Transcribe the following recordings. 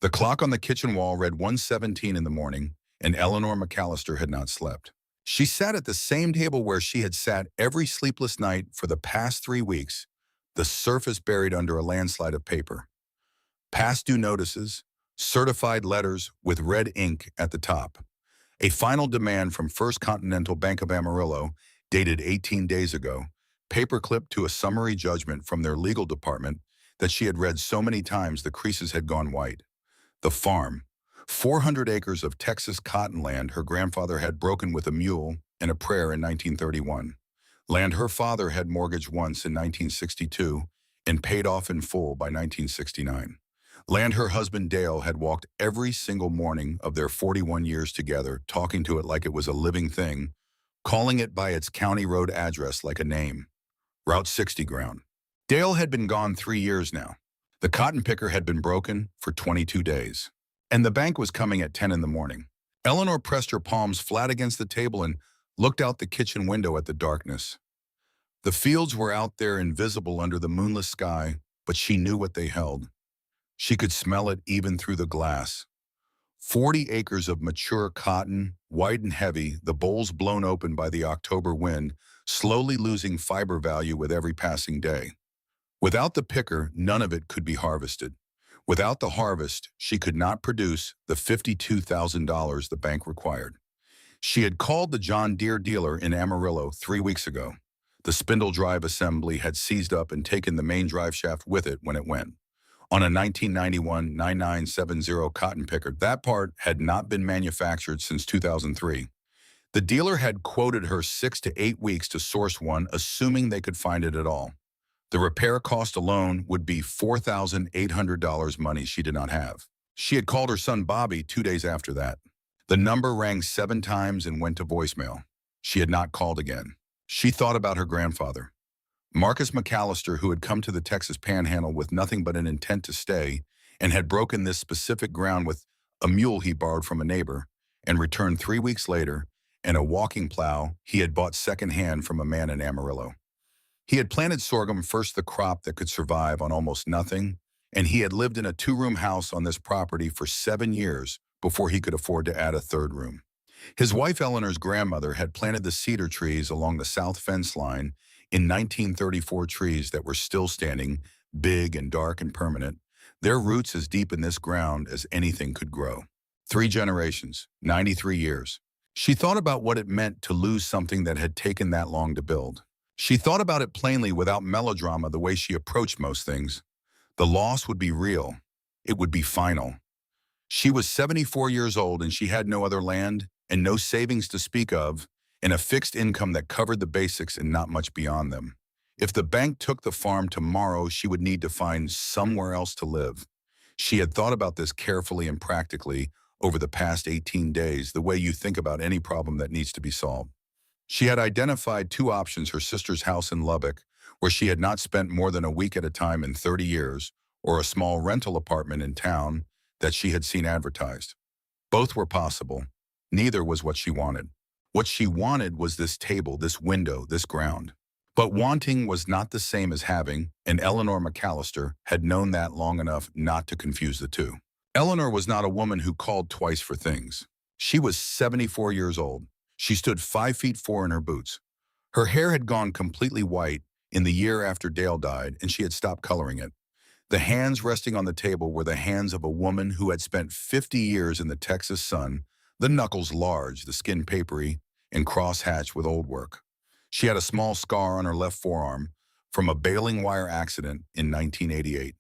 The clock on the kitchen wall read 1:17 in the morning, and Eleanor McAllister had not slept. She sat at the same table where she had sat every sleepless night for the past 3 weeks, the surface buried under a landslide of paper. Past due notices, certified letters with red ink at the top. A final demand from First Continental Bank of Amarillo, dated 18 days ago, paperclipped to a summary judgment from their legal department that she had read so many times the creases had gone white. The farm, 400 acres of Texas cotton land her grandfather had broken with a mule and a prayer in 1931. Land her father had mortgaged once in 1962 and paid off in full by 1969. Land her husband Dale had walked every single morning of their 41 years together, talking to it like it was a living thing, calling it by its county road address like a name. Route 60 ground. Dale had been gone 3 years now. The cotton picker had been broken for 22 days. And the bank was coming at 10 in the morning. Eleanor pressed her palms flat against the table and looked out the kitchen window at the darkness. The fields were out there invisible under the moonless sky, but she knew what they held. She could smell it even through the glass. 40 acres of mature cotton, white and heavy, the bowls blown open by the October wind, slowly losing fiber value with every passing day. Without the picker, none of it could be harvested. Without the harvest, she could not produce the $52,000 the bank required. She had called the John Deere dealer in Amarillo 3 weeks ago. The spindle drive assembly had seized up and taken the main drive shaft with it when it went. On a 1991 9970 cotton picker, that part had not been manufactured since 2003. The dealer had quoted her 6 to 8 weeks to source one, assuming they could find it at all. The repair cost alone would be $4,800, money she did not have. She had called her son Bobby 2 days after that. The number rang 7 times and went to voicemail. She had not called again. She thought about her grandfather, Marcus McAllister, who had come to the Texas Panhandle with nothing but an intent to stay and had broken this specific ground with a mule he borrowed from a neighbor and returned 3 weeks later and a walking plow he had bought secondhand from a man in Amarillo. He had planted sorghum, first the crop that could survive on almost nothing, and he had lived in a 2-room house on this property for 7 years before he could afford to add a 3rd room. His wife Eleanor's grandmother had planted the cedar trees along the south fence line in 1934, trees that were still standing, big and dark and permanent, their roots as deep in this ground as anything could grow. 3 generations, 93 years. She thought about what it meant to lose something that had taken that long to build. She thought about it plainly, without melodrama, the way she approached most things. The loss would be real. It would be final. She was 74 years old and she had no other land and no savings to speak of, and a fixed income that covered the basics and not much beyond them. If the bank took the farm tomorrow, she would need to find somewhere else to live. She had thought about this carefully and practically over the past 18 days, the way you think about any problem that needs to be solved. She had identified 2 options: her sister's house in Lubbock, where she had not spent more than a week at a time in 30 years, or a small rental apartment in town that she had seen advertised. Both were possible. Neither was what she wanted. What she wanted was this table, this window, this ground. But wanting was not the same as having, and Eleanor McAllister had known that long enough not to confuse the two. Eleanor was not a woman who called twice for things. She was 74 years old. She stood 5 feet 4 in her boots. Her hair had gone completely white in the year after Dale died, and she had stopped coloring it. The hands resting on the table were the hands of a woman who had spent 50 years in the Texas sun, the knuckles large, the skin papery, and cross-hatched with old work. She had a small scar on her left forearm from a baling wire accident in 1988.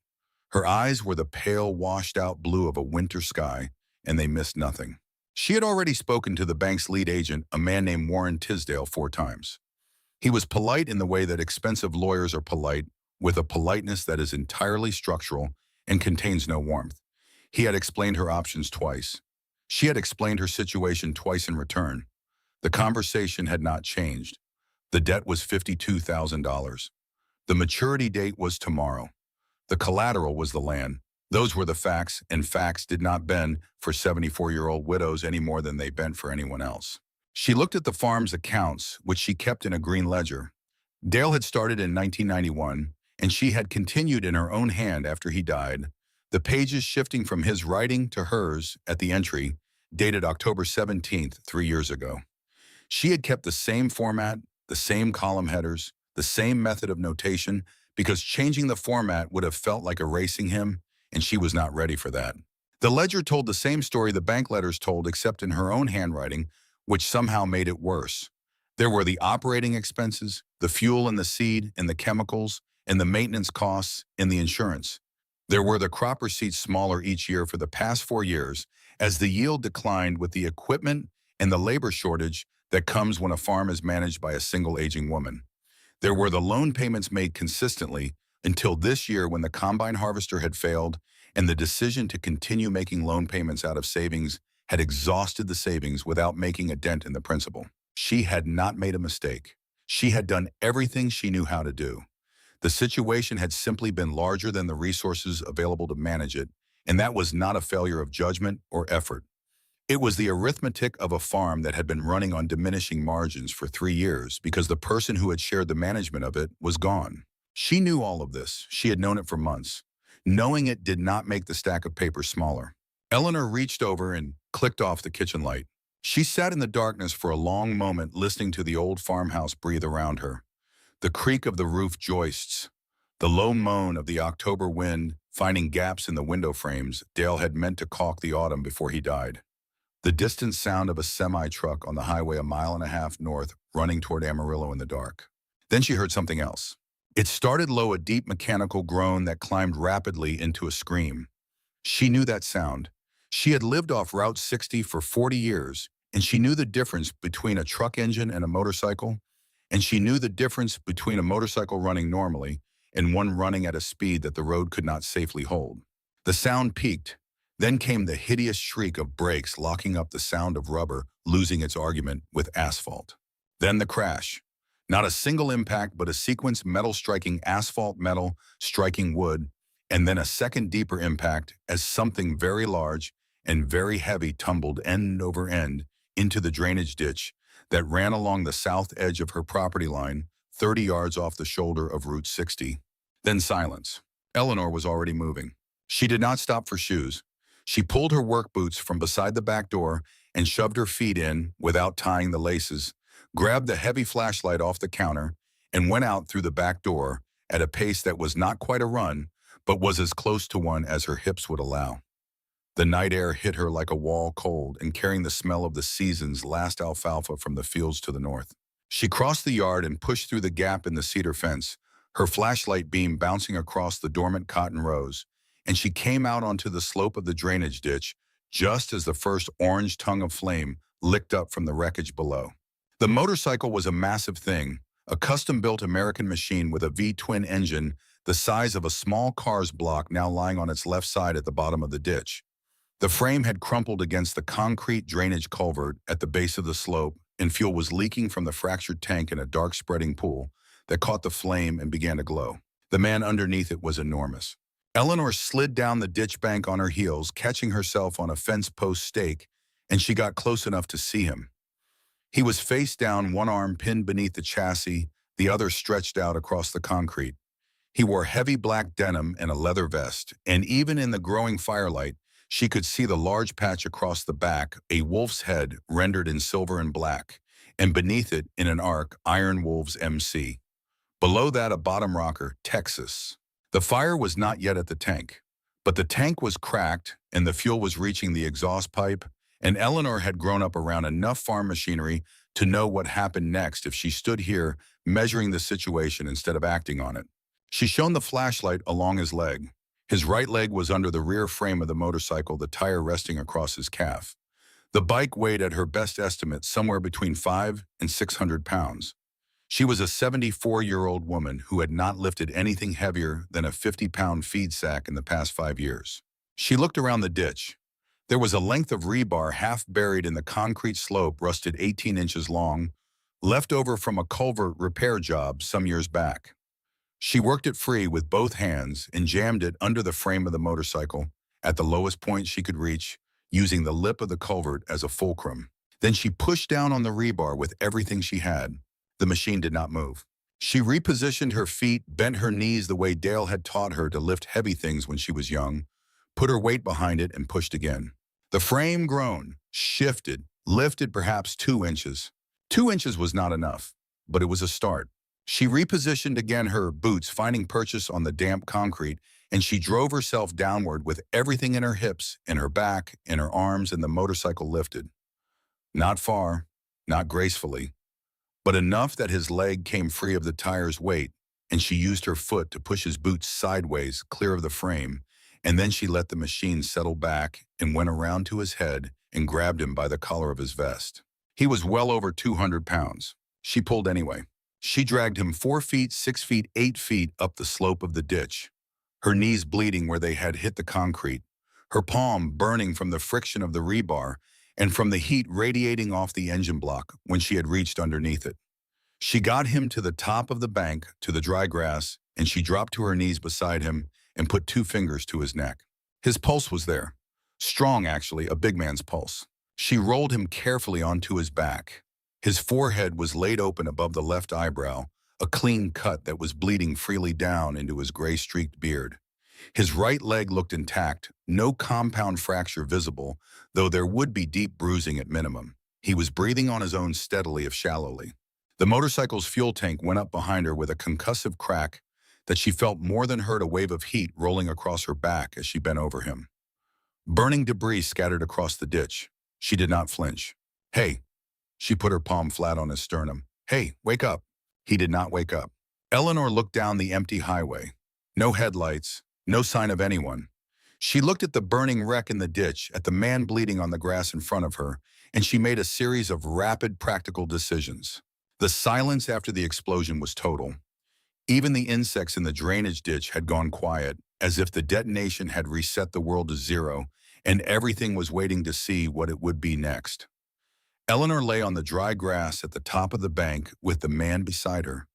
Her eyes were the pale, washed-out blue of a winter sky, and they missed nothing. She had already spoken to the bank's lead agent, a man named Warren Tisdale, 4 times. He was polite in the way that expensive lawyers are polite, with a politeness that is entirely structural and contains no warmth. He had explained her options twice. She had explained her situation twice in return. The conversation had not changed. The debt was $52,000. The maturity date was tomorrow. The collateral was the land. Those were the facts, and facts did not bend for 74-year-old widows any more than they bent for anyone else. She looked at the farm's accounts, which she kept in a green ledger. Dale had started in 1991, and she had continued in her own hand after he died, the pages shifting from his writing to hers at the entry, dated October 17th, 3 years ago. She had kept the same format, the same column headers, the same method of notation, because changing the format would have felt like erasing him, and she was not ready for that. The ledger told the same story the bank letters told, except in her own handwriting, which somehow made it worse. There were the operating expenses, the fuel and the seed and the chemicals, and the maintenance costs and the insurance. There were the crop receipts, smaller each year for the past 4 years, as the yield declined with the equipment and the labor shortage that comes when a farm is managed by a single aging woman. There were the loan payments made consistently until this year, when the combine harvester had failed and the decision to continue making loan payments out of savings had exhausted the savings without making a dent in the principal. She had not made a mistake. She had done everything she knew how to do. The situation had simply been larger than the resources available to manage it, and that was not a failure of judgment or effort. It was the arithmetic of a farm that had been running on diminishing margins for 3 years because the person who had shared the management of it was gone. She knew all of this. She had known it for months. Knowing it did not make the stack of paper smaller. Eleanor reached over and clicked off the kitchen light. She sat in the darkness for a long moment, listening to the old farmhouse breathe around her. The creak of the roof joists, the low moan of the October wind finding gaps in the window frames Dale had meant to caulk the autumn before he died. The distant sound of a semi-truck on the highway a mile and a half north running toward Amarillo in the dark. Then she heard something else. It started low, a deep mechanical groan that climbed rapidly into a scream. She knew that sound. She had lived off Route 60 for 40 years, and she knew the difference between a truck engine and a motorcycle, and she knew the difference between a motorcycle running normally and one running at a speed that the road could not safely hold. The sound peaked. Then came the hideous shriek of brakes locking up, the sound of rubber losing its argument with asphalt. Then the crash. Not a single impact, but a sequence: metal striking asphalt, metal striking wood, and then a second deeper impact as something very large and very heavy tumbled end over end into the drainage ditch that ran along the south edge of her property line, 30 yards off the shoulder of Route 60. Then silence. Eleanor was already moving. She did not stop for shoes. She pulled her work boots from beside the back door and shoved her feet in without tying the laces, grabbed the heavy flashlight off the counter, and went out through the back door at a pace that was not quite a run, but was as close to one as her hips would allow. The night air hit her like a wall, cold and carrying the smell of the season's last alfalfa from the fields to the north. She crossed the yard and pushed through the gap in the cedar fence, her flashlight beam bouncing across the dormant cotton rows, and she came out onto the slope of the drainage ditch just as the first orange tongue of flame licked up from the wreckage below. The motorcycle was a massive thing, a custom-built American machine with a V-twin engine the size of a small car's block, now lying on its left side at the bottom of the ditch. The frame had crumpled against the concrete drainage culvert at the base of the slope, and fuel was leaking from the fractured tank in a dark spreading pool that caught the flame and began to glow. The man underneath it was enormous. Eleanor slid down the ditch bank on her heels, catching herself on a fence post stake, and she got close enough to see him. He was face down, one arm pinned beneath the chassis, the other stretched out across the concrete. He wore heavy black denim and a leather vest, and even in the growing firelight, she could see the large patch across the back, a wolf's head rendered in silver and black, and beneath it, in an arc, Iron Wolves MC. Below that, a bottom rocker, Texas. The fire was not yet at the tank, but the tank was cracked and the fuel was reaching the exhaust pipe, and Eleanor had grown up around enough farm machinery to know what happened next if she stood here measuring the situation instead of acting on it. She shone the flashlight along his leg. His right leg was under the rear frame of the motorcycle, the tire resting across his calf. The bike weighed, at her best estimate, somewhere between 500 and 600 pounds. She was a 74-year-old woman who had not lifted anything heavier than a 50-pound feed sack in the past 5 years. She looked around the ditch. There was a length of rebar half buried in the concrete slope, rusted 18 inches long, left over from a culvert repair job some years back. She worked it free with both hands and jammed it under the frame of the motorcycle at the lowest point she could reach, using the lip of the culvert as a fulcrum. Then she pushed down on the rebar with everything she had. The machine did not move. She repositioned her feet, bent her knees the way Dale had taught her to lift heavy things when she was young, put her weight behind it, and pushed again. The frame groaned, shifted, lifted perhaps 2 inches. 2 inches was not enough, but it was a start. She repositioned again, her boots finding purchase on the damp concrete, and she drove herself downward with everything in her hips, in her back, in her arms, and the motorcycle lifted. Not far, not gracefully, but enough that his leg came free of the tire's weight, and she used her foot to push his boots sideways, clear of the frame, and then she let the machine settle back and went around to his head and grabbed him by the collar of his vest. He was well over 200 pounds. She pulled anyway. She dragged him 4 feet, 6 feet, 8 feet up the slope of the ditch, her knees bleeding where they had hit the concrete, her palm burning from the friction of the rebar and from the heat radiating off the engine block when she had reached underneath it. She got him to the top of the bank, to the dry grass, and she dropped to her knees beside him and put 2 fingers to his neck. His pulse was there. Strong, actually, a big man's pulse. She rolled him carefully onto his back. His forehead was laid open above the left eyebrow, a clean cut that was bleeding freely down into his gray-streaked beard. His right leg looked intact, no compound fracture visible, though there would be deep bruising at minimum. He was breathing on his own steadily if shallowly. The motorcycle's fuel tank went up behind her with a concussive crack that she felt more than heard a wave of heat rolling across her back as she bent over him. Burning debris scattered across the ditch. She did not flinch. "Hey." She put her palm flat on his sternum. "Hey, wake up." He did not wake up. Eleanor looked down the empty highway. No headlights, no sign of anyone. She looked at the burning wreck in the ditch, at the man bleeding on the grass in front of her, and she made a series of rapid, practical decisions. The silence after the explosion was total. Even the insects in the drainage ditch had gone quiet, as if the detonation had reset the world to zero, and everything was waiting to see what it would be next. Eleanor lay on the dry grass at the top of the bank with the man beside her,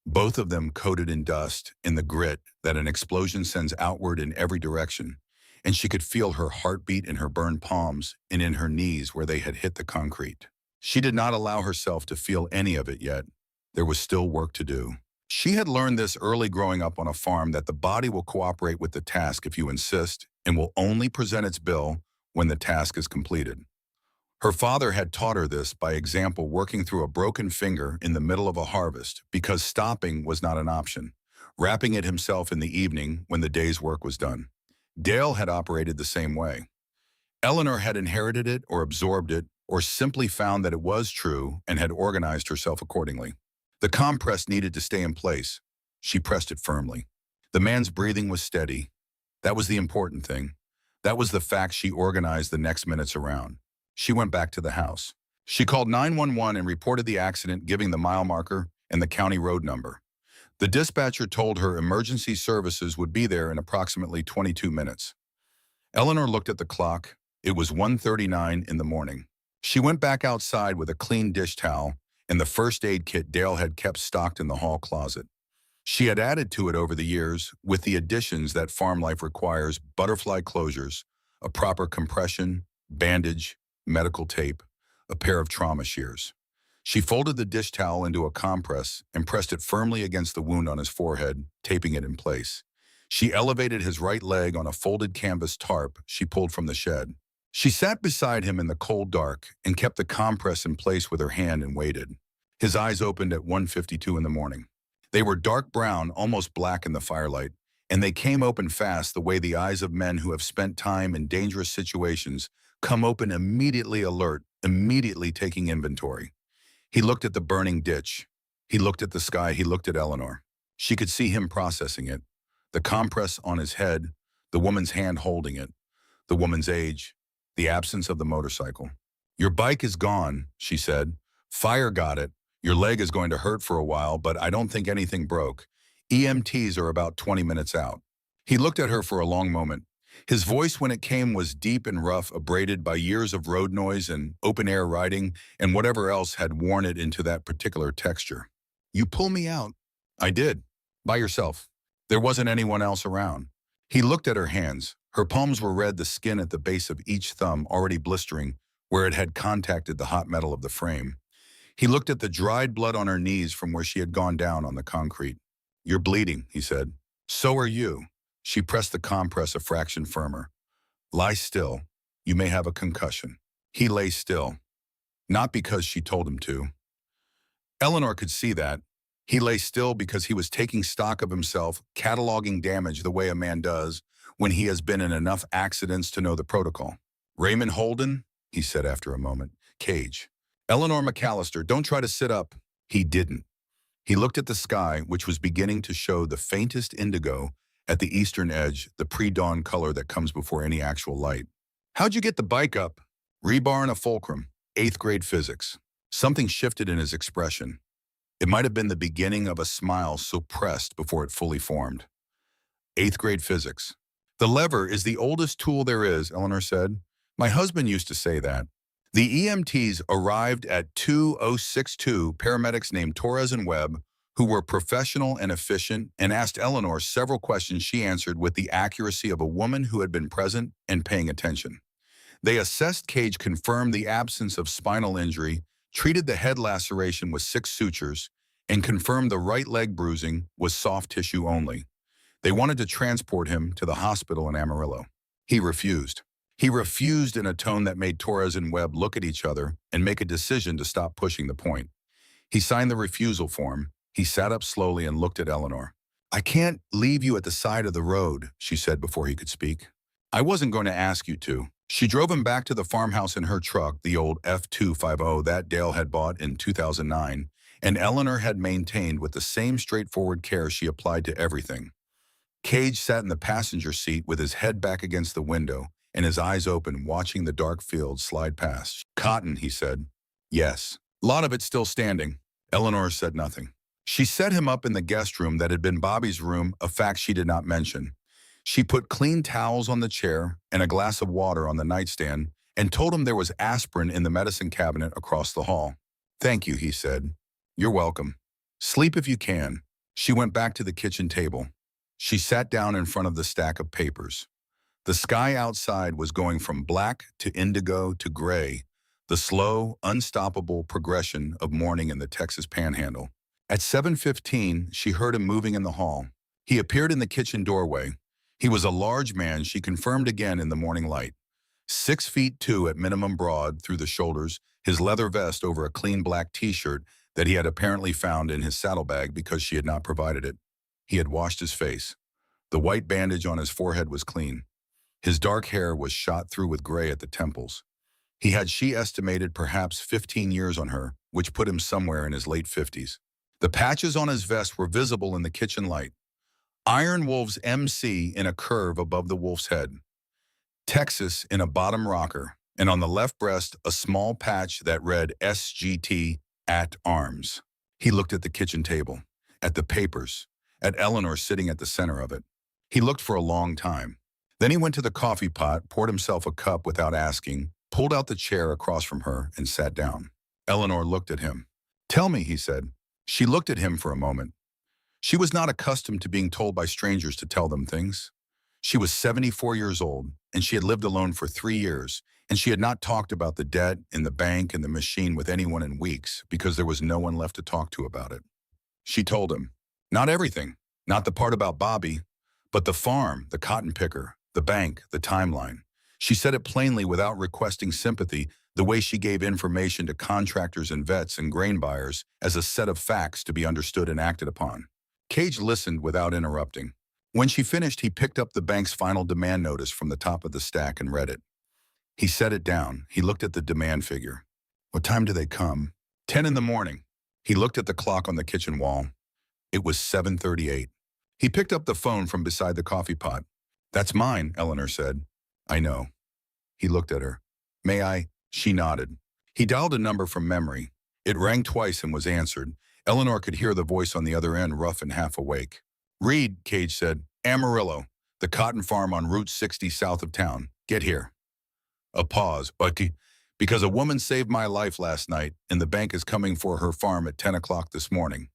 both of them coated in dust, in the grit that an explosion sends outward in every direction, and she could feel her heartbeat in her burned palms and in her knees where they had hit the concrete. She did not allow herself to feel any of it yet. There was still work to do. She had learned this early growing up on a farm, that the body will cooperate with the task if you insist and will only present its bill when the task is completed. Her father had taught her this by example, working through a broken finger in the middle of a harvest because stopping was not an option, wrapping it himself in the evening when the day's work was done. Dale had operated the same way. Eleanor had inherited it or absorbed it or simply found that it was true and had organized herself accordingly. The compress needed to stay in place. She pressed it firmly. The man's breathing was steady. That was the important thing. That was the fact she organized the next minutes around. She went back to the house. She called 911 and reported the accident, giving the mile marker and the county road number. The dispatcher told her emergency services would be there in approximately 22 minutes. Eleanor looked at the clock. It was 1:39 in the morning. She went back outside with a clean dish towel and the first aid kit Dale had kept stocked in the hall closet. She had added to it over the years with the additions that farm life requires: butterfly closures, a proper compression, bandage, medical tape, a pair of trauma shears. She folded the dish towel into a compress and pressed it firmly against the wound on his forehead, taping it in place. She elevated his right leg on a folded canvas tarp she pulled from the shed. She sat beside him in the cold dark and kept the compress in place with her hand and waited. His eyes opened at 1:52 in the morning. They were dark brown, almost black in the firelight, and they came open fast the way the eyes of men who have spent time in dangerous situations come open, immediately alert, immediately taking inventory. He looked at the burning ditch. He looked at the sky. He looked at Eleanor. She could see him processing it. The compress on his head, the woman's hand holding it, the woman's age, the absence of the motorcycle. "Your bike is gone," she said. "Fire got it. Your leg is going to hurt for a while, but I don't think anything broke. EMTs are about 20 minutes out." He looked at her for a long moment. His voice, when it came, was deep and rough, abraded by years of road noise and open-air riding and whatever else had worn it into that particular texture. "You pull me out." "I did. By yourself. There wasn't anyone else around." He looked at her hands. Her palms were red, the skin at the base of each thumb already blistering where it had contacted the hot metal of the frame. He looked at the dried blood on her knees from where she had gone down on the concrete. "You're bleeding," he said. "So are you." She pressed the compress a fraction firmer. Lie still. You may have a concussion. He lay still, not because she told him to. Eleanor could see that. He lay still because he was taking stock of himself, cataloging damage the way a man does when he has been in enough accidents to know the protocol. Raymond Holden, he said after a moment. Cage. Eleanor McAllister, don't try to sit up. He didn't. He looked at the sky, which was beginning to show the faintest indigo at the eastern edge, the pre-dawn color that comes before any actual light. How'd you get the bike up? Rebar and a fulcrum. 8th grade physics. Something shifted in his expression. It might have been the beginning of a smile suppressed before it fully formed. 8th grade physics. The lever is the oldest tool there is, Eleanor said. My husband used to say that. The EMTs arrived at 2062, paramedics named Torres and Webb, who were professional and efficient, and asked Eleanor several questions she answered with the accuracy of a woman who had been present and paying attention. They assessed Cage, confirmed the absence of spinal injury, treated the head laceration with 6 sutures, and confirmed the right leg bruising was soft tissue only. They wanted to transport him to the hospital in Amarillo. He refused. He refused in a tone that made Torres and Webb look at each other and make a decision to stop pushing the point. He signed the refusal form. He sat up slowly and looked at Eleanor. I can't leave you at the side of the road, she said before he could speak. I wasn't going to ask you to. She drove him back to the farmhouse in her truck, the old F250 that Dale had bought in 2009, and Eleanor had maintained with the same straightforward care she applied to everything. Cage sat in the passenger seat with his head back against the window and his eyes open, watching the dark field slide past. Cotton, he said. Yes. A lot of it still standing. Eleanor said nothing. She set him up in the guest room that had been Bobby's room, a fact she did not mention. She put clean towels on the chair and a glass of water on the nightstand and told him there was aspirin in the medicine cabinet across the hall. Thank you, he said. You're welcome. Sleep if you can. She went back to the kitchen table. She sat down in front of the stack of papers. The sky outside was going from black to indigo to gray, the slow, unstoppable progression of morning in the Texas Panhandle. At 7:15, she heard him moving in the hall. He appeared in the kitchen doorway. He was a large man, she confirmed again in the morning light. 6'2" at minimum, broad through the shoulders, his leather vest over a clean black t-shirt that he had apparently found in his saddlebag because she had not provided it. He had washed his face. The white bandage on his forehead was clean. His dark hair was shot through with gray at the temples. He had, she estimated, perhaps 15 years on her, which put him somewhere in his late 50s. The patches on his vest were visible in the kitchen light. Iron Wolves MC in a curve above the wolf's head. Texas in a bottom rocker, and on the left breast a small patch that read SGT at arms. He looked at the kitchen table, at the papers, at Eleanor sitting at the center of it. He looked for a long time. Then he went to the coffee pot, poured himself a cup without asking, pulled out the chair across from her, and sat down. Eleanor looked at him. Tell me, he said. She looked at him for a moment. She was not accustomed to being told by strangers to tell them things. She was 74 years old, and she had lived alone for 3 years, and she had not talked about the debt in the bank and the machine with anyone in weeks because there was no one left to talk to about it. She told him, not everything, not the part about Bobby, but the farm, the cotton picker, the bank, the timeline. She said it plainly without requesting sympathy, the way she gave information to contractors and vets and grain buyers as a set of facts to be understood and acted upon. Cage listened without interrupting. When she finished, he picked up the bank's final demand notice from the top of the stack and read it. He set it down. He looked at the demand figure. What time do they come? 10 in the morning. He looked at the clock on the kitchen wall. It was 7:38. He picked up the phone from beside the coffee pot. That's mine, Eleanor said. I know. He looked at her. May I? She nodded. He dialed a number from memory. It rang twice and was answered. Eleanor could hear the voice on the other end, rough and half awake. Reed, Cage said. Amarillo, the cotton farm on Route 60 south of town. Get here. A pause. Because a woman saved my life last night, and the bank is coming for her farm at 10 o'clock this morning.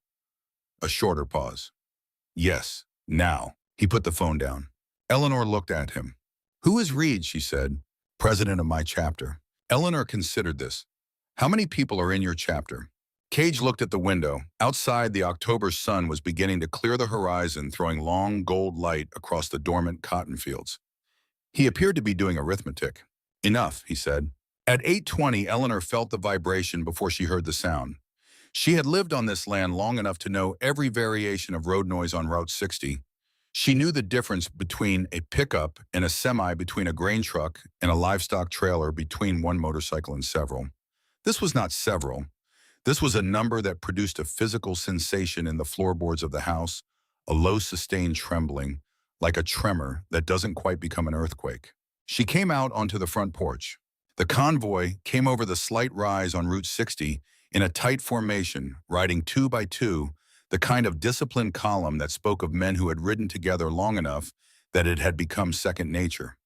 A shorter pause. Yes, now. He put the phone down. Eleanor looked at him. Who is Reed, she said. President of my chapter. Eleanor considered this. How many people are in your chapter? Cage looked at the window. Outside, the October sun was beginning to clear the horizon, throwing long gold light across the dormant cotton fields. He appeared to be doing arithmetic. Enough, he said. At 8:20, Eleanor felt the vibration before she heard the sound. She had lived on this land long enough to know every variation of road noise on Route 60. She knew the difference between a pickup and a semi, between a grain truck and a livestock trailer, between one motorcycle and several. This was not several. This was a number that produced a physical sensation in the floorboards of the house, a low sustained trembling, like a tremor that doesn't quite become an earthquake. She came out onto the front porch. The convoy came over the slight rise on Route 60 in a tight formation, riding two by two, the kind of disciplined column that spoke of men who had ridden together long enough that it had become second nature.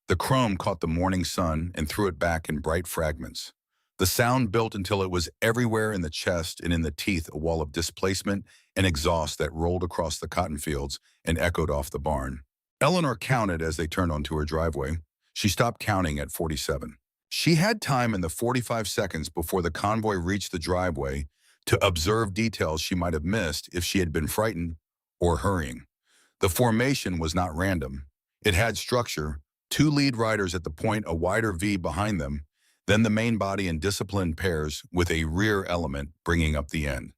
The chrome caught the morning sun and threw it back in bright fragments. The sound built until it was everywhere in the chest and in the teeth, a wall of displacement and exhaust that rolled across the cotton fields and echoed off the barn. Eleanor counted as they turned onto her driveway. She stopped counting at 47. She had time in the 45 seconds before the convoy reached the driveway to observe details she might have missed if she had been frightened or hurrying. The formation was not random. It had structure, two lead riders at the point, a wider V behind them, then the main body in disciplined pairs with a rear element bringing up the end.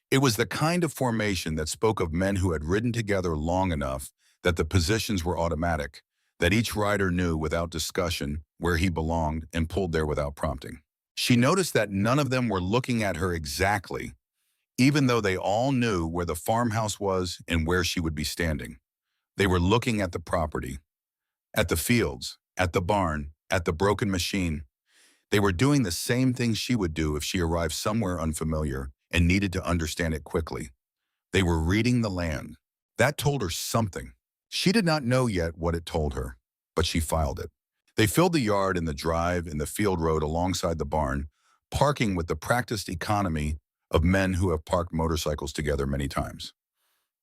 It was the kind of formation that spoke of men who had ridden together long enough that the positions were automatic, that each rider knew without discussion where he belonged and pulled there without prompting. She noticed that none of them were looking at her exactly, even though they all knew where the farmhouse was and where she would be standing. They were looking at the property, at the fields, at the barn, at the broken machine. They were doing the same thing she would do if she arrived somewhere unfamiliar and needed to understand it quickly. They were reading the land. That told her something. She did not know yet what it told her, but she filed it. They filled the yard and the drive and the field road alongside the barn, parking with the practiced economy of men who have parked motorcycles together many times.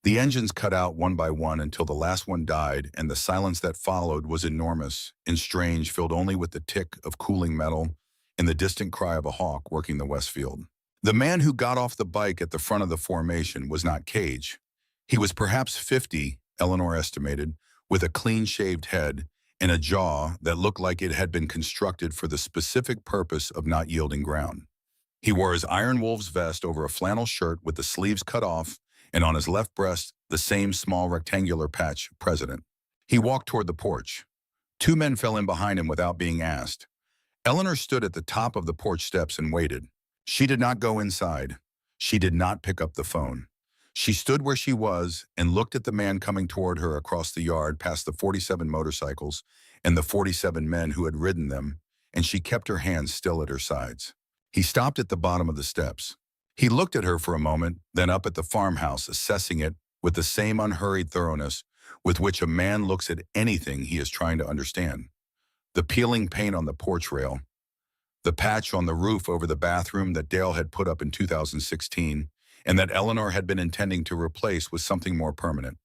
The engines cut out one by one until the last one died, and the silence that followed was enormous and strange, filled only with the tick of cooling metal and the distant cry of a hawk working the west field. The man who got off the bike at the front of the formation was not Cage. He was perhaps 50, Eleanor estimated, with a clean-shaved head and a jaw that looked like it had been constructed for the specific purpose of not yielding ground. He wore his Iron Wolves vest over a flannel shirt with the sleeves cut off, and on his left breast, the same small rectangular patch, President. He walked toward the porch. Two men fell in behind him without being asked. Eleanor stood at the top of the porch steps and waited. She did not go inside. She did not pick up the phone. She stood where she was and looked at the man coming toward her across the yard past the 47 motorcycles and the 47 men who had ridden them, and she kept her hands still at her sides. He stopped at the bottom of the steps. He looked at her for a moment, then up at the farmhouse, assessing it with the same unhurried thoroughness with which a man looks at anything he is trying to understand. The peeling paint on the porch rail, the patch on the roof over the bathroom that Dale had put up in 2016, and that Eleanor had been intending to replace with something more permanent.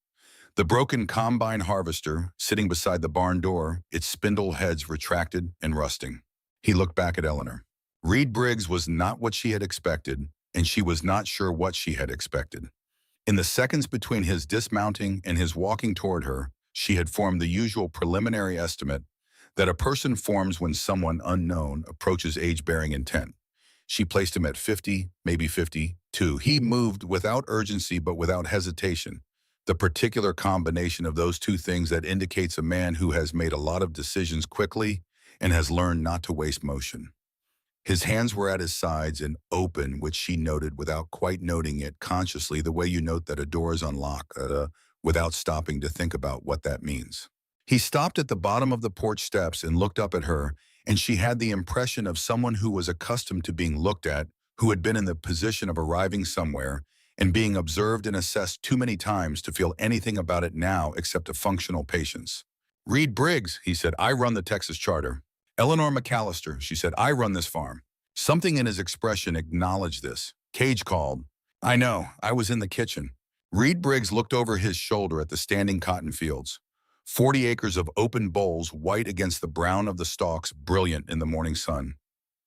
The broken combine harvester sitting beside the barn door, its spindle heads retracted and rusting. He looked back at Eleanor. Reed Briggs was not what she had expected, and she was not sure what she had expected. In the seconds between his dismounting and his walking toward her, she had formed the usual preliminary estimate that a person forms when someone unknown approaches age-bearing intent. She placed him at 50, maybe 52. He moved without urgency but without hesitation, the particular combination of those two things that indicates a man who has made a lot of decisions quickly and has learned not to waste motion. His hands were at his sides and open, which she noted without quite noting it consciously, the way you note that a door is unlocked without stopping to think about what that means. He stopped at the bottom of the porch steps and looked up at her, and she had the impression of someone who was accustomed to being looked at, who had been in the position of arriving somewhere and being observed and assessed too many times to feel anything about it now except a functional patience. "Reed Briggs," he said, "I run the Texas Charter." "Eleanor McAllister," she said, "I run this farm." Something in his expression acknowledged this. Cage called. "I know, I was in the kitchen." Reed Briggs looked over his shoulder at the standing cotton fields. 40 acres of open bolls, white against the brown of the stalks, brilliant in the morning sun.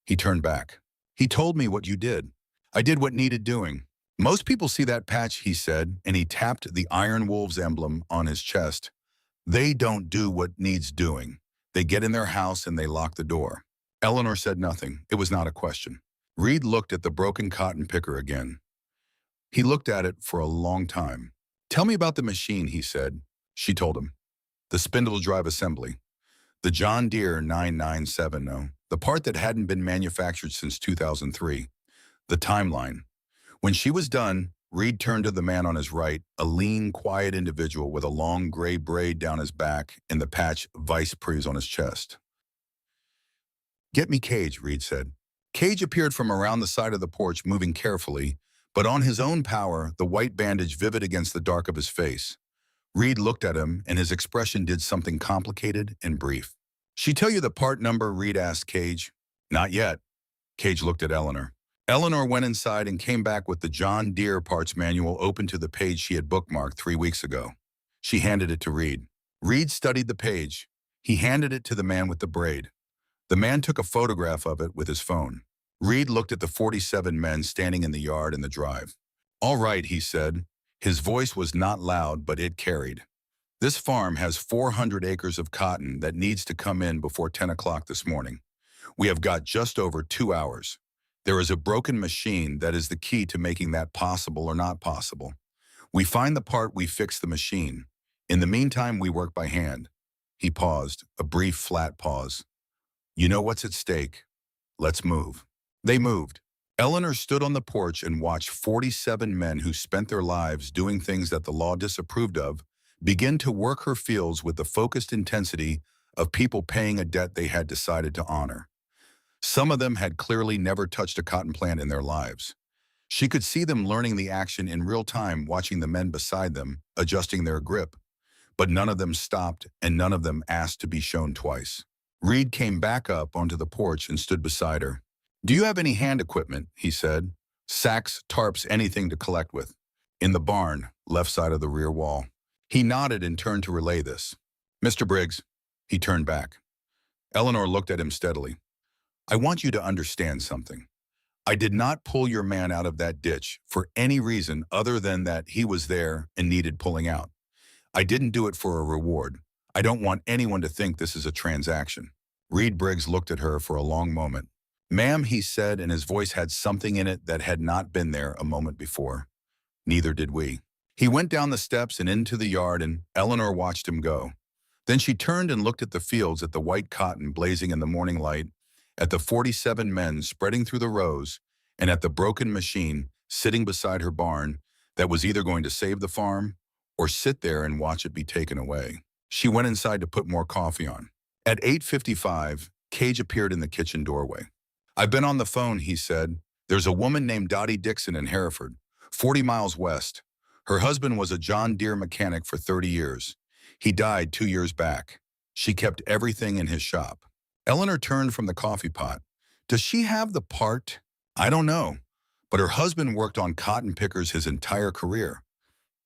He turned back. "He told me what you did. I did what needed doing. Most people see that patch," he said, and he tapped the Iron Wolves emblem on his chest. They don't do what needs doing. They get in their house and they lock the door. Eleanor said nothing. It was not a question. Reed looked at the broken cotton picker again. He looked at it for a long time. Tell me about the machine, he said. She told him. The spindle drive assembly. The John Deere 997, the part that hadn't been manufactured since 2003. The timeline. When she was done, Reed turned to the man on his right, a lean, quiet individual with a long gray braid down his back and the patch Vice Pres on his chest. Get me Cage, Reed said. Cage appeared from around the side of the porch, moving carefully, but on his own power, the white bandage vivid against the dark of his face. Reed looked at him, and his expression did something complicated and brief. She tell you the part number? Reed asked Cage. Not yet. Cage looked at Eleanor. Eleanor went inside and came back with the John Deere parts manual open to the page she had bookmarked 3 weeks ago. She handed it to Reed. Reed studied the page. He handed it to the man with the braid. The man took a photograph of it with his phone. Reed looked at the 47 men standing in the yard and the drive. All right, he said. His voice was not loud, but it carried. This farm has 400 acres of cotton that needs to come in before 10 o'clock this morning. We have got just over 2 hours. There is a broken machine that is the key to making that possible or not possible. We find the part, we fix the machine. In the meantime, we work by hand. He paused, a brief, flat pause. You know what's at stake. Let's move. They moved. Eleanor stood on the porch and watched 47 men who spent their lives doing things that the law disapproved of begin to work her fields with the focused intensity of people paying a debt they had decided to honor. Some of them had clearly never touched a cotton plant in their lives. She could see them learning the action in real time, watching the men beside them, adjusting their grip. But none of them stopped, and none of them asked to be shown twice. Reed came back up onto the porch and stood beside her. Do you have any hand equipment? He said. Sacks, tarps, anything to collect with. In the barn, left side of the rear wall. He nodded and turned to relay this. Mr. Briggs. He turned back. Eleanor looked at him steadily. I want you to understand something. I did not pull your man out of that ditch for any reason other than that he was there and needed pulling out. I didn't do it for a reward. I don't want anyone to think this is a transaction. Reed Briggs looked at her for a long moment. Ma'am, he said, and his voice had something in it that had not been there a moment before. Neither did we. He went down the steps and into the yard, and Eleanor watched him go. Then she turned and looked at the fields, at the white cotton blazing in the morning light, at the 47 men spreading through the rows, and at the broken machine sitting beside her barn that was either going to save the farm or sit there and watch it be taken away. She went inside to put more coffee on. At 8:55, Cage appeared in the kitchen doorway. I've been on the phone, he said. There's a woman named Dottie Dixon in Hereford, 40 miles west. Her husband was a John Deere mechanic for 30 years. He died 2 years back. She kept everything in his shop. Eleanor turned from the coffee pot. Does she have the part? I don't know, but her husband worked on cotton pickers his entire career.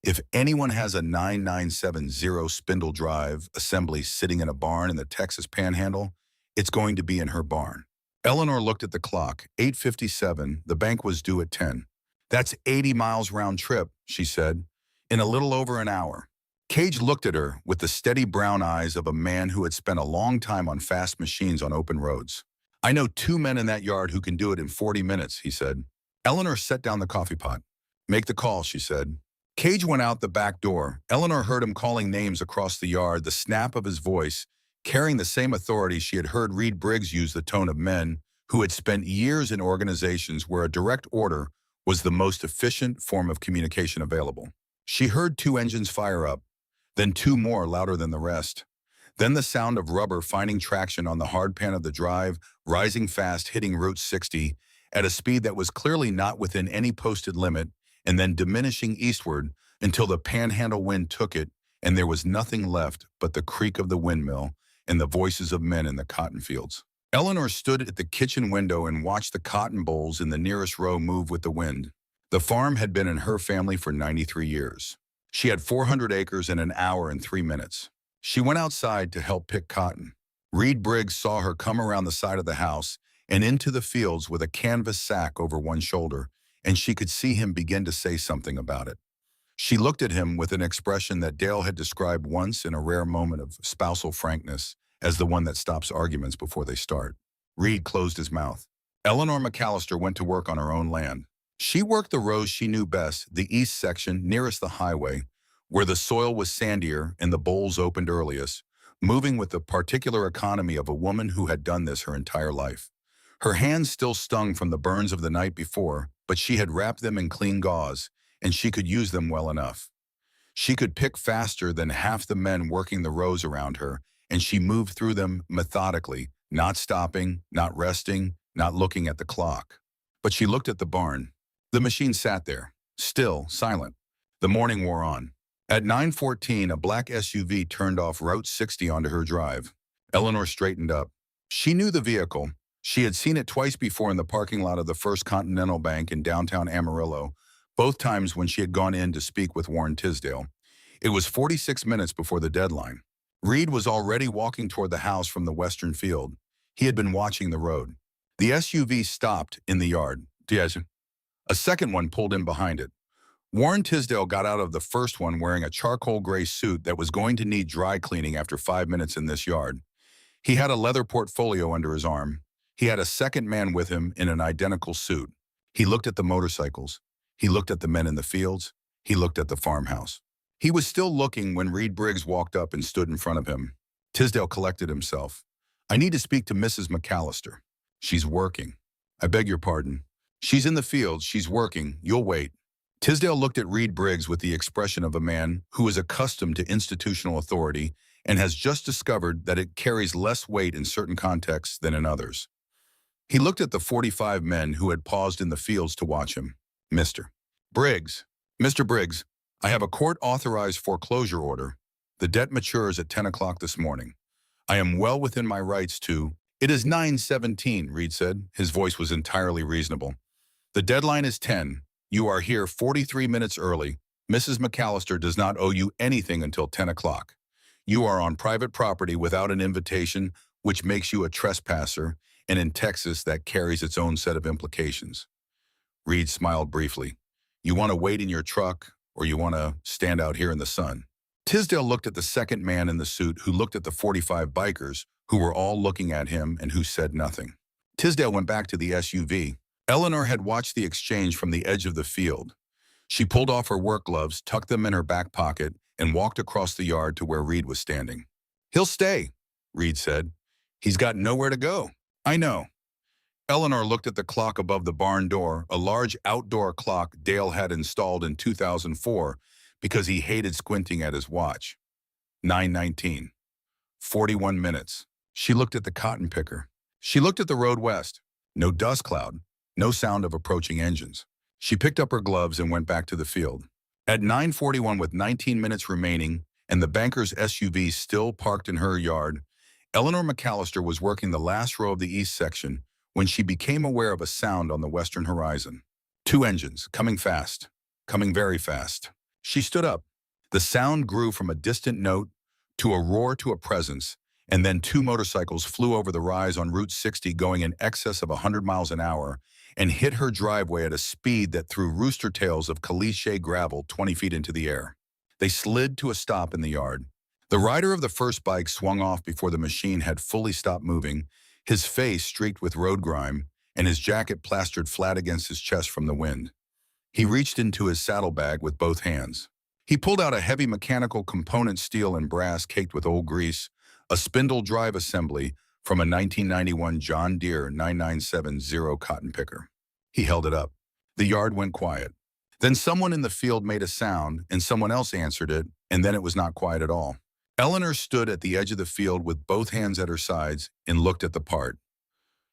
If anyone has a 9970 spindle drive assembly sitting in a barn in the Texas Panhandle, it's going to be in her barn. Eleanor looked at the clock. 8:57, the bank was due at 10. That's 80 miles round trip, she said, in a little over an hour. Cage looked at her with the steady brown eyes of a man who had spent a long time on fast machines on open roads. I know 2 men in that yard who can do it in 40 minutes, he said. Eleanor set down the coffee pot. Make the call, she said. Cage went out the back door. Eleanor heard him calling names across the yard, the snap of his voice, carrying the same authority she had heard Reed Briggs use the tone of men who had spent years in organizations where a direct order was the most efficient form of communication available. She heard 2 engines fire up, then 2 more louder than the rest. Then the sound of rubber finding traction on the hard pan of the drive, rising fast, hitting Route 60 at a speed that was clearly not within any posted limit, and then diminishing eastward until the panhandle wind took it and there was nothing left but the creak of the windmill and the voices of men in the cotton fields. Eleanor stood at the kitchen window and watched the cotton bolls in the nearest row move with the wind. The farm had been in her family for 93 years. She had 400 acres in an hour and 3 minutes. She went outside to help pick cotton. Reed Briggs saw her come around the side of the house and into the fields with a canvas sack over one shoulder, and she could see him begin to say something about it. She looked at him with an expression that Dale had described once in a rare moment of spousal frankness as the one that stops arguments before they start. Reed closed his mouth. Eleanor McAllister went to work on her own land. She worked the rows she knew best, the east section nearest the highway, where the soil was sandier and the bowls opened earliest, moving with the particular economy of a woman who had done this her entire life. Her hands still stung from the burns of the night before, but she had wrapped them in clean gauze, and she could use them well enough. She could pick faster than half the men working the rows around her, and she moved through them methodically, not stopping, not resting, not looking at the clock. But she looked at the barn. The machine sat there, still, silent. The morning wore on. At 9:14, a black SUV turned off Route 60 onto her drive. Eleanor straightened up. She knew the vehicle. She had seen it twice before in the parking lot of the First Continental Bank in downtown Amarillo, both times when she had gone in to speak with Warren Tisdale. It was 46 minutes before the deadline. Reed was already walking toward the house from the western field. He had been watching the road. The SUV stopped in the yard. A second one pulled in behind it. Warren Tisdale got out of the first one wearing a charcoal gray suit that was going to need dry cleaning after 5 minutes in this yard. He had a leather portfolio under his arm. He had a second man with him in an identical suit. He looked at the motorcycles. He looked at the men in the fields. He looked at the farmhouse. He was still looking when Reed Briggs walked up and stood in front of him. Tisdale collected himself. "I need to speak to Mrs. McAllister. She's working." "I beg your pardon." "She's in the fields. She's working. You'll wait." Tisdale looked at Reed Briggs with the expression of a man who is accustomed to institutional authority and has just discovered that it carries less weight in certain contexts than in others. He looked at the 45 men who had paused in the fields to watch him. "Mr. Briggs, Mr. Briggs, I have a court-authorized foreclosure order. The debt matures at 10 o'clock this morning. I am well within my rights to—" "It is 9:17, Reed said. His voice was entirely reasonable. "The deadline is 10. You are here 43 minutes early. Mrs. McAllister does not owe you anything until 10 o'clock. You are on private property without an invitation, which makes you a trespasser, and in Texas that carries its own set of implications." Reed smiled briefly. "You want to wait in your truck, or you want to stand out here in the sun?" Tisdale looked at the second man in the suit, who looked at the 45 bikers, who were all looking at him and who said nothing. Tisdale went back to the SUV. Eleanor had watched the exchange from the edge of the field. She pulled off her work gloves, tucked them in her back pocket, and walked across the yard to where Reed was standing. "He'll stay," Reed said. "He's got nowhere to go." "I know." Eleanor looked at the clock above the barn door, a large outdoor clock Dale had installed in 2004 because he hated squinting at his watch. 9:19. 41 minutes. She looked at the cotton picker. She looked at the road west. No dust cloud. No sound of approaching engines. She picked up her gloves and went back to the field. At 9:41, with 19 minutes remaining and the banker's SUV still parked in her yard, Eleanor McAllister was working the last row of the east section when she became aware of a sound on the western horizon. 2 engines, coming fast, coming very fast. She stood up. The sound grew from a distant note to a roar to a presence, and then 2 motorcycles flew over the rise on Route 60 going in excess of 100 miles an hour and hit her driveway at a speed that threw rooster tails of caliche gravel 20 feet into the air. They slid to a stop in the yard. The rider of the first bike swung off before the machine had fully stopped moving, his face streaked with road grime and his jacket plastered flat against his chest from the wind. He reached into his saddlebag with both hands. He pulled out a heavy mechanical component, steel and brass caked with old grease, a spindle drive assembly from a 1991 John Deere 9970 cotton picker. He held it up. The yard went quiet. Then someone in the field made a sound, and someone else answered it, and then it was not quiet at all. Eleanor stood at the edge of the field with both hands at her sides and looked at the part.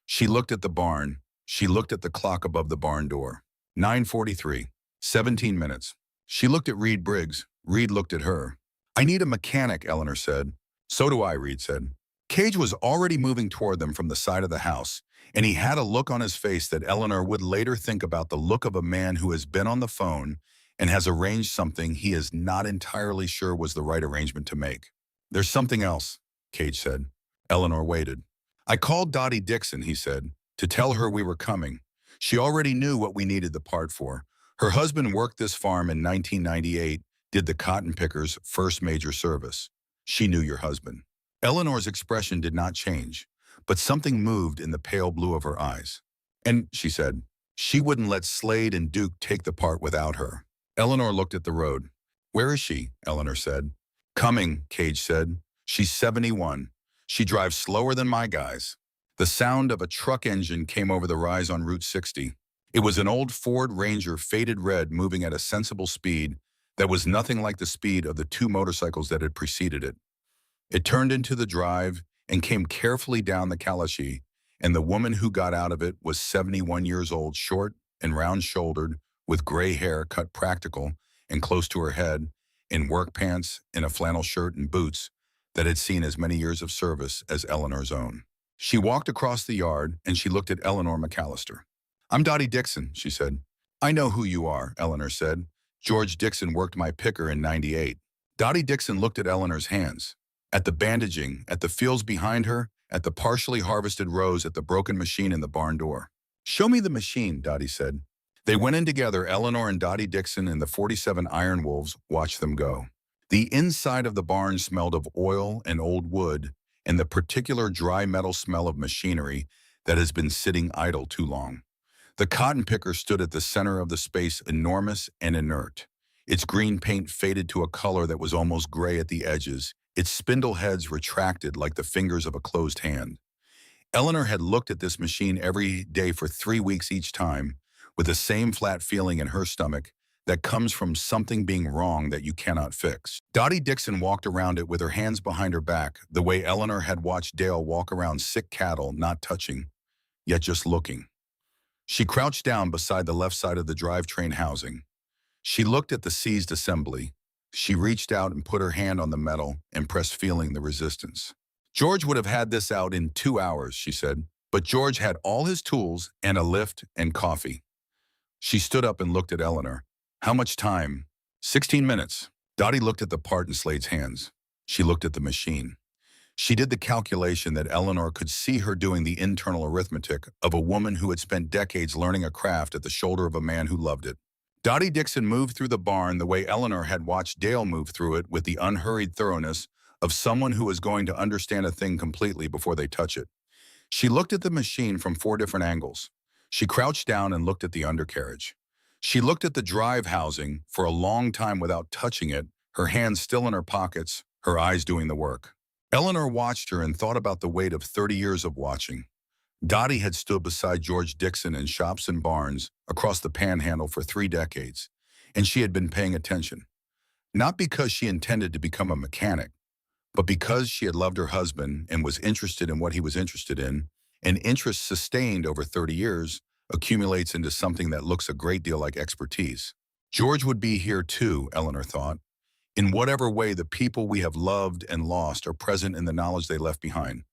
She looked at the barn. She looked at the clock above the barn door. 9:43. 17 minutes. She looked at Reed Briggs. Reed looked at her. "I need a mechanic," Eleanor said. "So do I," Reed said. Cage was already moving toward them from the side of the house, and he had a look on his face that Eleanor would later think about the look of a man who has been on the phone and has arranged something he is not entirely sure was the right arrangement to make. "There's something else," Cage said. Eleanor waited. "I called Dottie Dixon," he said, "to tell her we were coming. She already knew what we needed the part for. Her husband worked this farm in 1998, did the cotton picker's first major service. She knew your husband. Eleanor's expression did not change, but something moved in the pale blue of her eyes. And, she said, she wouldn't let Slade and Duke take the part without her. Eleanor looked at the road. Where is she? Eleanor said. Coming, Cage said. She's 71. She drives slower than my guys. The sound of a truck engine came over the rise on Route 60. It was an old Ford Ranger faded red moving at a sensible speed that was nothing like the speed of the two motorcycles that had preceded it. It turned into the drive and came carefully down the Kalashi, and the woman who got out of it was 71 years old, short and round-shouldered, with gray hair cut practical and close to her head, in work pants, in a flannel shirt and boots that had seen as many years of service as Eleanor's own. She walked across the yard, and she looked at Eleanor McAllister. I'm Dottie Dixon, she said. I know who you are, Eleanor said. George Dixon worked my picker in '98. Dottie Dixon looked at Eleanor's hands, at the bandaging, at the fields behind her, at the partially harvested rows, at the broken machine in the barn door. Show me the machine, Dottie said. They went in together. Eleanor and Dottie Dixon and the 47 Iron Wolves watched them go. The inside of the barn smelled of oil and old wood and the particular dry metal smell of machinery that has been sitting idle too long. The cotton picker stood at the center of the space, enormous and inert. Its green paint faded to a color that was almost gray at the edges, its spindle heads retracted like the fingers of a closed hand. Eleanor had looked at this machine every day for 3 weeks each time, with the same flat feeling in her stomach that comes from something being wrong that you cannot fix. Dottie Dixon walked around it with her hands behind her back, the way Eleanor had watched Dale walk around sick cattle, not touching, yet just looking. She crouched down beside the left side of the drivetrain housing. She looked at the seized assembly. She reached out and put her hand on the metal and pressed, feeling the resistance. George would have had this out in 2 hours, she said, but George had all his tools and a lift and coffee. She stood up and looked at Eleanor. How much time? 16 minutes. Dottie looked at the part in Slade's hands. She looked at the machine. She did the calculation that Eleanor could see her doing the internal arithmetic of a woman who had spent decades learning a craft at the shoulder of a man who loved it. Dottie Dixon moved through the barn the way Eleanor had watched Dale move through it, with the unhurried thoroughness of someone who is going to understand a thing completely before they touch it. She looked at the machine from 4 different angles. She crouched down and looked at the undercarriage. She looked at the drive housing for a long time without touching it, her hands still in her pockets, her eyes doing the work. Eleanor watched her and thought about the weight of 30 years of watching. Dottie had stood beside George Dixon in shops and barns across the panhandle for 3 decades, and she had been paying attention. Not because she intended to become a mechanic, but because she had loved her husband and was interested in what he was interested in, and interest sustained over 30 years accumulates into something that looks a great deal like expertise. George would be here too, Eleanor thought. In whatever way the people we have loved and lost are present in the knowledge they left behind.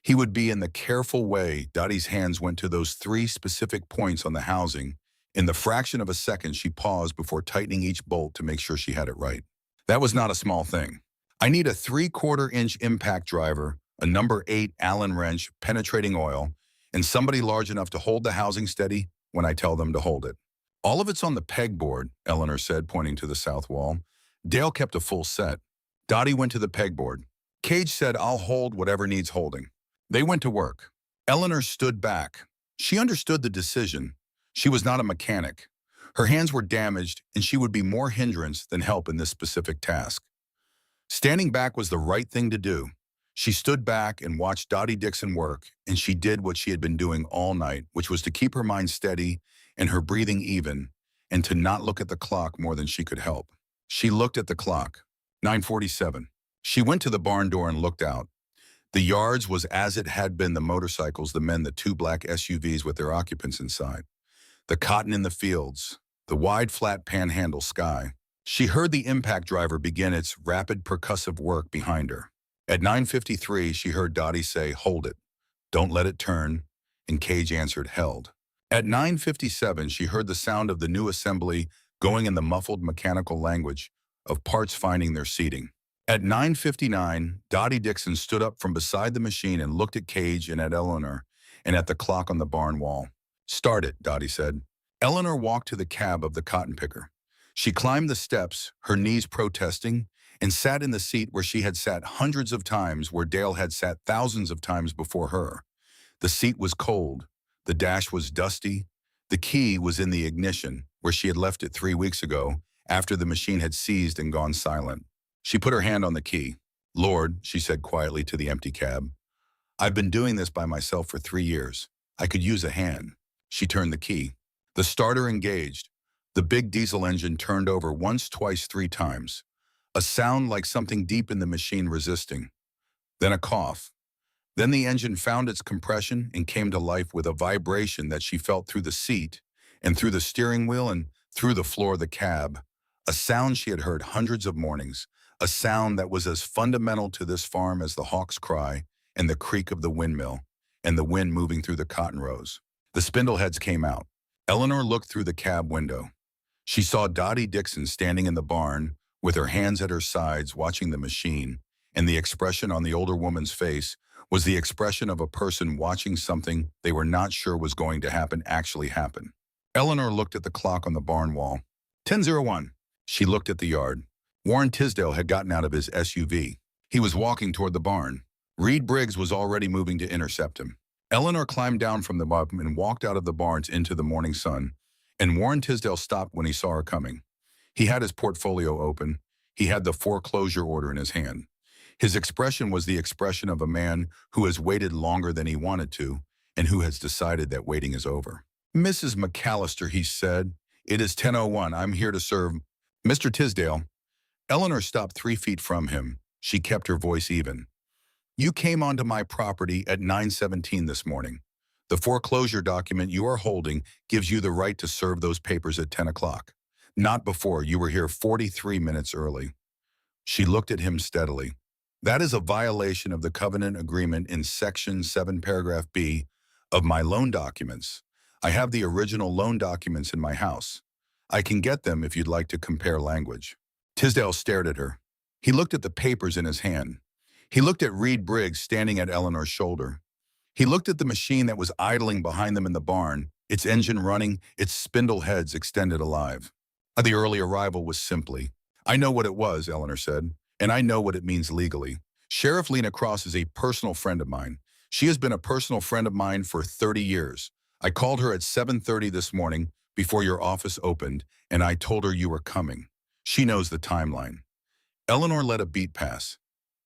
He would be in the careful way Dottie's hands went to those 3 specific points on the housing. In the fraction of a second, she paused before tightening each bolt to make sure she had it right. That was not a small thing. I need a 3/4-inch impact driver, a number 8 Allen wrench, penetrating oil, and somebody large enough to hold the housing steady when I tell them to hold it. All of it's on the pegboard, Eleanor said, pointing to the south wall. Dale kept a full set. Dottie went to the pegboard. Cage said, I'll hold whatever needs holding. They went to work. Eleanor stood back. She understood the decision. She was not a mechanic. Her hands were damaged, and she would be more hindrance than help in this specific task. Standing back was the right thing to do. She stood back and watched Dottie Dixon work, and she did what she had been doing all night, which was to keep her mind steady and her breathing even, and to not look at the clock more than she could help. She looked at the clock. 9:47. She went to the barn door and looked out. The yards was as it had been, the motorcycles, the men, the 2 black SUVs with their occupants inside. The cotton in the fields, the wide flat panhandle sky. She heard the impact driver begin its rapid percussive work behind her. At 9:53, she heard Dottie say, hold it, don't let it turn, and Cage answered, held. At 9:57, she heard the sound of the new assembly going in the muffled mechanical language of parts finding their seating. At 9:59, Dottie Dixon stood up from beside the machine and looked at Cage and at Eleanor and at the clock on the barn wall. Start it, Dottie said. Eleanor walked to the cab of the cotton picker. She climbed the steps, her knees protesting, and sat in the seat where she had sat hundreds of times, where Dale had sat thousands of times before her. The seat was cold. The dash was dusty. The key was in the ignition, where she had left it 3 weeks ago, after the machine had seized and gone silent. She put her hand on the key. "Lord," she said quietly to the empty cab, "I've been doing this by myself for 3 years. I could use a hand." She turned the key. The starter engaged. The big diesel engine turned over once, twice, 3 times. A sound like something deep in the machine resisting. Then a cough. Then the engine found its compression and came to life with a vibration that she felt through the seat and through the steering wheel and through the floor of the cab. A sound she had heard hundreds of mornings, a sound that was as fundamental to this farm as the hawk's cry and the creak of the windmill and the wind moving through the cotton rows. The spindle heads came out. Eleanor looked through the cab window. She saw Dottie Dixon standing in the barn with her hands at her sides watching the machine, and the expression on the older woman's face was the expression of a person watching something they were not sure was going to happen actually happen. Eleanor looked at the clock on the barn wall. 10:01. She looked at the yard. Warren Tisdale had gotten out of his SUV. He was walking toward the barn. Reed Briggs was already moving to intercept him. Eleanor climbed down from the bottom and walked out of the barns into the morning sun, and Warren Tisdale stopped when he saw her coming. He had his portfolio open. He had the foreclosure order in his hand. His expression was the expression of a man who has waited longer than he wanted to and who has decided that waiting is over. "Mrs. McAllister," he said, "it is 10:01. I'm here to serve Mr. Tisdale." Eleanor stopped 3 feet from him. She kept her voice even. "You came onto my property at 9:17 this morning. The foreclosure document you are holding gives you the right to serve those papers at 10 o'clock. Not before. You were here 43 minutes early." She looked at him steadily. "That is a violation of the covenant agreement in Section 7, Paragraph B of my loan documents. I have the original loan documents in my house. I can get them if you'd like to compare language." Tisdale stared at her. He looked at the papers in his hand. He looked at Reed Briggs standing at Eleanor's shoulder. He looked at the machine that was idling behind them in the barn, its engine running, its spindle heads extended alive. The early arrival was simply, "I know what it was," Eleanor said, "and I know what it means legally. Sheriff Lena Cross is a personal friend of mine. She has been a personal friend of mine for 30 years. I called her at 7:30 this morning before your office opened, and I told her you were coming. She knows the timeline." Eleanor let a beat pass.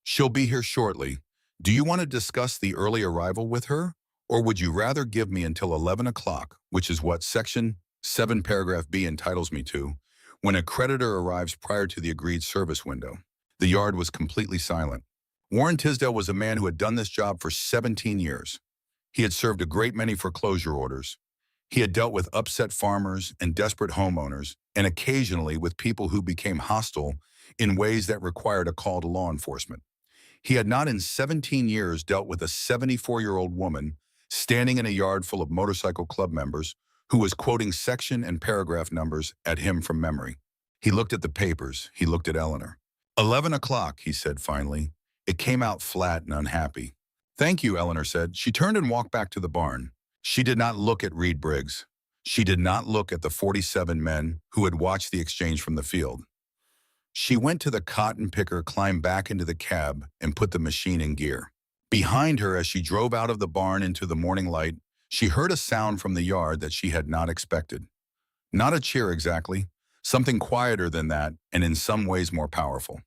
"She'll be here shortly. Do you want to discuss the early arrival with her, or would you rather give me until 11 o'clock, which is what Section 7, Paragraph B entitles me to, when a creditor arrives prior to the agreed service window?" The yard was completely silent. Warren Tisdale was a man who had done this job for 17 years. He had served a great many foreclosure orders. He had dealt with upset farmers and desperate homeowners, and occasionally with people who became hostile in ways that required a call to law enforcement. He had not in 17 years dealt with a 74-year-old woman standing in a yard full of motorcycle club members who was quoting section and paragraph numbers at him from memory. He looked at the papers. He looked at Eleanor. 11 o'clock, he said finally. It came out flat and unhappy. "Thank you," Eleanor said. She turned and walked back to the barn. She did not look at Reed Briggs. She did not look at the 47 men who had watched the exchange from the field. She went to the cotton picker, climbed back into the cab, and put the machine in gear. Behind her, as she drove out of the barn into the morning light, she heard a sound from the yard that she had not expected. Not a cheer exactly, something quieter than that and in some ways more powerful.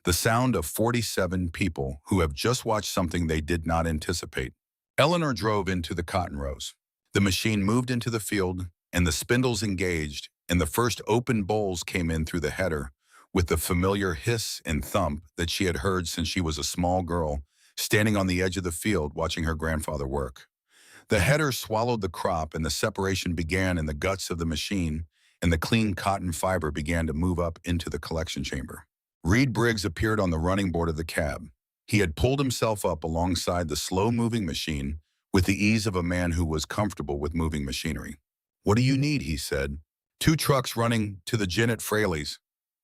The sound of 47 people who have just watched something they did not anticipate. Eleanor drove into the cotton rows. The machine moved into the field, and the spindles engaged, and the first open bowls came in through the header, with the familiar hiss and thump that she had heard since she was a small girl, standing on the edge of the field watching her grandfather work. The header swallowed the crop, and the separation began in the guts of the machine, and the clean cotton fiber began to move up into the collection chamber. Reed Briggs appeared on the running board of the cab. He had pulled himself up alongside the slow-moving machine with the ease of a man who was comfortable with moving machinery. "What do you need?" he said. "2 trucks running to the gin at Fraley's,"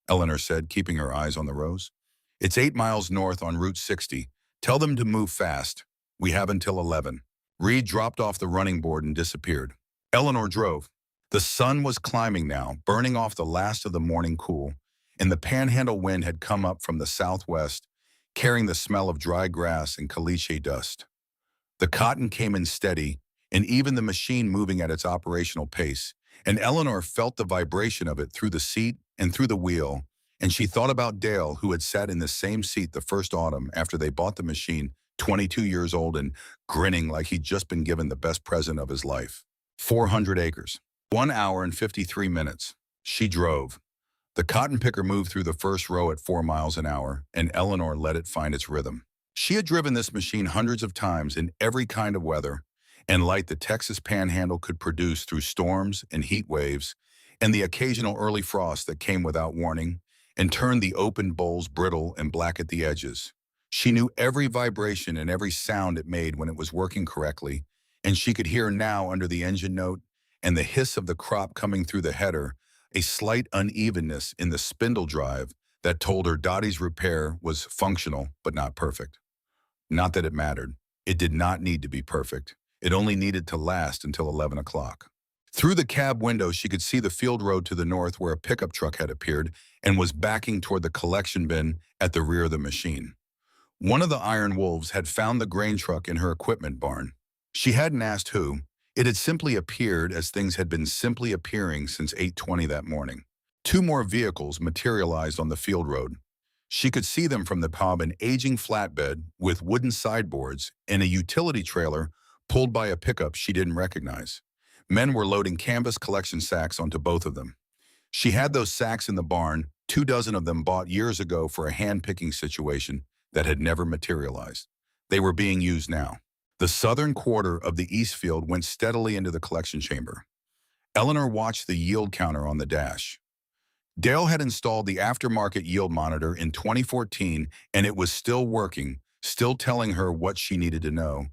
Eleanor said, keeping her eyes on the rows. "It's 8 miles north on Route 60. Tell them to move fast. We have until 11. Reed dropped off the running board and disappeared. Eleanor drove. The sun was climbing now, burning off the last of the morning cool, and the panhandle wind had come up from the southwest, carrying the smell of dry grass and caliche dust. The cotton came in steady, and even the machine moving at its operational pace, and Eleanor felt the vibration of it through the seat and through the wheel, and she thought about Dale, who had sat in the same seat the first autumn after they bought the machine, 22 years old and grinning like he'd just been given the best present of his life. 400 acres. 1 hour and 53 minutes. She drove. The cotton picker moved through the first row at 4 miles an hour, and Eleanor let it find its rhythm. She had driven this machine hundreds of times in every kind of weather and light the Texas panhandle could produce through storms and heat waves and the occasional early frost that came without warning and turned the open bowls brittle and black at the edges. She knew every vibration and every sound it made when it was working correctly, and she could hear now under the engine note and the hiss of the crop coming through the header a slight unevenness in the spindle drive that told her Dottie's repair was functional but not perfect. Not that it mattered. It did not need to be perfect. It only needed to last until 11 o'clock. Through the cab window, she could see the field road to the north where a pickup truck had appeared and was backing toward the collection bin at the rear of the machine. One of the Iron Wolves had found the grain truck in her equipment barn. She hadn't asked who. It had simply appeared as things had been simply appearing since 8:20 that morning. Two more vehicles materialized on the field road. She could see them from the pub: an aging flatbed with wooden sideboards and a utility trailer pulled by a pickup she didn't recognize. Men were loading canvas collection sacks onto both of them. She had those sacks in the barn, 24 of them bought years ago for a hand-picking situation that had never materialized. They were being used now. The southern quarter of the east field went steadily into the collection chamber. Eleanor watched the yield counter on the dash. Dale had installed the aftermarket yield monitor in 2014, and it was still working, still telling her what she needed to know.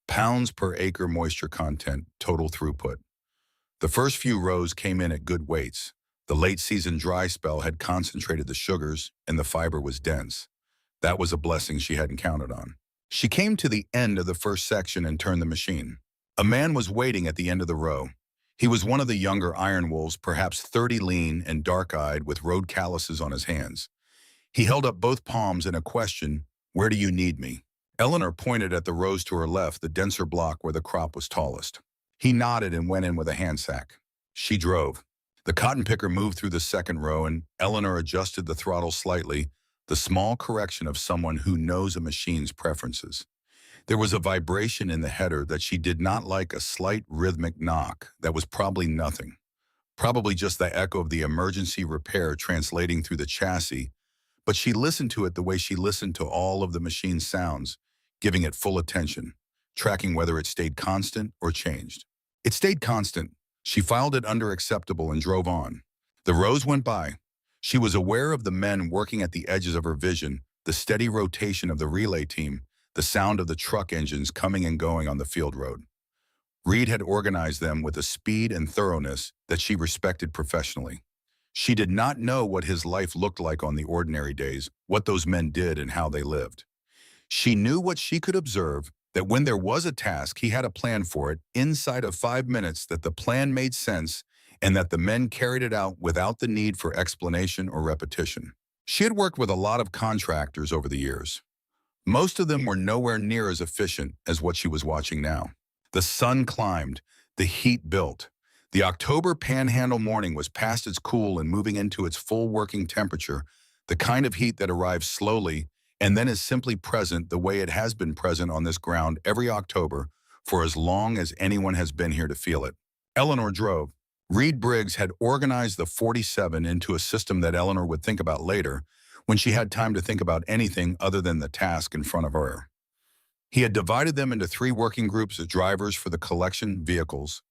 Pounds per acre moisture content, total throughput. The first few rows came in at good weights. The late-season dry spell had concentrated the sugars, and the fiber was dense. That was a blessing she hadn't counted on. She came to the end of the first section and turned the machine. A man was waiting at the end of the row. He was one of the younger Iron Wolves, perhaps 30, lean and dark-eyed with road calluses on his hands. He held up both palms in a question, "Where do you need me?" Eleanor pointed at the rows to her left, the denser block where the crop was tallest. He nodded and went in with a hand sack. She drove. The cotton picker moved through the second row, and Eleanor adjusted the throttle slightly, the small correction of someone who knows a machine's preferences. There was a vibration in the header that she did not like, a slight rhythmic knock that was probably nothing. Probably just the echo of the emergency repair translating through the chassis, but she listened to it the way she listened to all of the machine's sounds, giving it full attention, tracking whether it stayed constant or changed. It stayed constant. She filed it under acceptable and drove on. The rows went by. She was aware of the men working at the edges of her vision, the steady rotation of the relay team, the sound of the truck engines coming and going on the field road. Reed had organized them with a speed and thoroughness that she respected professionally. She did not know what his life looked like on the ordinary days, what those men did and how they lived. She knew what she could observe, that when there was a task, he had a plan for it inside of 5 minutes, that the plan made sense, and that the men carried it out without the need for explanation or repetition. She had worked with a lot of contractors over the years. Most of them were nowhere near as efficient as what she was watching now. The sun climbed, the heat built. The October panhandle morning was past its cool and moving into its full working temperature, the kind of heat that arrives slowly and then is simply present the way it has been present on this ground every October for as long as anyone has been here to feel it. Eleanor drove. Reed Briggs had organized the 47 into a system that Eleanor would think about later, when she had time to think about anything other than the task in front of her. He had divided them into 3 working groups of drivers for the collection vehicles,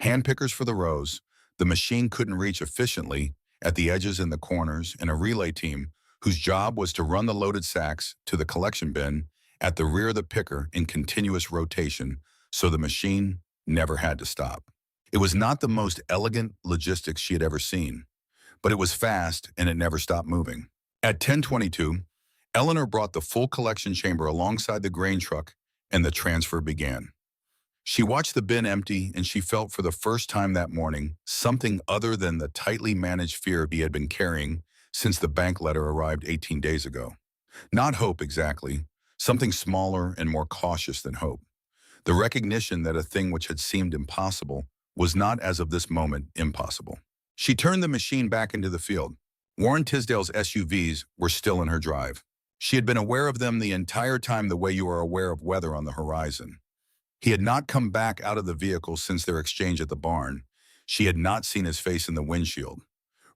handpickers for the rows the machine couldn't reach efficiently at the edges and the corners, and a relay team whose job was to run the loaded sacks to the collection bin at the rear of the picker in continuous rotation so the machine never had to stop. It was not the most elegant logistics she had ever seen, but it was fast and it never stopped moving. At 10:22, Eleanor brought the full collection chamber alongside the grain truck and the transfer began. She watched the bin empty, and she felt for the first time that morning something other than the tightly managed fear he had been carrying since the bank letter arrived 18 days ago. Not hope exactly, something smaller and more cautious than hope. The recognition that a thing which had seemed impossible was not, as of this moment, impossible. She turned the machine back into the field. Warren Tisdale's SUVs were still in her drive. She had been aware of them the entire time, the way you are aware of weather on the horizon. He had not come back out of the vehicle since their exchange at the barn. She had not seen his face in the windshield.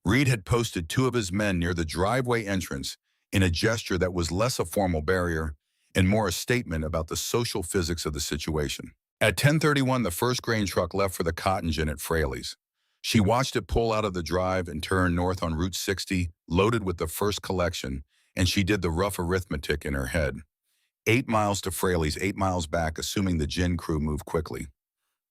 Reed had posted two of his men near the driveway entrance in a gesture that was less a formal barrier and more a statement about the social physics of the situation. At 10:31, the first grain truck left for the cotton gin at Fraley's. She watched it pull out of the drive and turn north on Route 60, loaded with the first collection, and she did the rough arithmetic in her head. 8 miles to Fraley's, 8 miles back, assuming the gin crew moved quickly.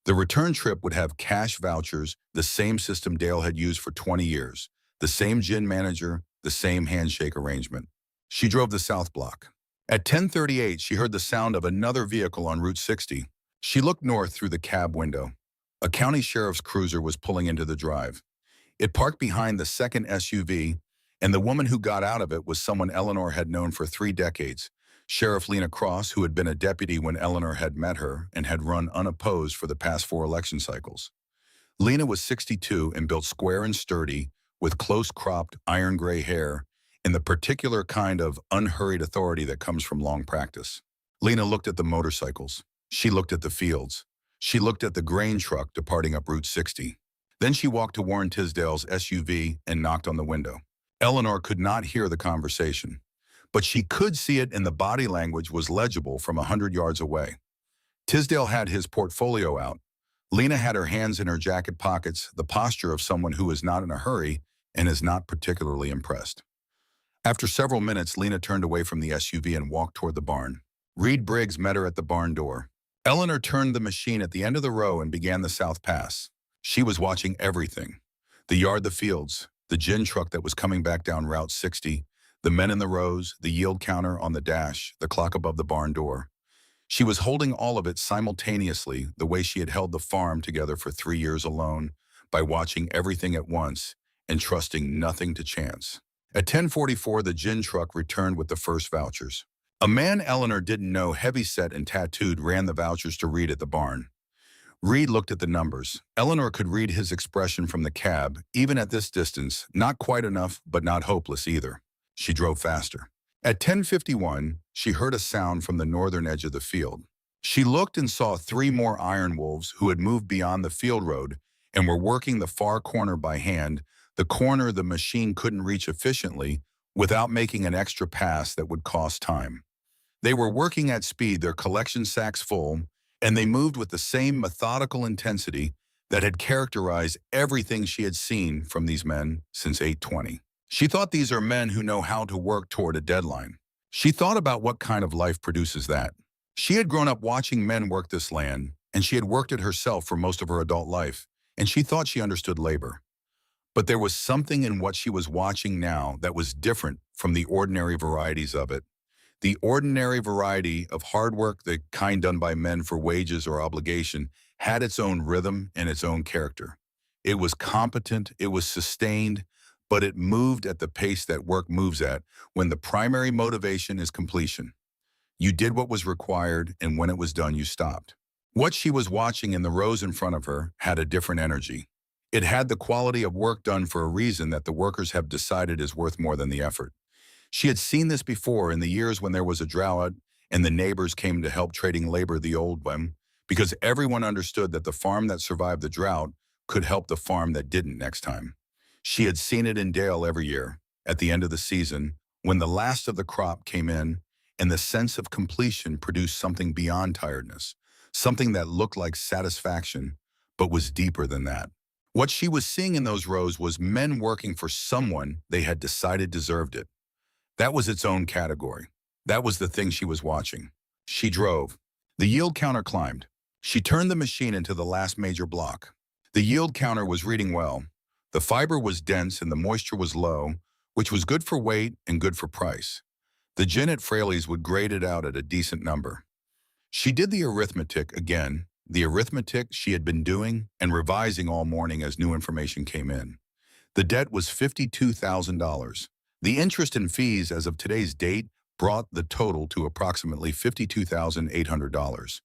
The return trip would have cash vouchers, the same system Dale had used for 20 years, the same gin manager, the same handshake arrangement. She drove the south block. At 10:38, she heard the sound of another vehicle on Route 60. She looked north through the cab window. A county sheriff's cruiser was pulling into the drive. It parked behind the second SUV, and the woman who got out of it was someone Eleanor had known for 3 decades, Sheriff Lena Cross, who had been a deputy when Eleanor had met her and had run unopposed for the past 4 election cycles. Lena was 62 and built square and sturdy, with close-cropped, iron-gray hair, and the particular kind of unhurried authority that comes from long practice. Lena looked at the motorcycles. She looked at the fields. She looked at the grain truck departing up Route 60. Then she walked to Warren Tisdale's SUV and knocked on the window. Eleanor could not hear the conversation, but she could see it, and the body language was legible from 100 yards away. Tisdale had his portfolio out. Lena had her hands in her jacket pockets, the posture of someone who is not in a hurry and is not particularly impressed. After several minutes, Lena turned away from the SUV and walked toward the barn. Reed Briggs met her at the barn door. Eleanor turned the machine at the end of the row and began the South Pass. She was watching everything. The yard, the fields, the gin truck that was coming back down Route 60, the men in the rows, the yield counter on the dash, the clock above the barn door. She was holding all of it simultaneously, the way she had held the farm together for 3 years alone, by watching everything at once and trusting nothing to chance. At 10:44, the gin truck returned with the first vouchers. A man Eleanor didn't know, heavy-set and tattooed, ran the vouchers to Reed at the barn. Reed looked at the numbers. Eleanor could read his expression from the cab, even at this distance, not quite enough, but not hopeless either. She drove faster. At 10:51, she heard a sound from the northern edge of the field. She looked and saw 3 more iron wolves who had moved beyond the field road and were working the far corner by hand, the corner the machine couldn't reach efficiently without making an extra pass that would cost time. They were working at speed, their collection sacks full, and they moved with the same methodical intensity that had characterized everything she had seen from these men since 8:20. She thought, these are men who know how to work toward a deadline. She thought about what kind of life produces that. She had grown up watching men work this land, and she had worked it herself for most of her adult life, and she thought she understood labor. But there was something in what she was watching now that was different from the ordinary varieties of it. The ordinary variety of hard work, the kind done by men for wages or obligation, had its own rhythm and its own character. It was competent, it was sustained, but it moved at the pace that work moves at when the primary motivation is completion. You did what was required, and when it was done, you stopped. What she was watching in the rows in front of her had a different energy. It had the quality of work done for a reason that the workers have decided is worth more than the effort. She had seen this before in the years when there was a drought and the neighbors came to help trading labor the old one, because everyone understood that the farm that survived the drought could help the farm that didn't next time. She had seen it in Dale every year, at the end of the season, when the last of the crop came in, and the sense of completion produced something beyond tiredness, something that looked like satisfaction, but was deeper than that. What she was seeing in those rows was men working for someone they had decided deserved it. That was its own category. That was the thing she was watching. She drove. The yield counter climbed. She turned the machine into the last major block. The yield counter was reading well. The fiber was dense and the moisture was low, which was good for weight and good for price. The gin at Fraley's would grade it out at a decent number. She did the arithmetic again, the arithmetic she had been doing and revising all morning as new information came in. The debt was $52,000. The interest and fees as of today's date brought the total to approximately $52,800.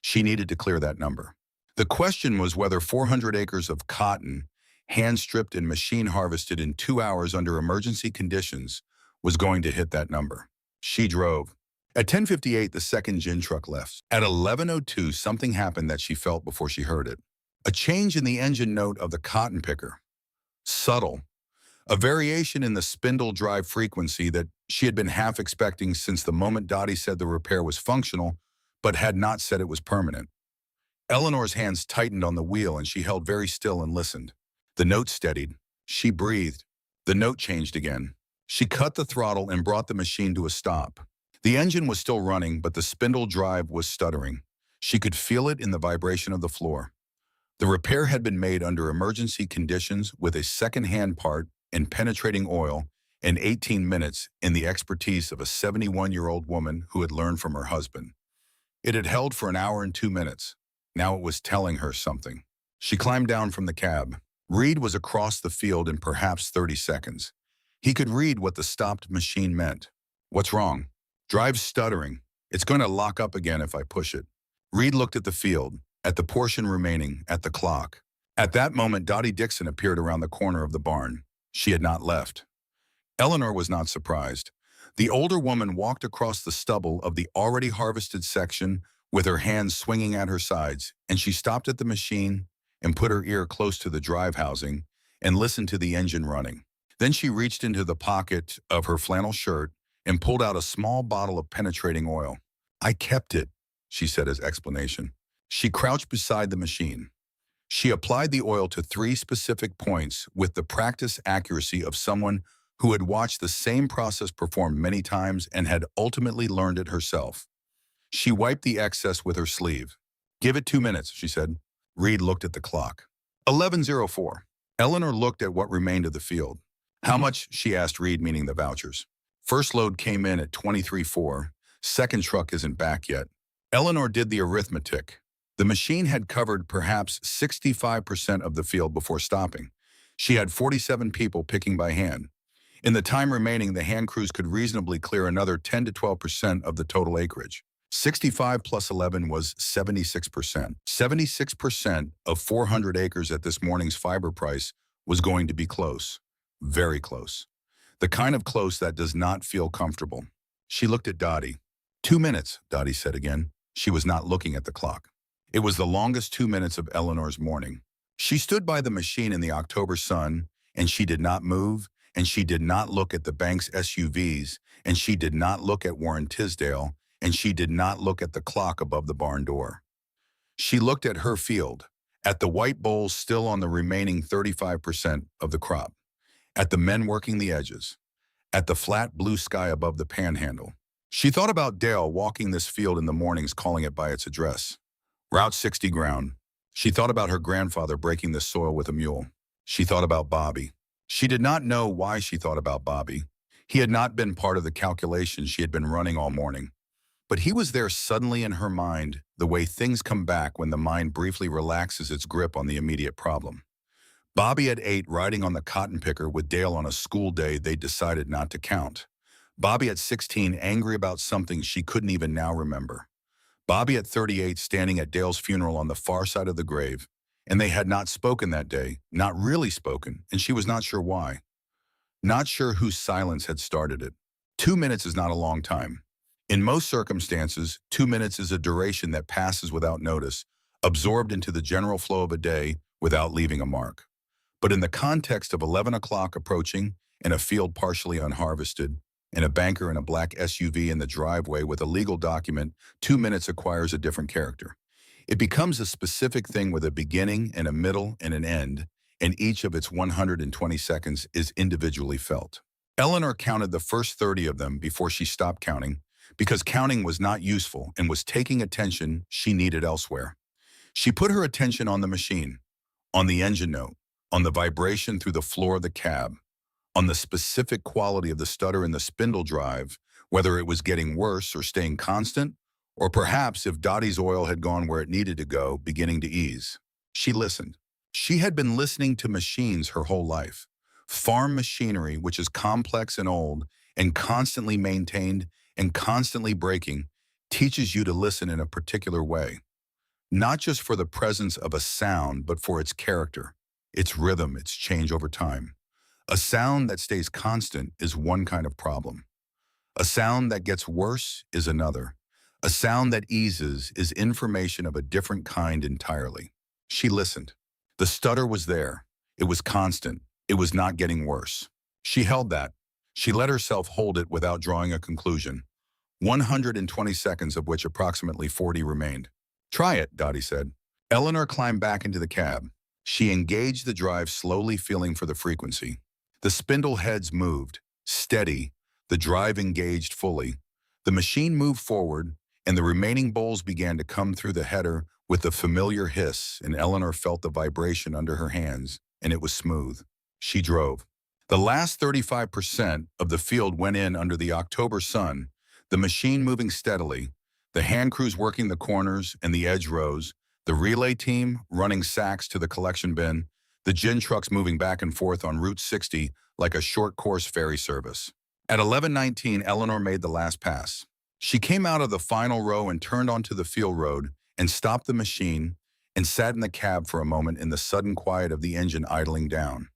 She needed to clear that number. The question was whether 400 acres of cotton, hand-stripped and machine-harvested in 2 hours under emergency conditions, was going to hit that number. She drove. At 10:58, the second gin truck left. At 11:02, something happened that she felt before she heard it. A change in the engine note of the cotton picker. Subtle. A variation in the spindle drive frequency that she had been half expecting since the moment Dottie said the repair was functional, but had not said it was permanent. Eleanor's hands tightened on the wheel and she held very still and listened. The note steadied. She breathed. The note changed again. She cut the throttle and brought the machine to a stop. The engine was still running, but the spindle drive was stuttering. She could feel it in the vibration of the floor. The repair had been made under emergency conditions with a second-hand part and penetrating oil in 18 minutes in the expertise of a 71-year-old woman who had learned from her husband. It had held for an hour and 2 minutes. Now it was telling her something. She climbed down from the cab. Reed was across the field in perhaps 30 seconds. He could read what the stopped machine meant. What's wrong? Drive's stuttering. It's going to lock up again if I push it. Reed looked at the field, at the portion remaining, at the clock. At that moment, Dottie Dixon appeared around the corner of the barn. She had not left. Eleanor was not surprised. The older woman walked across the stubble of the already harvested section with her hands swinging at her sides, and she stopped at the machine and put her ear close to the drive housing and listened to the engine running. Then she reached into the pocket of her flannel shirt and pulled out a small bottle of penetrating oil. I kept it, she said as explanation. She crouched beside the machine. She applied the oil to 3 specific points with the practiced accuracy of someone who had watched the same process performed many times and had ultimately learned it herself. She wiped the excess with her sleeve. Give it 2 minutes, she said. Reed looked at the clock. 11:04. Eleanor looked at what remained of the field. How much, she asked Reed, meaning the vouchers. First load came in at 23:04. Second truck isn't back yet. Eleanor did the arithmetic. The machine had covered perhaps 65% of the field before stopping. She had 47 people picking by hand. In the time remaining, the hand crews could reasonably clear another 10 to 12% of the total acreage. 65 plus 11 was 76%. 76% of 400 acres at this morning's fiber price was going to be close. Very close. The kind of close that does not feel comfortable. She looked at Dottie. 2 minutes, Dottie said again. She was not looking at the clock. It was the longest 2 minutes of Eleanor's morning. She stood by the machine in the October sun, and she did not move, and she did not look at the bank's SUVs, and she did not look at Warren Tisdale, and she did not look at the clock above the barn door. She looked at her field, at the white bowls still on the remaining 35% of the crop, at the men working the edges, at the flat blue sky above the panhandle. She thought about Dale walking this field in the mornings, calling it by its address. Route 60 ground. She thought about her grandfather breaking the soil with a mule. She thought about Bobby. She did not know why she thought about Bobby. He had not been part of the calculations she had been running all morning. But he was there suddenly in her mind, the way things come back when the mind briefly relaxes its grip on the immediate problem. Bobby at 8 riding on the cotton picker with Dale on a school day they decided not to count. Bobby at 16 angry about something she couldn't even now remember. Bobby at 38 standing at Dale's funeral on the far side of the grave, and they had not spoken that day, not really spoken, and she was not sure why. Not sure whose silence had started it. 2 minutes is not a long time. In most circumstances, 2 minutes is a duration that passes without notice, absorbed into the general flow of a day without leaving a mark. But in the context of 11 o'clock approaching, in a field partially unharvested, and a banker in a black SUV in the driveway with a legal document, 2 minutes acquires a different character. It becomes a specific thing with a beginning and a middle and an end, and each of its 120 seconds is individually felt. Eleanor counted the first 30 of them before she stopped counting, because counting was not useful and was taking attention she needed elsewhere. She put her attention on the machine, on the engine note, on the vibration through the floor of the cab, on the specific quality of the stutter in the spindle drive, whether it was getting worse or staying constant, Or perhaps if Dottie's oil had gone where it needed to go, beginning to ease. She listened. She had been listening to machines her whole life. Farm machinery, which is complex and old, and constantly maintained and constantly breaking, teaches you to listen in a particular way. Not just for the presence of a sound, but for its character, its rhythm, its change over time. A sound that stays constant is one kind of problem. A sound that gets worse is another. A sound that eases is information of a different kind entirely. She listened. The stutter was there. It was constant. It was not getting worse. She held that. She let herself hold it without drawing a conclusion. 120 seconds of which approximately 40 remained. Try it, Dottie said. Eleanor climbed back into the cab. She engaged the drive, slowly feeling for the frequency. The spindle heads moved, steady. The drive engaged fully. The machine moved forward, and the remaining bowls began to come through the header with a familiar hiss, and Eleanor felt the vibration under her hands, and it was smooth. She drove. The last 35% of the field went in under the October sun, the machine moving steadily, the hand crews working the corners and the edge rows, the relay team running sacks to the collection bin, the gin trucks moving back and forth on Route 60 like a short-course ferry service. At 11:19, Eleanor made the last pass. She came out of the final row and turned onto the field road and stopped the machine and sat in the cab for a moment in the sudden quiet of the engine idling down.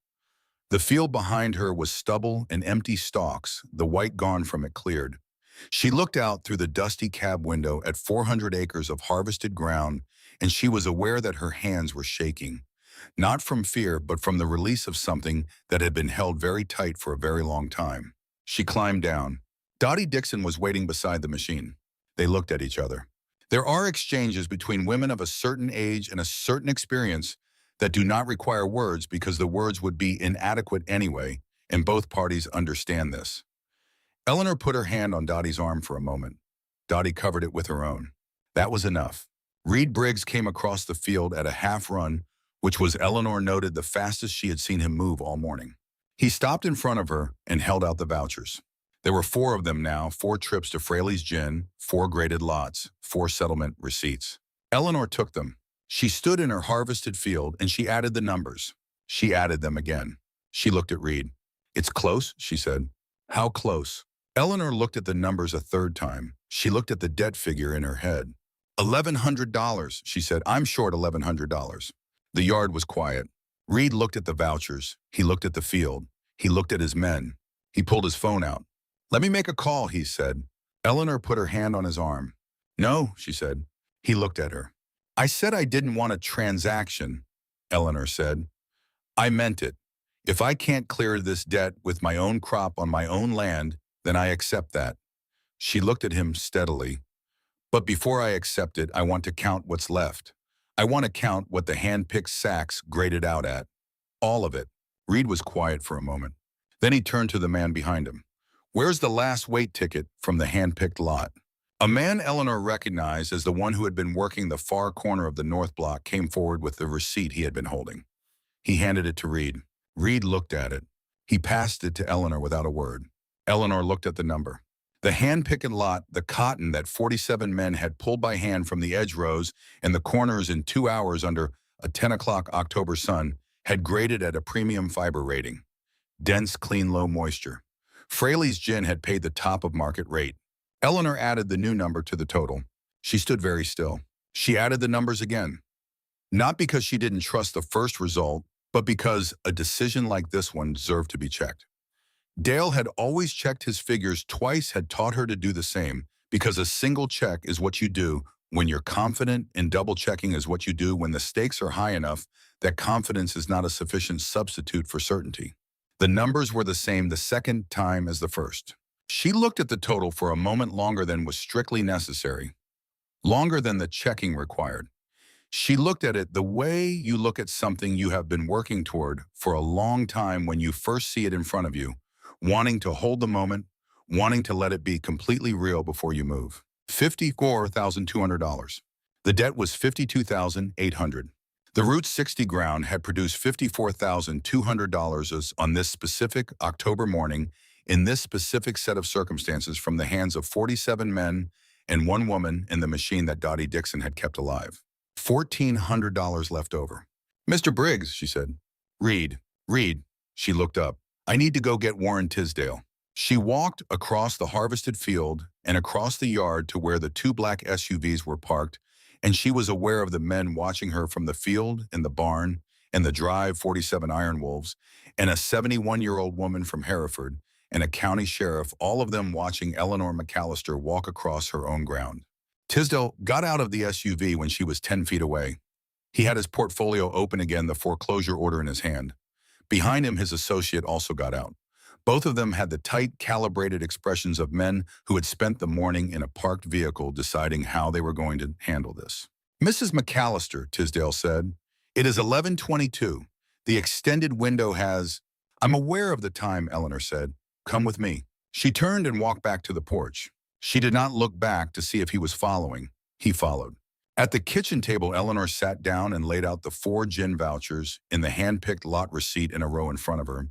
The field behind her was stubble and empty stalks, the white gone from it cleared. She looked out through the dusty cab window at 400 acres of harvested ground, and she was aware that her hands were shaking. Not from fear, but from the release of something that had been held very tight for a very long time. She climbed down. Dottie Dixon was waiting beside the machine. They looked at each other. There are exchanges between women of a certain age and a certain experience that do not require words because the words would be inadequate anyway, and both parties understand this. Eleanor put her hand on Dottie's arm for a moment. Dottie covered it with her own. That was enough. Reed Briggs came across the field at a half run, which was, Eleanor noted, the fastest she had seen him move all morning. He stopped in front of her and held out the vouchers. There were 4 of them now, 4 trips to Fraley's Gin, 4 graded lots, 4 settlement receipts. Eleanor took them. She stood in her harvested field and she added the numbers. She added them again. She looked at Reed. "It's close," she said. "How close?" Eleanor looked at the numbers a third time. She looked at the debt figure in her head. $1,100, she said. "I'm short $1,100. The yard was quiet. Reed looked at the vouchers. He looked at the field. He looked at his men. He pulled his phone out. "Let me make a call," he said. Eleanor put her hand on his arm. "No," she said. He looked at her. "I said I didn't want a transaction," Eleanor said. "I meant it. If I can't clear this debt with my own crop on my own land, then I accept that." She looked at him steadily. "But before I accept it, I want to count what's left. I want to count what the hand-picked sacks graded out at. All of it." Reed was quiet for a moment. Then he turned to the man behind him. "Where's the last weight ticket from the hand-picked lot?" A man Eleanor recognized as the one who had been working the far corner of the north block came forward with the receipt he had been holding. He handed it to Reed. Reed looked at it. He passed it to Eleanor without a word. Eleanor looked at the number. The hand-picked lot, the cotton that 47 men had pulled by hand from the edge rows and the corners in 2 hours under a 10 o'clock October sun, had graded at a premium fiber rating. Dense, clean, low moisture. Fraley's Gin had paid the top of market rate. Eleanor added the new number to the total. She stood very still. She added the numbers again. Not because she didn't trust the first result, but because a decision like this one deserved to be checked. Dale had always checked his figures twice, had taught her to do the same, because a single check is what you do when you're confident, and double-checking is what you do when the stakes are high enough that confidence is not a sufficient substitute for certainty. The numbers were the same the second time as the first. She looked at the total for a moment longer than was strictly necessary, longer than the checking required. She looked at it the way you look at something you have been working toward for a long time when you first see it in front of you, wanting to hold the moment, wanting to let it be completely real before you move. $54,200. The debt was $52,800. The Route 60 ground had produced $54,200 on this specific October morning in this specific set of circumstances from the hands of 47 men and one woman in the machine that Dottie Dixon had kept alive. $1,400 left over. "Mr. Briggs," she said. "Reed, Reed." She looked up. "I need to go get Warren Tisdale." She walked across the harvested field and across the yard to where the two black SUVs were parked, and she was aware of the men watching her from the field and the barn and the Drive 47 Iron Wolves, and a 71-year-old woman from Hereford, and a county sheriff, all of them watching Eleanor McAllister walk across her own ground. Tisdale got out of the SUV when she was 10 feet away. He had his portfolio open again, the foreclosure order in his hand. Behind him, his associate also got out. Both of them had the tight, calibrated expressions of men who had spent the morning in a parked vehicle deciding how they were going to handle this. "Mrs. McAllister," Tisdale said, "it is 11:22. The extended window has—" "I'm aware of the time," Eleanor said. "Come with me." She turned and walked back to the porch. She did not look back to see if he was following. He followed. At the kitchen table, Eleanor sat down and laid out the 4 gin vouchers in the hand-picked lot receipt in a row in front of her.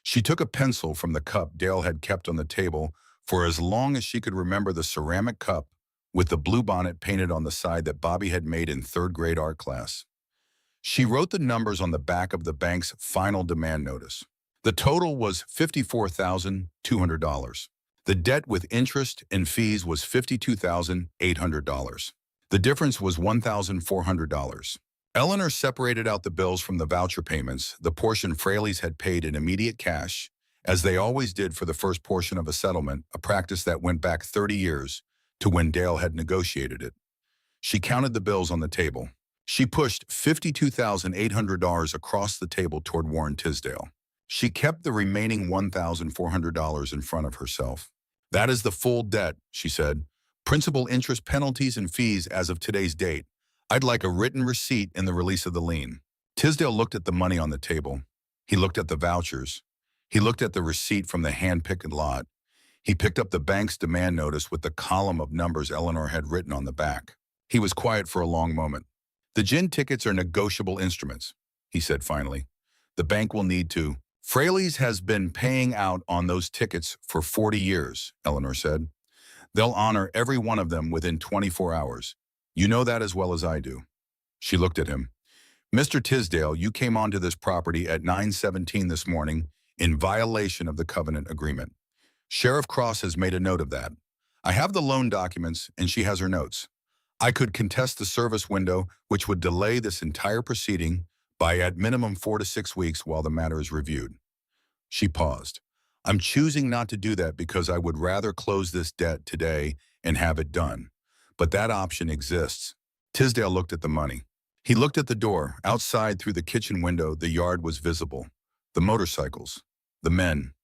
She took a pencil from the cup Dale had kept on the table for as long as she could remember, the ceramic cup with the bluebonnet painted on the side that Bobby had made in 3rd grade art class. She wrote the numbers on the back of the bank's final demand notice. The total was $54,200. The debt with interest and fees was $52,800. The difference was $1,400. Eleanor separated out the bills from the voucher payments, the portion Fraley's had paid in immediate cash, as they always did for the first portion of a settlement, a practice that went back 30 years to when Dale had negotiated it. She counted the bills on the table. She pushed $52,800 across the table toward Warren Tisdale. She kept the remaining $1,400 in front of herself. "That is the full debt," she said. "Principal, interest, penalties, and fees as of today's date. I'd like a written receipt in the release of the lien." Tisdale looked at the money on the table. He looked at the vouchers. He looked at the receipt from the hand-picked lot. He picked up the bank's demand notice with the column of numbers Eleanor had written on the back. He was quiet for a long moment. "The gin tickets are negotiable instruments," he said finally. "The bank will need to—" "Fraley's has been paying out on those tickets for 40 years, Eleanor said. "They'll honor every one of them within 24 hours. You know that as well as I do." She looked at him. "Mr. Tisdale, you came onto this property at 9:17 this morning in violation of the covenant agreement. Sheriff Cross has made a note of that. I have the loan documents, and she has her notes. I could contest the service window, which would delay this entire proceeding by at minimum 4 to 6 weeks while the matter is reviewed." She paused. "I'm choosing not to do that because I would rather close this debt today and have it done. But that option exists." Tisdale looked at the money. He looked at the door. Outside, through the kitchen window, the yard was visible. The motorcycles. The men.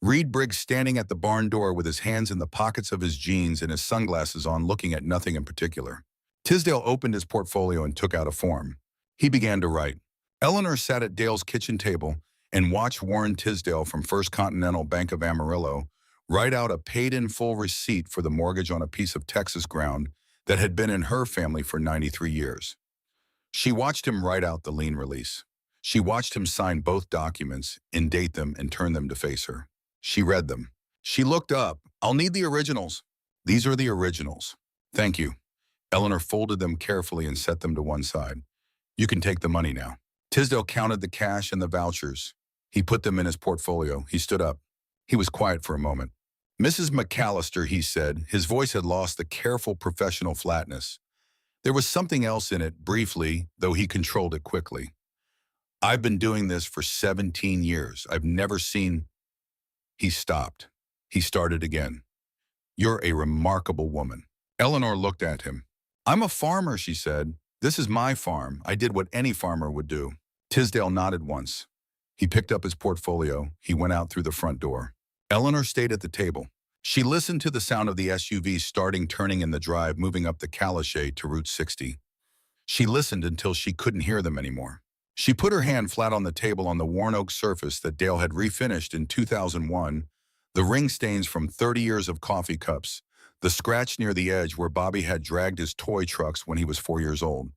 Reed Briggs standing at the barn door with his hands in the pockets of his jeans and his sunglasses on, looking at nothing in particular. Tisdale opened his portfolio and took out a form. He began to write. Eleanor sat at Dale's kitchen table and watched Warren Tisdale from First Continental Bank of Amarillo write out a paid-in-full receipt for the mortgage on a piece of Texas ground that had been in her family for 93 years. She watched him write out the lien release. She watched him sign both documents, indate them, and turn them to face her. She read them. She looked up. "I'll need the originals." "These are the originals." "Thank you." Eleanor folded them carefully and set them to one side. "You can take the money now." Tisdale counted the cash and the vouchers. He put them in his portfolio. He stood up. He was quiet for a moment. "Mrs. McAllister," he said. His voice had lost the careful professional flatness. There was something else in it, briefly, though he controlled it quickly. "I've been doing this for 17 years. I've never seen—" He stopped. He started again. "You're a remarkable woman." Eleanor looked at him. "I'm a farmer," she said. "This is my farm. I did what any farmer would do." Tisdale nodded once. He picked up his portfolio. He went out through the front door. Eleanor stayed at the table. She listened to the sound of the SUV starting, turning in the drive, moving up the Calichet to Route 60. She listened until she couldn't hear them anymore. She put her hand flat on the table on the worn oak surface that Dale had refinished in 2001, the ring stains from 30 years of coffee cups, the scratch near the edge where Bobby had dragged his toy trucks when he was 4 years old.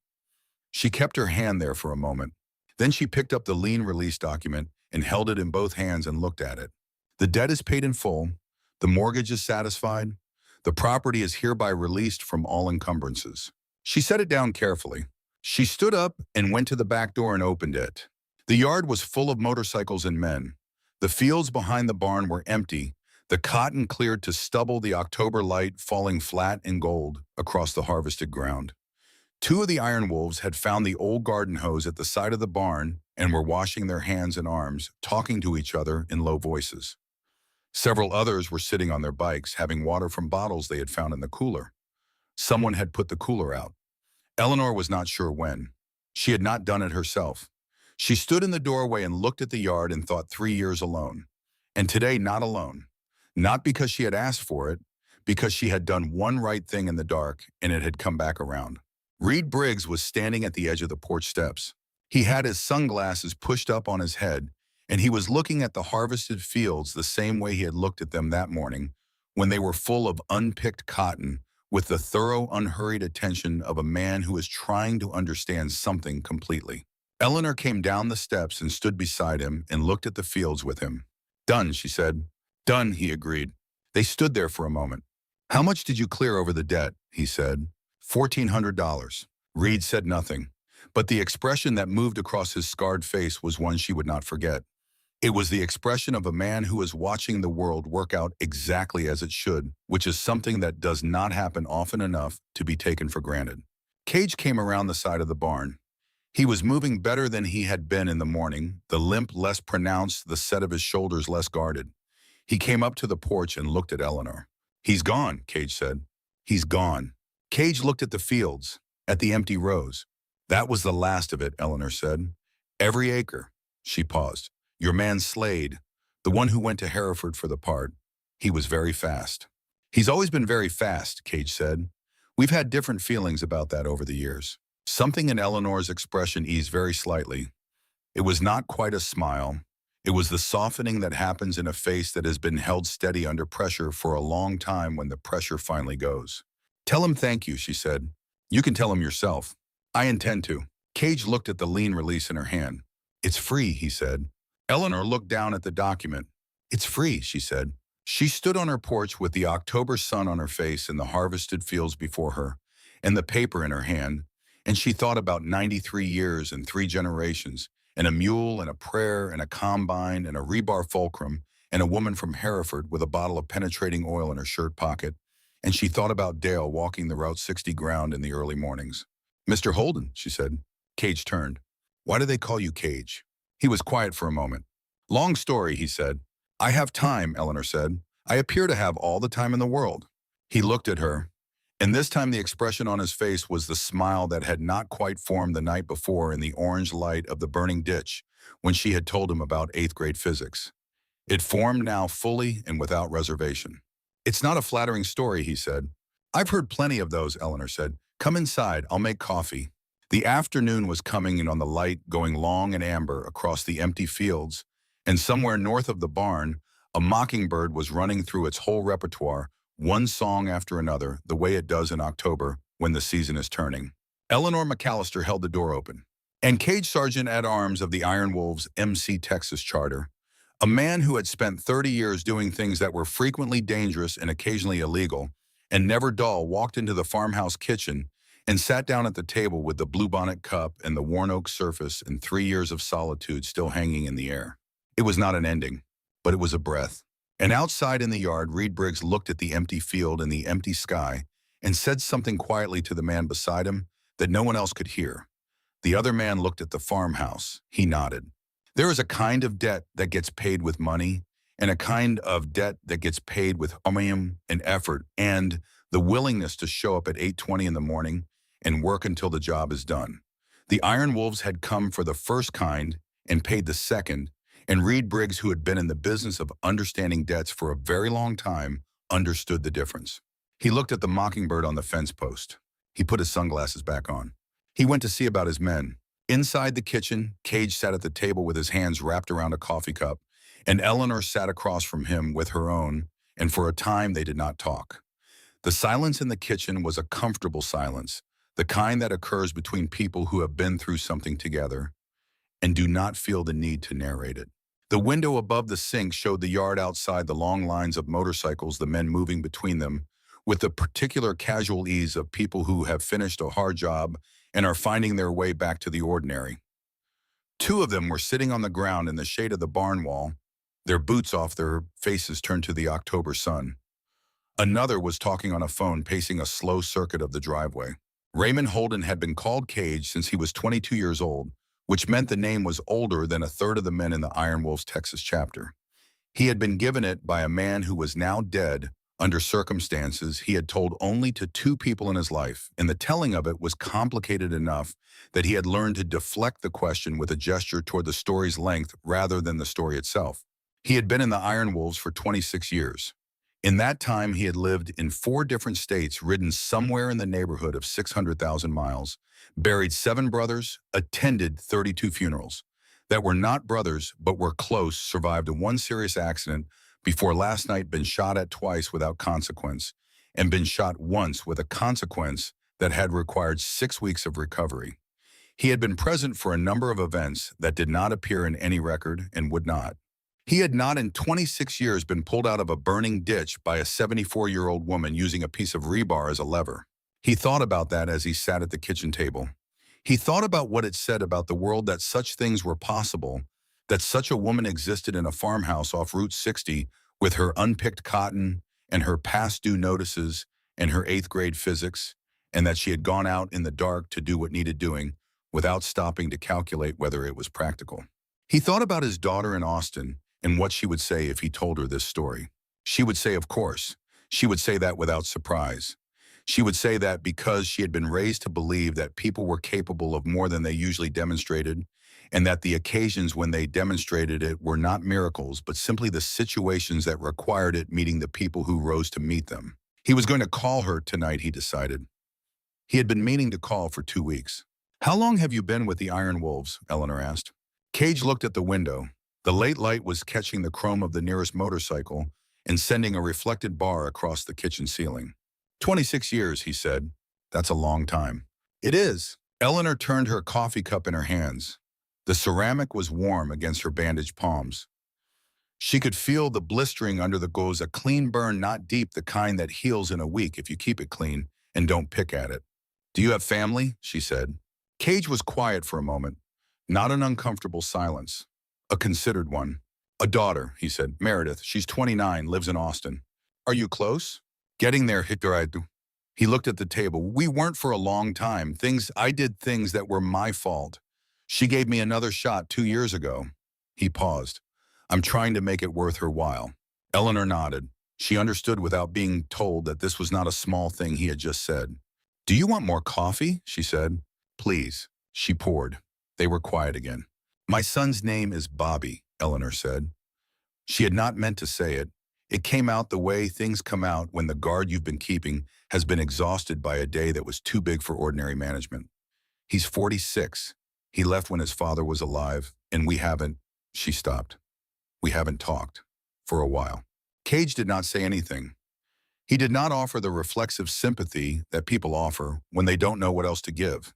She kept her hand there for a moment. Then she picked up the lien release document and held it in both hands and looked at it. "The debt is paid in full. The mortgage is satisfied. The property is hereby released from all encumbrances." She set it down carefully. She stood up and went to the back door and opened it. The yard was full of motorcycles and men. The fields behind the barn were empty, the cotton cleared to stubble, the October light falling flat and gold across the harvested ground. Two of the iron wolves had found the old garden hose at the side of the barn and were washing their hands and arms, talking to each other in low voices. Several others were sitting on their bikes, having water from bottles they had found in the cooler. Someone had put the cooler out. Eleanor was not sure when. She had not done it herself. She stood in the doorway and looked at the yard and thought 3 years alone. And today, not alone. Not because she had asked for it, because she had done one right thing in the dark and it had come back around. Reed Briggs was standing at the edge of the porch steps. He had his sunglasses pushed up on his head, and he was looking at the harvested fields the same way he had looked at them that morning, when they were full of unpicked cotton, with the thorough, unhurried attention of a man who is trying to understand something completely. Eleanor came down the steps and stood beside him and looked at the fields with him. "Done," she said. "Done," he agreed. They stood there for a moment. "How much did you clear over the debt?" he said. $1,400. Reed said nothing, but the expression that moved across his scarred face was one she would not forget. It was the expression of a man who is watching the world work out exactly as it should, which is something that does not happen often enough to be taken for granted. Cage came around the side of the barn. He was moving better than he had been in the morning, the limp less pronounced, the set of his shoulders less guarded. He came up to the porch and looked at Eleanor. "He's gone," Cage said. "He's gone." Cage looked at the fields, at the empty rows. "That was the last of it," Eleanor said. "Every acre." She paused. "Your man Slade, the one who went to Hereford for the part, he was very fast." "He's always been very fast," Cage said. "We've had different feelings about that over the years." Something in Eleanor's expression eased very slightly. It was not quite a smile. It was the softening that happens in a face that has been held steady under pressure for a long time when the pressure finally goes. "Tell him thank you," she said. "You can tell him yourself." "I intend to." Cage looked at the lien release in her hand. "It's free," he said. Eleanor looked down at the document. "It's free," she said. She stood on her porch with the October sun on her face and the harvested fields before her, and the paper in her hand, and she thought about 93 years and 3 generations, and a mule and a prayer and a combine and a rebar fulcrum and a woman from Hereford with a bottle of penetrating oil in her shirt pocket, and she thought about Dale walking the Route 60 ground in the early mornings. "Mr. Holden," she said. Cage turned. "Why do they call you Cage?" He was quiet for a moment. "Long story," he said. "I have time," Eleanor said. "I appear to have all the time in the world." He looked at her, and this time the expression on his face was the smile that had not quite formed the night before in the orange light of the burning ditch when she had told him about 8th grade physics. It formed now fully and without reservation. "It's not a flattering story," he said. "I've heard plenty of those," Eleanor said. "Come inside, I'll make coffee." The afternoon was coming in on the light going long and amber across the empty fields, and somewhere north of the barn, a mockingbird was running through its whole repertoire, one song after another, the way it does in October when the season is turning. Eleanor McAllister held the door open. And Cage Sergeant-at-Arms of the Iron Wolves MC Texas Charter, a man who had spent 30 years doing things that were frequently dangerous and occasionally illegal, and never dull, walked into the farmhouse kitchen and sat down at the table with the bluebonnet cup and the worn oak surface and 3 years of solitude still hanging in the air. It was not an ending, but it was a breath. And outside in the yard, Reed Briggs looked at the empty field and the empty sky and said something quietly to the man beside him that no one else could hear. The other man looked at the farmhouse. He nodded. There is a kind of debt that gets paid with money, and a kind of debt that gets paid with homem and effort and the willingness to show up at 8:20 in the morning and work until the job is done. The Iron Wolves had come for the first kind and paid the second, and Reed Briggs, who had been in the business of understanding debts for a very long time, understood the difference. He looked at the mockingbird on the fence post. He put his sunglasses back on. He went to see about his men. Inside the kitchen, Cage sat at the table with his hands wrapped around a coffee cup, and Eleanor sat across from him with her own, and for a time they did not talk. The silence in the kitchen was a comfortable silence, the kind that occurs between people who have been through something together and do not feel the need to narrate it. The window above the sink showed the yard outside, the long lines of motorcycles, the men moving between them, with the particular casual ease of people who have finished a hard job and are finding their way back to the ordinary. Two of them were sitting on the ground in the shade of the barn wall, their boots off, their faces turned to the October sun. Another was talking on a phone, pacing a slow circuit of the driveway. Raymond Holden had been called Cage since he was 22 years old, which meant the name was older than a third of the men in the Iron Wolves Texas chapter. He had been given it by a man who was now dead under circumstances he had told only to two people in his life, and the telling of it was complicated enough that he had learned to deflect the question with a gesture toward the story's length rather than the story itself. He had been in the Iron Wolves for 26 years. In that time, he had lived in 4 different states, ridden somewhere in the neighborhood of 600,000 miles, buried 7 brothers, attended 32 funerals that were not brothers but were close, survived one serious accident before last night, been shot at twice without consequence, and been shot once with a consequence that had required 6 weeks of recovery. He had been present for a number of events that did not appear in any record and would not. He had not in 26 years been pulled out of a burning ditch by a 74-year-old woman using a piece of rebar as a lever. He thought about that as he sat at the kitchen table. He thought about what it said about the world that such things were possible, that such a woman existed in a farmhouse off Route 60 with her unpicked cotton and her past due notices and her 8th grade physics, and that she had gone out in the dark to do what needed doing without stopping to calculate whether it was practical. He thought about his daughter in Austin and what she would say if he told her this story. She would say, of course. She would say that without surprise. She would say that because she had been raised to believe that people were capable of more than they usually demonstrated, and that the occasions when they demonstrated it were not miracles, but simply the situations that required it, meeting the people who rose to meet them. He was going to call her tonight, he decided. He had been meaning to call for 2 weeks. How long have you been with the Iron Wolves? Eleanor asked. Cage looked at the window. The late light was catching the chrome of the nearest motorcycle and sending a reflected bar across the kitchen ceiling. 26 years, he said. That's a long time. It is. Eleanor turned her coffee cup in her hands. The ceramic was warm against her bandaged palms. She could feel the blistering under the gloves, a clean burn, not deep, the kind that heals in a week if you keep it clean and don't pick at it. Do you have family? She said. Cage was quiet for a moment, not an uncomfortable silence. A considered one. A daughter, he said. Meredith, she's 29, lives in Austin. Are you close? Getting there, Hikaridu. He looked at the table. We weren't for a long time. I did things that were my fault. She gave me another shot 2 years ago. He paused. I'm trying to make it worth her while. Eleanor nodded. She understood without being told that this was not a small thing he had just said. Do you want more coffee? She said. Please. She poured. They were quiet again. My son's name is Bobby, Eleanor said. She had not meant to say it. It came out the way things come out when the guard you've been keeping has been exhausted by a day that was too big for ordinary management. He's 46. He left when his father was alive, and we haven't, she stopped. We haven't talked. For a while. Cage did not say anything. He did not offer the reflexive sympathy that people offer when they don't know what else to give.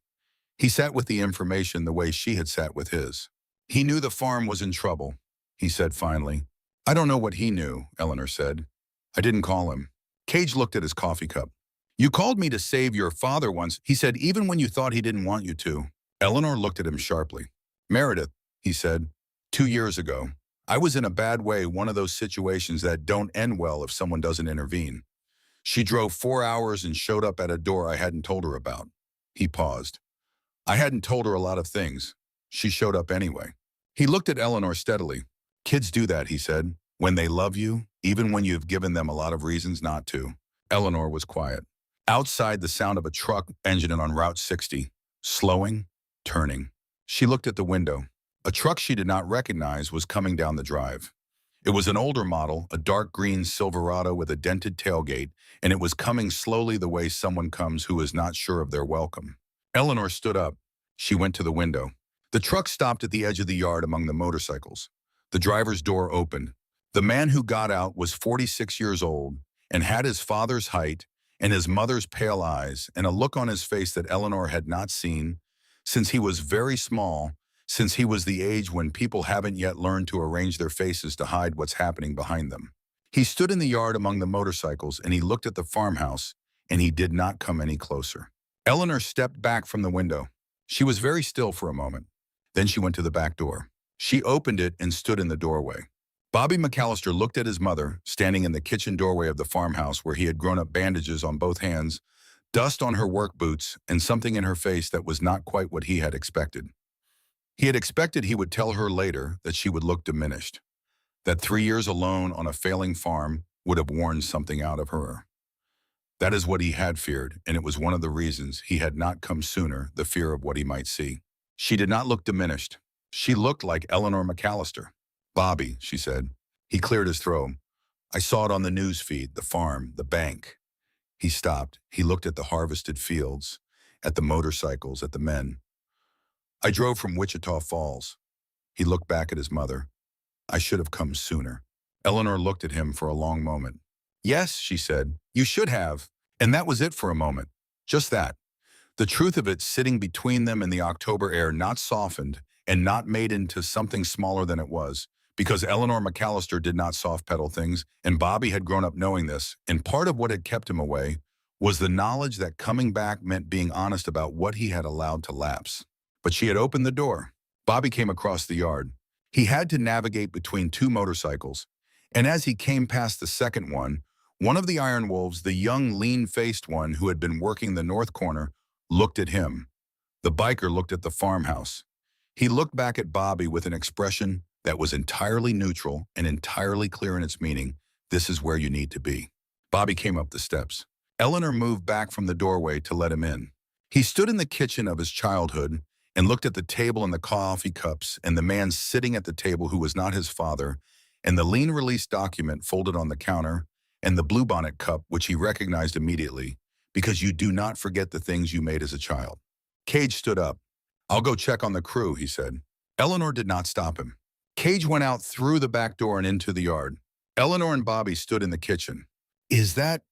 He sat with the information the way she had sat with his. He knew the farm was in trouble, he said finally. I don't know what he knew, Eleanor said. I didn't call him. Cage looked at his coffee cup. You called me to save your father once, he said, even when you thought he didn't want you to. Eleanor looked at him sharply. Meredith, he said, 2 years ago. I was in a bad way, one of those situations that don't end well if someone doesn't intervene. She drove 4 hours and showed up at a door I hadn't told her about. He paused. I hadn't told her a lot of things. She showed up anyway. He looked at Eleanor steadily. Kids do that, he said, when they love you, even when you've given them a lot of reasons not to. Eleanor was quiet. Outside, the sound of a truck engine on Route 60, slowing, turning. She looked at the window. A truck she did not recognize was coming down the drive. It was an older model, a dark green Silverado with a dented tailgate, and it was coming slowly the way someone comes who is not sure of their welcome. Eleanor stood up. She went to the window. The truck stopped at the edge of the yard among the motorcycles. The driver's door opened. The man who got out was 46 years old and had his father's height and his mother's pale eyes and a look on his face that Eleanor had not seen since he was very small, since he was the age when people haven't yet learned to arrange their faces to hide what's happening behind them. He stood in the yard among the motorcycles and he looked at the farmhouse, and he did not come any closer. Eleanor stepped back from the window. She was very still for a moment. Then she went to the back door. She opened it and stood in the doorway. Bobby McAllister looked at his mother, standing in the kitchen doorway of the farmhouse where he had grown up, bandages on both hands, dust on her work boots, and something in her face that was not quite what he had expected. He had expected he would tell her later that she would look diminished, that 3 years alone on a failing farm would have worn something out of her. That is what he had feared, and it was one of the reasons he had not come sooner, the fear of what he might see. She did not look diminished. She looked like Eleanor McAllister. "Bobby," she said. He cleared his throat. "I saw it on the news feed, the farm, the bank." He stopped. He looked at the harvested fields, at the motorcycles, at the men. "I drove from Wichita Falls." He looked back at his mother. "I should have come sooner." Eleanor looked at him for a long moment. "Yes," she said, "you should have." And that was it for a moment. Just that. The truth of it sitting between them in the October air, not softened and not made into something smaller than it was, because Eleanor McAllister did not soft pedal things, and Bobby had grown up knowing this, and part of what had kept him away was the knowledge that coming back meant being honest about what he had allowed to lapse. But she had opened the door. Bobby came across the yard. He had to navigate between two motorcycles, and as he came past the second one of the Iron Wolves, the young, lean-faced one who had been working the north corner, looked at him. The biker looked at the farmhouse. He looked back at Bobby with an expression that was entirely neutral and entirely clear in its meaning. This is where you need to be. Bobby came up the steps. Eleanor moved back from the doorway to let him in. He stood in the kitchen of his childhood and looked at the table and the coffee cups and the man sitting at the table who was not his father, and the lien release document folded on the counter, and the bluebonnet cup, which he recognized immediately, because you do not forget the things you made as a child. Cage stood up. "I'll go check on the crew," he said. Eleanor did not stop him. Cage went out through the back door and into the yard. Eleanor and Bobby stood in the kitchen. "Is that—"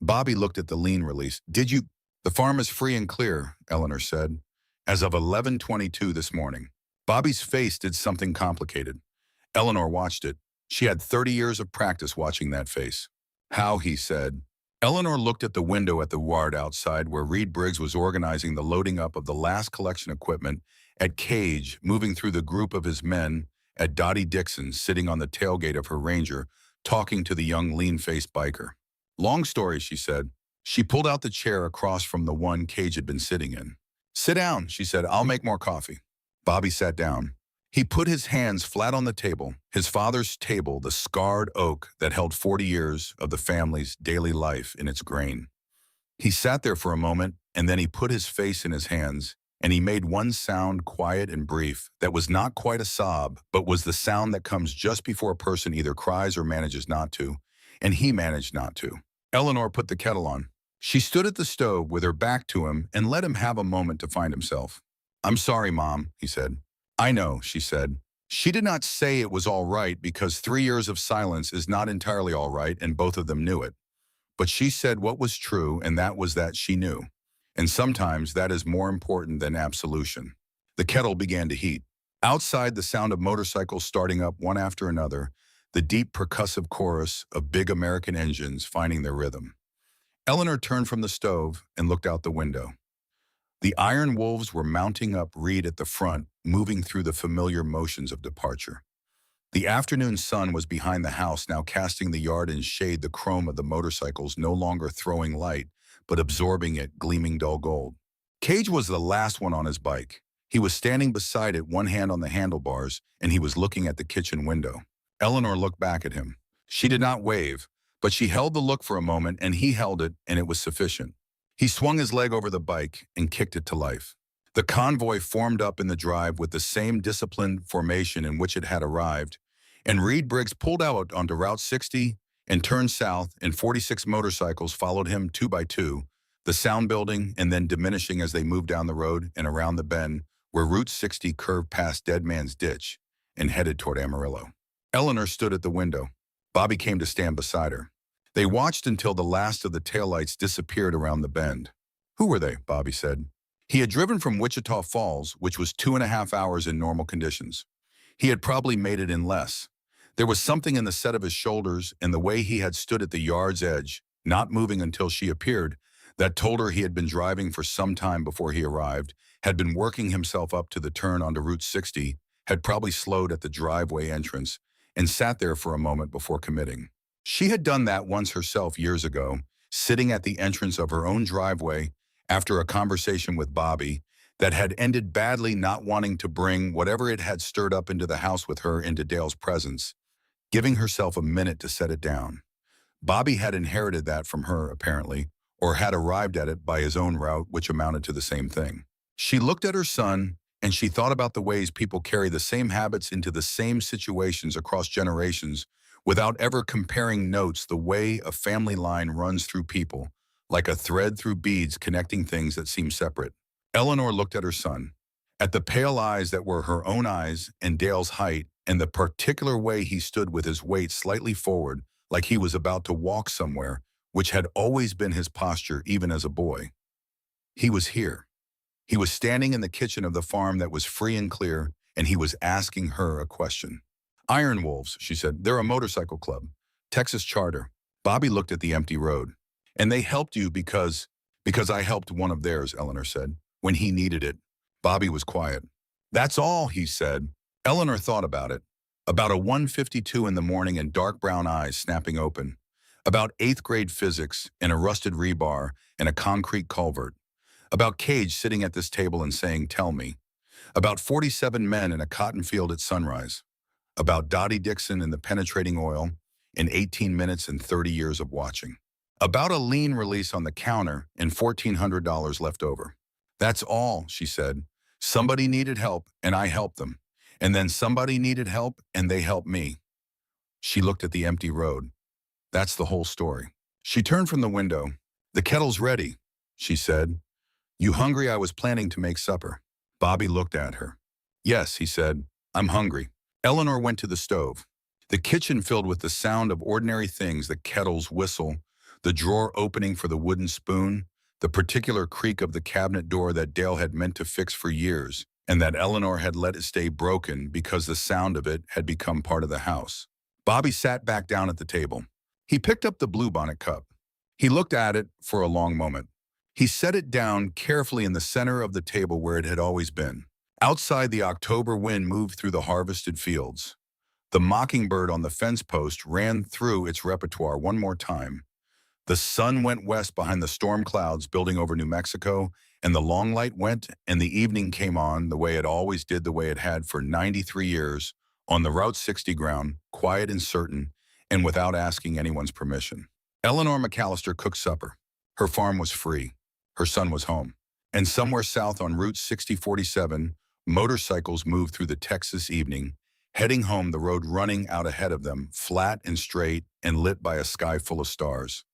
Bobby looked at the lien release. "Did you—" "The farm is free and clear," Eleanor said, "as of 11:22 this morning." Bobby's face did something complicated. Eleanor watched it. She had 30 years of practice watching that face. "How?" he said. Eleanor looked at the window at the yard outside where Reed Briggs was organizing the loading up of the last collection equipment, at Cage moving through the group of his men, at Dottie Dixon sitting on the tailgate of her Ranger, talking to the young lean-faced biker. "Long story," she said. She pulled out the chair across from the one Cage had been sitting in. "Sit down," she said. "I'll make more coffee." Bobby sat down. He put his hands flat on the table, his father's table, the scarred oak that held 40 years of the family's daily life in its grain. He sat there for a moment, and then he put his face in his hands, and he made one sound, quiet and brief, that was not quite a sob, but was the sound that comes just before a person either cries or manages not to, and he managed not to. Eleanor put the kettle on. She stood at the stove with her back to him and let him have a moment to find himself. "I'm sorry, Mom," he said. "I know," she said. She did not say it was all right because 3 years of silence is not entirely all right, and both of them knew it. But she said what was true, and that was that she knew. And sometimes that is more important than absolution. The kettle began to heat. Outside, the sound of motorcycles starting up one after another, the deep percussive chorus of big American engines finding their rhythm. Eleanor turned from the stove and looked out the window. The Iron Wolves were mounting up Reed at the front, moving through the familiar motions of departure. The afternoon sun was behind the house, now casting the yard in shade, the chrome of the motorcycles no longer throwing light, but absorbing it, gleaming dull gold. Cage was the last one on his bike. He was standing beside it, one hand on the handlebars, and he was looking at the kitchen window. Eleanor looked back at him. She did not wave, but she held the look for a moment, and he held it, and it was sufficient. He swung his leg over the bike and kicked it to life. The convoy formed up in the drive with the same disciplined formation in which it had arrived, and Reed Briggs pulled out onto Route 60 and turned south, and 46 motorcycles followed him 2 by 2, the sound building and then diminishing as they moved down the road and around the bend where Route 60 curved past Dead Man's Ditch and headed toward Amarillo. Eleanor stood at the window. Bobby came to stand beside her. They watched until the last of the taillights disappeared around the bend. "Who were they?" Bobby said. He had driven from Wichita Falls, which was 2.5 hours in normal conditions. He had probably made it in less. There was something in the set of his shoulders and the way he had stood at the yard's edge, not moving until she appeared, that told her he had been driving for some time before he arrived, had been working himself up to the turn onto Route 60, had probably slowed at the driveway entrance, and sat there for a moment before committing. She had done that once herself years ago, sitting at the entrance of her own driveway after a conversation with Bobby that had ended badly, not wanting to bring whatever it had stirred up into the house with her into Dale's presence, giving herself a minute to set it down. Bobby had inherited that from her, apparently, or had arrived at it by his own route, which amounted to the same thing. She looked at her son, and she thought about the ways people carry the same habits into the same situations across generations without ever comparing notes, the way a family line runs through people, like a thread through beads connecting things that seem separate. Eleanor looked at her son, at the pale eyes that were her own eyes and Dale's height, and the particular way he stood with his weight slightly forward, like he was about to walk somewhere, which had always been his posture even as a boy. He was here. He was standing in the kitchen of the farm that was free and clear, and he was asking her a question. Iron Wolves, she said. They're a motorcycle club. Texas charter. Bobby looked at the empty road. And they helped you because I helped one of theirs, Eleanor said, when he needed it. Bobby was quiet. That's all, he said. Eleanor thought about it. About a 1:52 in the morning and dark brown eyes snapping open. About 8th grade physics and a rusted rebar and a concrete culvert. About Cage sitting at this table and saying, tell me. About 47 men in a cotton field at sunrise. About Dottie Dixon and the penetrating oil in 18 minutes and 30 years of watching. About a lien release on the counter and $1,400 left over. That's all, she said. Somebody needed help and I helped them. And then somebody needed help and they helped me. She looked at the empty road. That's the whole story. She turned from the window. The kettle's ready, she said. You hungry? I was planning to make supper. Bobby looked at her. Yes, he said. I'm hungry. Eleanor went to the stove. The kitchen filled with the sound of ordinary things, the kettle's whistle, the drawer opening for the wooden spoon, the particular creak of the cabinet door that Dale had meant to fix for years, and that Eleanor had let it stay broken because the sound of it had become part of the house. Bobby sat back down at the table. He picked up the bluebonnet cup. He looked at it for a long moment. He set it down carefully in the center of the table where it had always been. Outside, the October wind moved through the harvested fields. The mockingbird on the fence post ran through its repertoire one more time. The sun went west behind the storm clouds building over New Mexico, and the long light went, and the evening came on the way it always did, the way it had for 93 years, on the Route 60 ground, quiet and certain, and without asking anyone's permission. Eleanor McAllister cooked supper. Her farm was free. Her son was home. And somewhere south on Route 6047, motorcycles moved through the Texas evening, heading home, the road running out ahead of them, flat and straight and lit by a sky full of stars.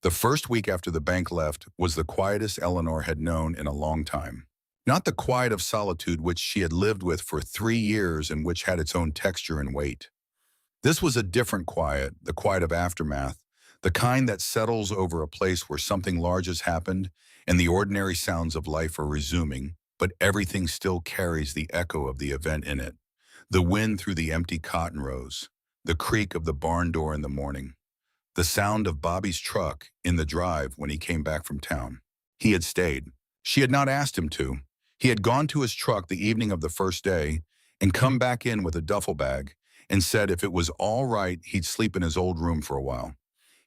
The first week after the bank left was the quietest Eleanor had known in a long time. Not the quiet of solitude which she had lived with for 3 years and which had its own texture and weight. This was a different quiet, the quiet of aftermath, the kind that settles over a place where something large has happened and the ordinary sounds of life are resuming, but everything still carries the echo of the event in it. The wind through the empty cotton rows, the creak of the barn door in the morning, the sound of Bobby's truck in the drive when he came back from town. He had stayed. She had not asked him to. He had gone to his truck the evening of the first day and come back in with a duffel bag and said if it was all right, he'd sleep in his old room for a while.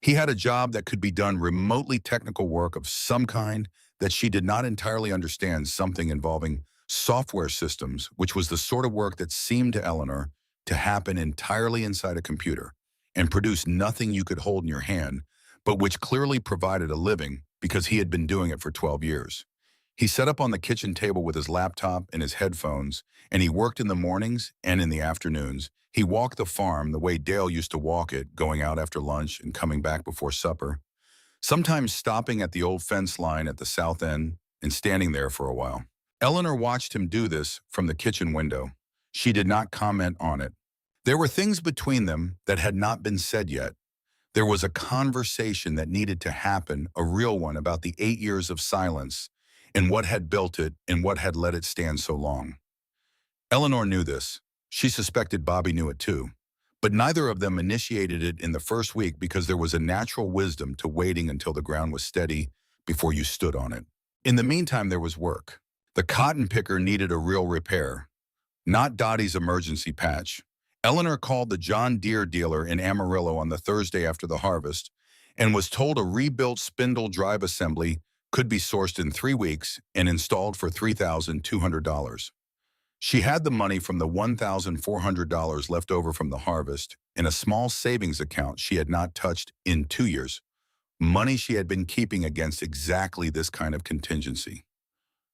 He had a job that could be done remotely, technical work of some kind that she did not entirely understand, something involving software systems, which was the sort of work that seemed to Eleanor to happen entirely inside a computer and produce nothing you could hold in your hand, but which clearly provided a living because he had been doing it for 12 years. He sat up on the kitchen table with his laptop and his headphones, and he worked in the mornings and in the afternoons. He walked the farm the way Dale used to walk it, going out after lunch and coming back before supper, sometimes stopping at the old fence line at the south end and standing there for a while. Eleanor watched him do this from the kitchen window. She did not comment on it. There were things between them that had not been said yet. There was a conversation that needed to happen, a real one, about the 8 years of silence and what had built it and what had let it stand so long. Eleanor knew this. She suspected Bobby knew it too. But neither of them initiated it in the first week because there was a natural wisdom to waiting until the ground was steady before you stood on it. In the meantime, there was work. The cotton picker needed a real repair, not Dottie's emergency patch. Eleanor called the John Deere dealer in Amarillo on the Thursday after the harvest and was told a rebuilt spindle drive assembly could be sourced in 3 weeks and installed for $3,200. She had the money from the $1,400 left over from the harvest in a small savings account she had not touched in 2 years, money she had been keeping against exactly this kind of contingency.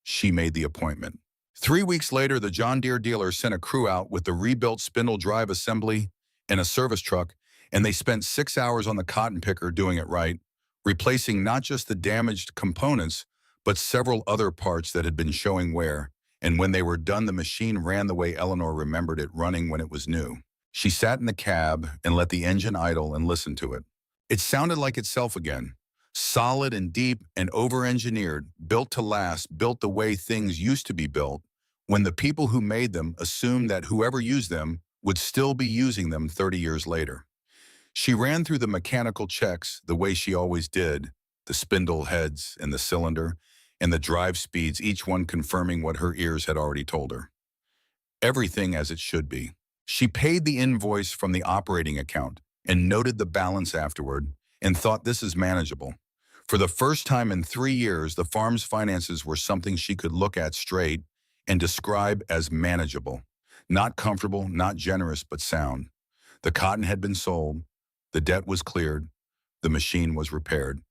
She made the appointment. 3 weeks later, the John Deere dealer sent a crew out with the rebuilt spindle drive assembly and a service truck, and they spent 6 hours on the cotton picker doing it right, replacing not just the damaged components, but several other parts that had been showing wear. And when they were done, the machine ran the way Eleanor remembered it running when it was new. She sat in the cab and let the engine idle and listened to it. It sounded like itself again. Solid and deep and over-engineered, built to last, built the way things used to be built, when the people who made them assumed that whoever used them would still be using them 30 years later. She ran through the mechanical checks the way she always did, the spindle heads and the cylinder, and the drive speeds, each one confirming what her ears had already told her. Everything as it should be. She paid the invoice from the operating account and noted the balance afterward and thought, this is manageable. For the first time in 3 years, the farm's finances were something she could look at straight and describe as manageable. Not comfortable, not generous, but sound. The cotton had been sold. The debt was cleared. The machine was repaired.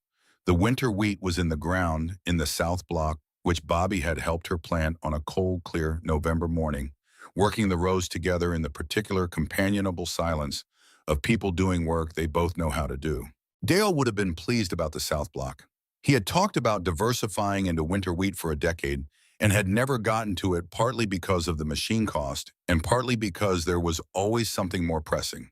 The winter wheat was in the ground in the south block, which Bobby had helped her plant on a cold, clear November morning, working the rows together in the particular companionable silence of people doing work they both know how to do. Dale would have been pleased about the south block. He had talked about diversifying into winter wheat for a decade and had never gotten to it, partly because of the machine cost and partly because there was always something more pressing.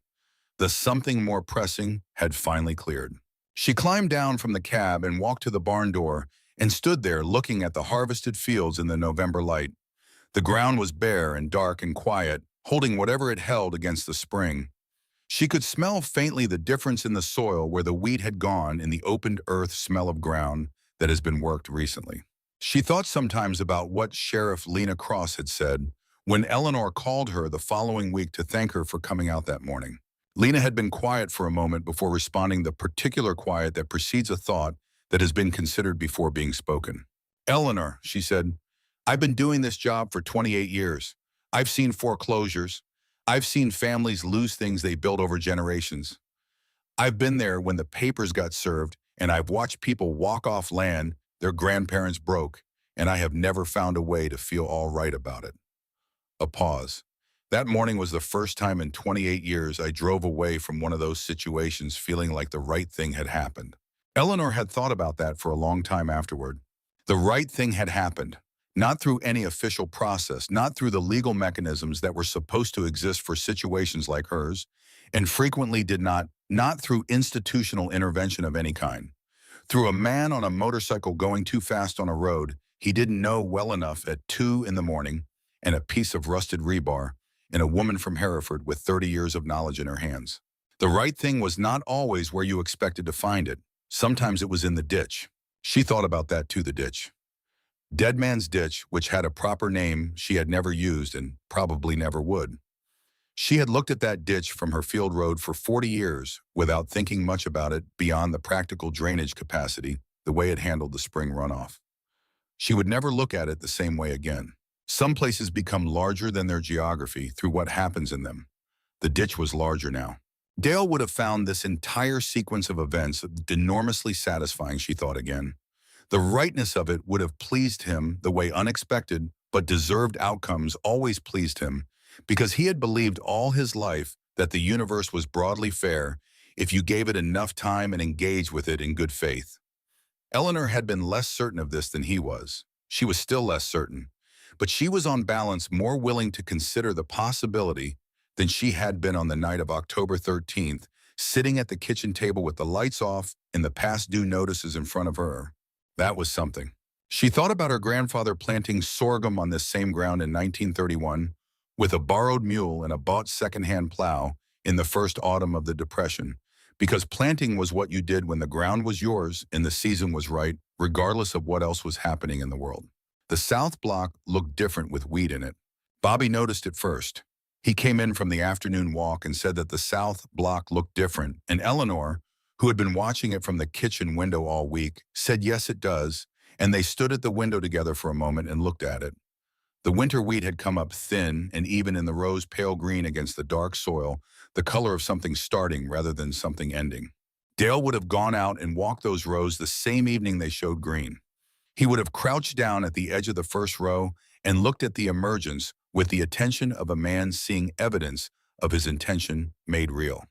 The something more pressing had finally cleared. She climbed down from the cab and walked to the barn door and stood there looking at the harvested fields in the November light. The ground was bare and dark and quiet, holding whatever it held against the spring. She could smell faintly the difference in the soil where the wheat had gone in the opened earth smell of ground that has been worked recently. She thought sometimes about what Sheriff Lena Cross had said when Eleanor called her the following week to thank her for coming out that morning. Lena had been quiet for a moment before responding, the particular quiet that precedes a thought that has been considered before being spoken. Eleanor, she said, I've been doing this job for 28 years. I've seen foreclosures. I've seen families lose things they built over generations. I've been there when the papers got served, and I've watched people walk off land their grandparents broke, and I have never found a way to feel all right about it. A pause. That morning was the first time in 28 years I drove away from one of those situations feeling like the right thing had happened. Eleanor had thought about that for a long time afterward. The right thing had happened, not through any official process, not through the legal mechanisms that were supposed to exist for situations like hers, and frequently did not through institutional intervention of any kind. Through a man on a motorcycle going too fast on a road he didn't know well enough at 2 in the morning, and a piece of rusted rebar, and a woman from Hereford with 30 years of knowledge in her hands. The right thing was not always where you expected to find it. Sometimes it was in the ditch. She thought about that too, the ditch. Dead Man's Ditch, which had a proper name she had never used and probably never would. She had looked at that ditch from her field road for 40 years without thinking much about it beyond the practical drainage capacity, the way it handled the spring runoff. She would never look at it the same way again. Some places become larger than their geography through what happens in them. The ditch was larger now. Dale would have found this entire sequence of events enormously satisfying, she thought again. The rightness of it would have pleased him the way unexpected but deserved outcomes always pleased him, because he had believed all his life that the universe was broadly fair if you gave it enough time and engaged with it in good faith. Eleanor had been less certain of this than he was. She was still less certain, but she was on balance more willing to consider the possibility than she had been on the night of October 13th, sitting at the kitchen table with the lights off and the past due notices in front of her. That was something. She thought about her grandfather planting sorghum on this same ground in 1931 with a borrowed mule and a bought second-hand plow in the first autumn of the Depression, because planting was what you did when the ground was yours and the season was right, regardless of what else was happening in the world. The South Block looked different with wheat in it. Bobby noticed it first. He came in from the afternoon walk and said that the South Block looked different, and Eleanor, who had been watching it from the kitchen window all week, said yes it does, and they stood at the window together for a moment and looked at it. The winter wheat had come up thin and even in the rows pale green against the dark soil, the color of something starting rather than something ending. Dale would have gone out and walked those rows the same evening they showed green. He would have crouched down at the edge of the first row and looked at the emergence with the attention of a man seeing evidence of his intention made real.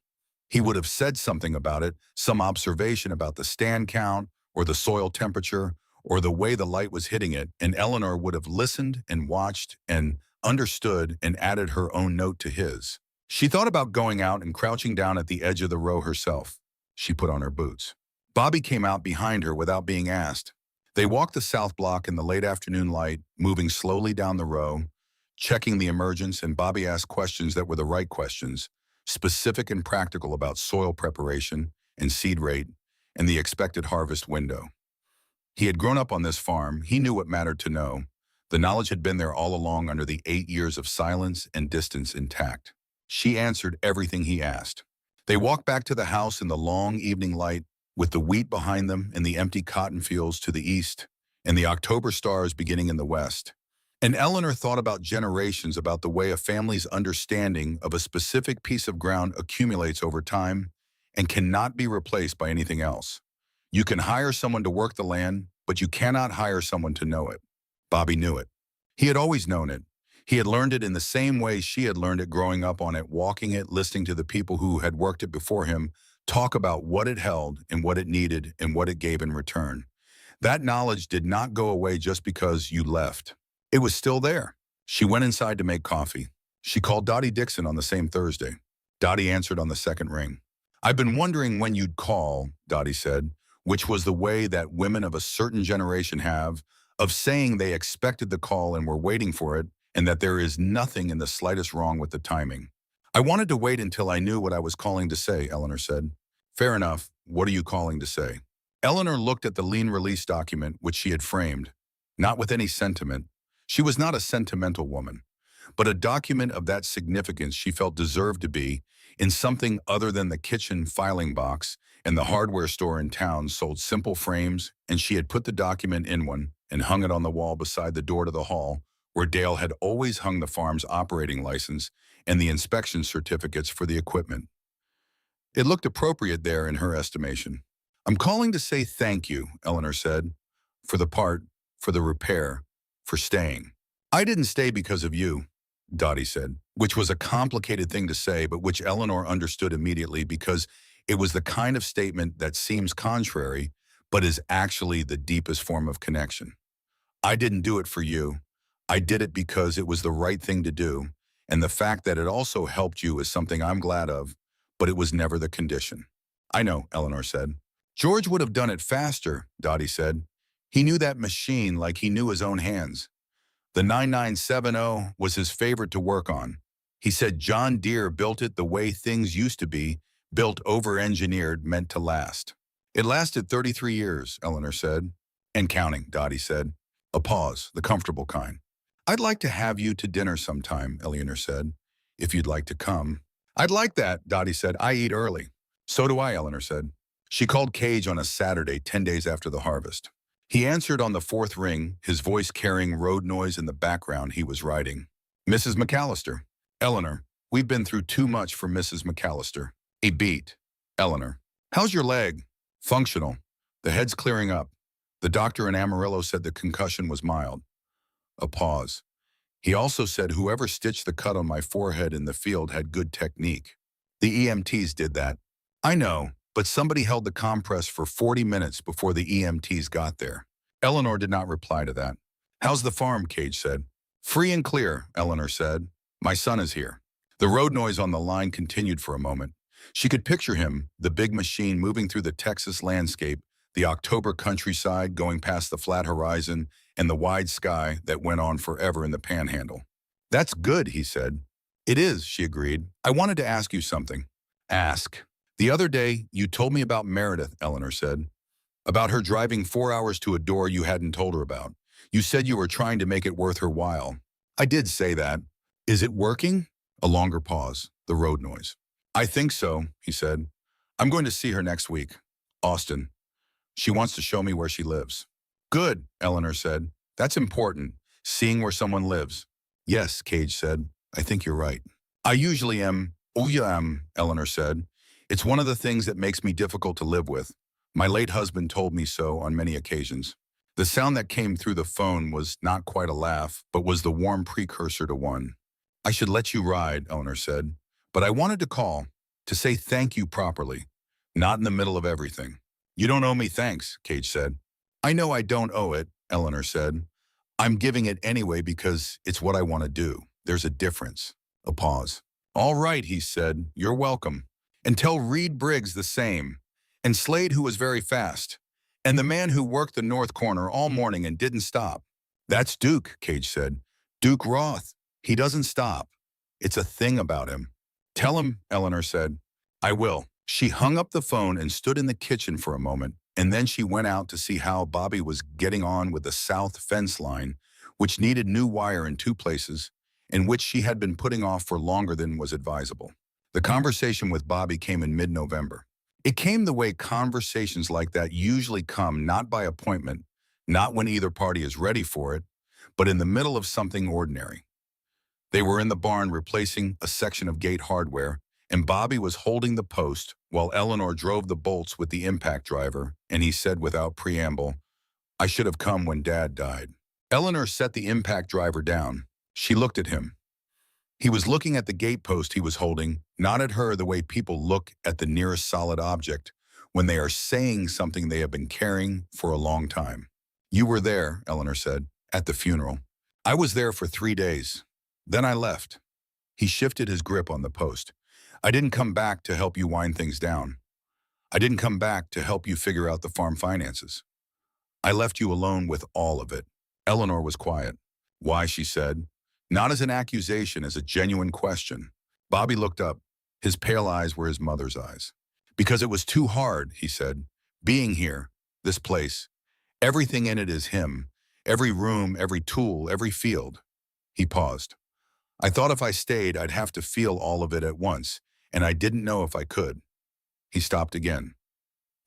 He would have said something about it, some observation about the stand count or the soil temperature or the way the light was hitting it, and Eleanor would have listened and watched and understood and added her own note to his. She thought about going out and crouching down at the edge of the row herself. She put on her boots. Bobby came out behind her without being asked. They walked the South Block in the late afternoon light, moving slowly down the row, checking the emergence, and Bobby asked questions that were the right questions, specific and practical about soil preparation and seed rate and the expected harvest window. He had grown up on this farm. He knew what mattered to know. The knowledge had been there all along under the 8 years of silence and distance intact. She answered everything he asked. They walked back to the house in the long evening light, with the wheat behind them and the empty cotton fields to the east, and the October stars beginning in the west. And Eleanor thought about generations, about the way a family's understanding of a specific piece of ground accumulates over time and cannot be replaced by anything else. You can hire someone to work the land, but you cannot hire someone to know it. Bobby knew it. He had always known it. He had learned it in the same way she had learned it growing up on it, walking it, listening to the people who had worked it before him talk about what it held and what it needed and what it gave in return. That knowledge did not go away just because you left. It was still there. She went inside to make coffee. She called Dottie Dixon on the same Thursday. Dottie answered on the second ring. "I've been wondering when you'd call," Dottie said, which was the way that women of a certain generation have of saying they expected the call and were waiting for it, and that there is nothing in the slightest wrong with the timing. "I wanted to wait until I knew what I was calling to say," Eleanor said. "Fair enough. What are you calling to say?" Eleanor looked at the lien release document which she had framed, not with any sentiment. She was not a sentimental woman, but a document of that significance she felt deserved to be in something other than the kitchen filing box, and the hardware store in town sold simple frames, and she had put the document in one and hung it on the wall beside the door to the hall, where Dale had always hung the farm's operating license and the inspection certificates for the equipment. It looked appropriate there in her estimation. "I'm calling to say thank you," Eleanor said, "for the part, for the repair, for staying." "I didn't stay because of you," Dottie said, which was a complicated thing to say, but which Eleanor understood immediately because it was the kind of statement that seems contrary, but is actually the deepest form of connection. "I didn't do it for you. I did it because it was the right thing to do, and the fact that it also helped you is something I'm glad of, but it was never the condition." "I know," Eleanor said. "George would have done it faster," Dottie said. "He knew that machine like he knew his own hands. The 9970 was his favorite to work on. He said John Deere built it the way things used to be, built over-engineered, meant to last." "It lasted 33 years, Eleanor said. "And counting," Dottie said. A pause, the comfortable kind. "I'd like to have you to dinner sometime," Eleanor said, "if you'd like to come." "I'd like that," Dottie said. "I eat early." "So do I," Eleanor said. She called Cage on a Saturday, 10 days after the harvest. He answered on the fourth ring, his voice carrying road noise in the background he was riding. "Mrs. McAllister." "Eleanor, we've been through too much for Mrs. McAllister." A beat. "Eleanor, how's your leg?" "Functional. The head's clearing up. The doctor in Amarillo said the concussion was mild." A pause. "He also said whoever stitched the cut on my forehead in the field had good technique. The EMTs did that." "I know, but somebody held the compress for 40 minutes before the EMTs got there." Eleanor did not reply to that. "How's the farm?" Cage said. "Free and clear," Eleanor said. "My son is here." The road noise on the line continued for a moment. She could picture him, the big machine moving through the Texas landscape, the October countryside going past the flat horizon, and the wide sky that went on forever in the panhandle. "That's good," he said. It is, she agreed. I wanted to ask you something. Ask. The other day, you told me about Meredith, Eleanor said. About her driving 4 hours to a door you hadn't told her about. You said you were trying to make it worth her while. I did say that. Is it working? A longer pause, the road noise. I think so, he said. I'm going to see her next week. Austin. She wants to show me where she lives. Good, Eleanor said. That's important, seeing where someone lives. Yes, Cage said. I think you're right. I usually am. Oh, yeah, Eleanor said. It's one of the things that makes me difficult to live with. My late husband told me so on many occasions. The sound that came through the phone was not quite a laugh, but was the warm precursor to one. I should let you ride, Eleanor said. But I wanted to call to say thank you properly, not in the middle of everything. You don't owe me thanks, Cage said. I know I don't owe it, Eleanor said. I'm giving it anyway because it's what I want to do. There's a difference. A pause. All right, he said. You're welcome. And tell Reed Briggs the same. And Slade, who was very fast. And the man who worked the north corner all morning and didn't stop. That's Duke, Cage said. Duke Roth. He doesn't stop. It's a thing about him. Tell him, Eleanor said. I will. She hung up the phone and stood in the kitchen for a moment, and then she went out to see how Bobby was getting on with the south fence line, which needed new wire in 2 places, and which she had been putting off for longer than was advisable. The conversation with Bobby came in mid-November. It came the way conversations like that usually come, not by appointment, not when either party is ready for it, but in the middle of something ordinary. They were in the barn replacing a section of gate hardware, and Bobby was holding the post while Eleanor drove the bolts with the impact driver, and he said without preamble, I should have come when Dad died. Eleanor set the impact driver down. She looked at him. He was looking at the gate post he was holding, not at her the way people look at the nearest solid object when they are saying something they have been carrying for a long time. You were there, Eleanor said, at the funeral. I was there for 3 days. Then I left. He shifted his grip on the post. I didn't come back to help you wind things down. I didn't come back to help you figure out the farm finances. I left you alone with all of it. Eleanor was quiet. Why, she said, not as an accusation, as a genuine question. Bobby looked up. His pale eyes were his mother's eyes. Because it was too hard, he said. Being here, this place, everything in it is him. Every room, every tool, every field. He paused. I thought if I stayed, I'd have to feel all of it at once, and I didn't know if I could. He stopped again.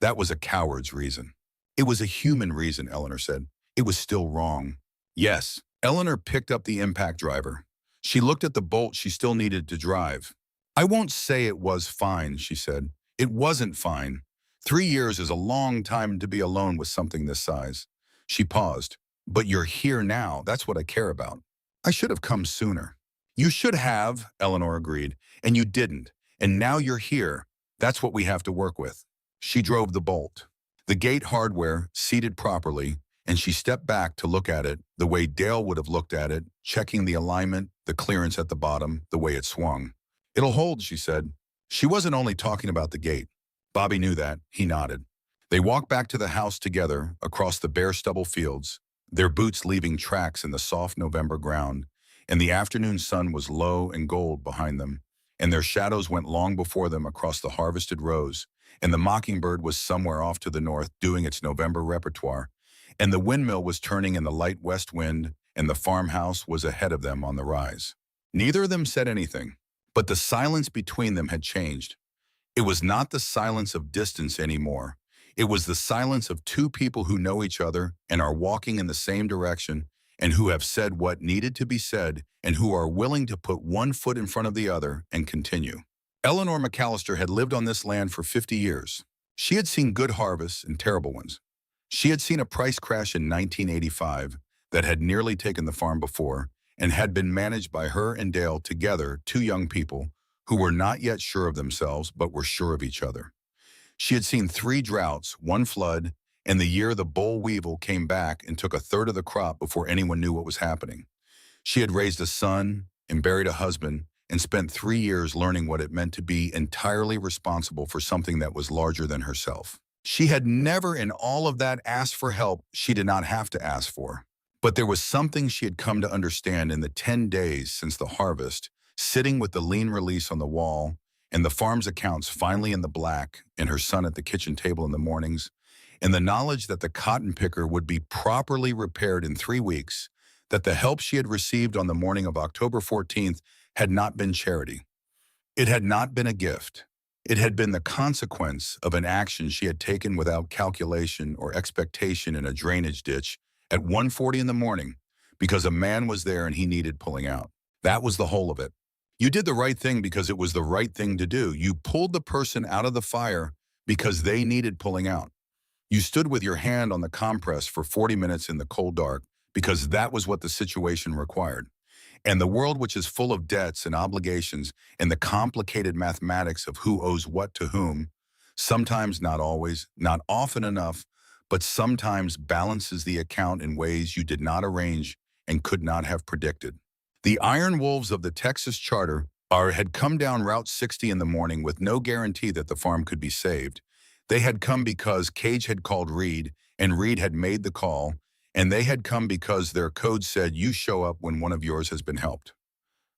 That was a coward's reason. It was a human reason, Eleanor said. It was still wrong. Yes. Eleanor picked up the impact driver. She looked at the bolt she still needed to drive. I won't say it was fine, she said. It wasn't fine. 3 years is a long time to be alone with something this size. She paused. But you're here now. That's what I care about. I should have come sooner. You should have, Eleanor agreed, and you didn't. And now you're here. That's what we have to work with. She drove the bolt. The gate hardware seated properly, and she stepped back to look at it the way Dale would have looked at it, checking the alignment, the clearance at the bottom, the way it swung. It'll hold, she said. She wasn't only talking about the gate. Bobby knew that. He nodded. They walked back to the house together across the bare stubble fields, their boots leaving tracks in the soft November ground, and the afternoon sun was low and gold behind them, and their shadows went long before them across the harvested rows, and the mockingbird was somewhere off to the north doing its November repertoire, and the windmill was turning in the light west wind, and the farmhouse was ahead of them on the rise. Neither of them said anything, but the silence between them had changed. It was not the silence of distance anymore. It was the silence of 2 people who know each other and are walking in the same direction and who have said what needed to be said and who are willing to put one foot in front of the other and continue. Eleanor McAllister had lived on this land for 50 years. She had seen good harvests and terrible ones. She had seen a price crash in 1985 that had nearly taken the farm before and had been managed by her and Dale together, 2 young people who were not yet sure of themselves but were sure of each other. She had seen 3 droughts, 1 flood, and the year the boll weevil came back and took a third of the crop before anyone knew what was happening. She had raised a son and buried a husband and spent 3 years learning what it meant to be entirely responsible for something that was larger than herself. She had never in all of that asked for help she did not have to ask for. But there was something she had come to understand in the 10 days since the harvest, sitting with the lien release on the wall and the farm's accounts finally in the black and her son at the kitchen table in the mornings, and the knowledge that the cotton picker would be properly repaired in 3 weeks, that the help she had received on the morning of October 14th had not been charity. It had not been a gift. It had been the consequence of an action she had taken without calculation or expectation in a drainage ditch at 1:40 in the morning because a man was there and he needed pulling out. That was the whole of it. You did the right thing because it was the right thing to do. You pulled the person out of the fire because they needed pulling out. You stood with your hand on the compress for 40 minutes in the cold dark because that was what the situation required. And the world, which is full of debts and obligations and the complicated mathematics of who owes what to whom, sometimes, not always, not often enough, but sometimes balances the account in ways you did not arrange and could not have predicted. The Iron Wolves of the Texas Charter had come down Route 60 in the morning with no guarantee that the farm could be saved. They had come because Cage had called Reed, and Reed had made the call, and they had come because their code said you show up when one of yours has been helped.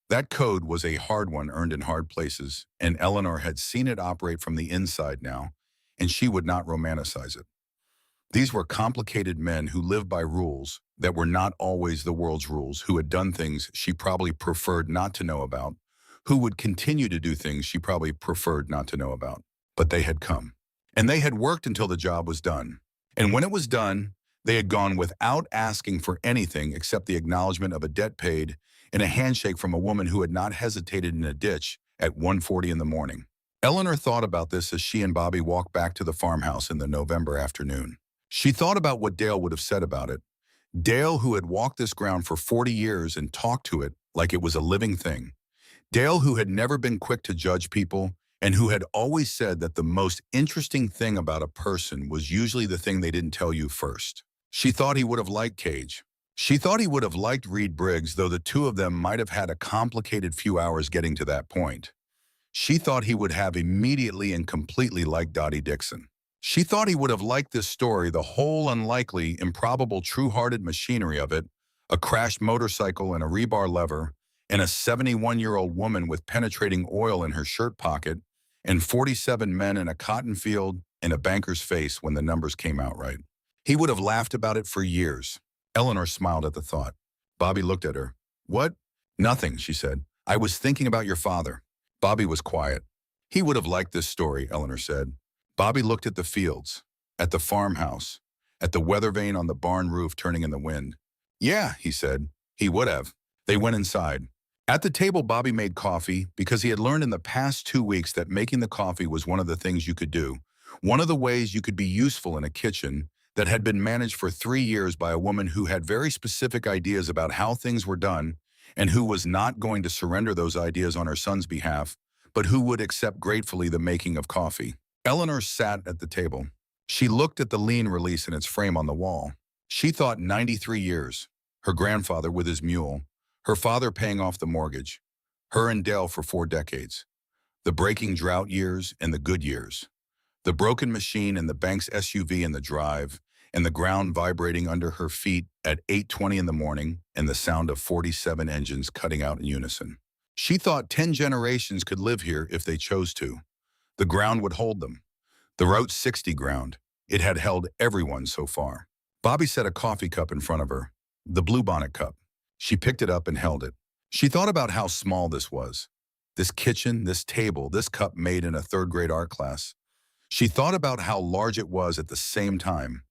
That code was a hard one earned in hard places, and Eleanor had seen it operate from the inside now, and she would not romanticize it. These were complicated men who lived by rules that were not always the world's rules, who had done things she probably preferred not to know about, who would continue to do things she probably preferred not to know about. But they had come. And they had worked until the job was done. And when it was done, they had gone without asking for anything except the acknowledgement of a debt paid and a handshake from a woman who had not hesitated in a ditch at 1:40 in the morning. Eleanor thought about this as she and Bobby walked back to the farmhouse in the November afternoon. She thought about what Dale would have said about it. Dale, who had walked this ground for 40 years and talked to it like it was a living thing. Dale, who had never been quick to judge people and who had always said that the most interesting thing about a person was usually the thing they didn't tell you first. She thought he would have liked Cage. She thought he would have liked Reed Briggs, though the two of them might have had a complicated few hours getting to that point. She thought he would have immediately and completely liked Dottie Dixon. She thought he would have liked this story, the whole unlikely, improbable, true-hearted machinery of it, a crashed motorcycle and a rebar lever, and a 71-year-old woman with penetrating oil in her shirt pocket, and 47 men in a cotton field and a banker's face when the numbers came out right. He would have laughed about it for years. Eleanor smiled at the thought. Bobby looked at her. "What?" "Nothing," she said. "I was thinking about your father." Bobby was quiet. "He would have liked this story," Eleanor said. Bobby looked at the fields, at the farmhouse, at the weather vane on the barn roof turning in the wind. "Yeah," he said, "he would have." They went inside. At the table, Bobby made coffee because he had learned in the past 2 weeks that making the coffee was one of the things you could do, one of the ways you could be useful in a kitchen that had been managed for 3 years by a woman who had very specific ideas about how things were done and who was not going to surrender those ideas on her son's behalf, but who would accept gratefully the making of coffee. Eleanor sat at the table. She looked at the lien release in its frame on the wall. She thought 93 years, her grandfather with his mule, her father paying off the mortgage, her and Dale for 4 decades, the breaking drought years and the good years, the broken machine and the bank's SUV in the drive, and the ground vibrating under her feet at 8:20 in the morning, and the sound of 47 engines cutting out in unison. She thought 10 generations could live here if they chose to. The ground would hold them. The Route 60 ground. It had held everyone so far. Bobby set a coffee cup in front of her, the bluebonnet cup. She picked it up and held it. She thought about how small this was. This kitchen, this table, this cup made in a third-grade art class. She thought about how large it was at the same time,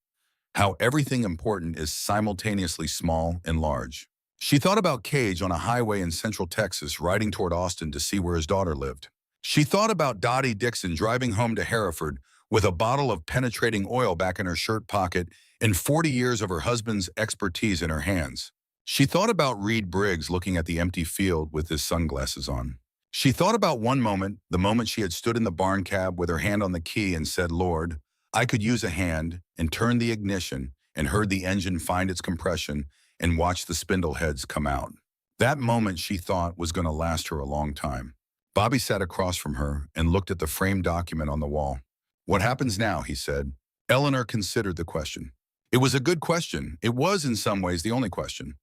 how everything important is simultaneously small and large. She thought about Cage on a highway in central Texas riding toward Austin to see where his daughter lived. She thought about Dottie Dixon driving home to Hereford with a bottle of penetrating oil back in her shirt pocket and 40 years of her husband's expertise in her hands. She thought about Reed Briggs looking at the empty field with his sunglasses on. She thought about one moment, the moment she had stood in the barn cab with her hand on the key and said, "Lord, I could use a hand," and turned the ignition and heard the engine find its compression and watched the spindle heads come out. That moment, she thought, was going to last her a long time. Bobby sat across from her and looked at the framed document on the wall. "What happens now?" he said. Eleanor considered the question. It was a good question. It was, in some ways, the only question.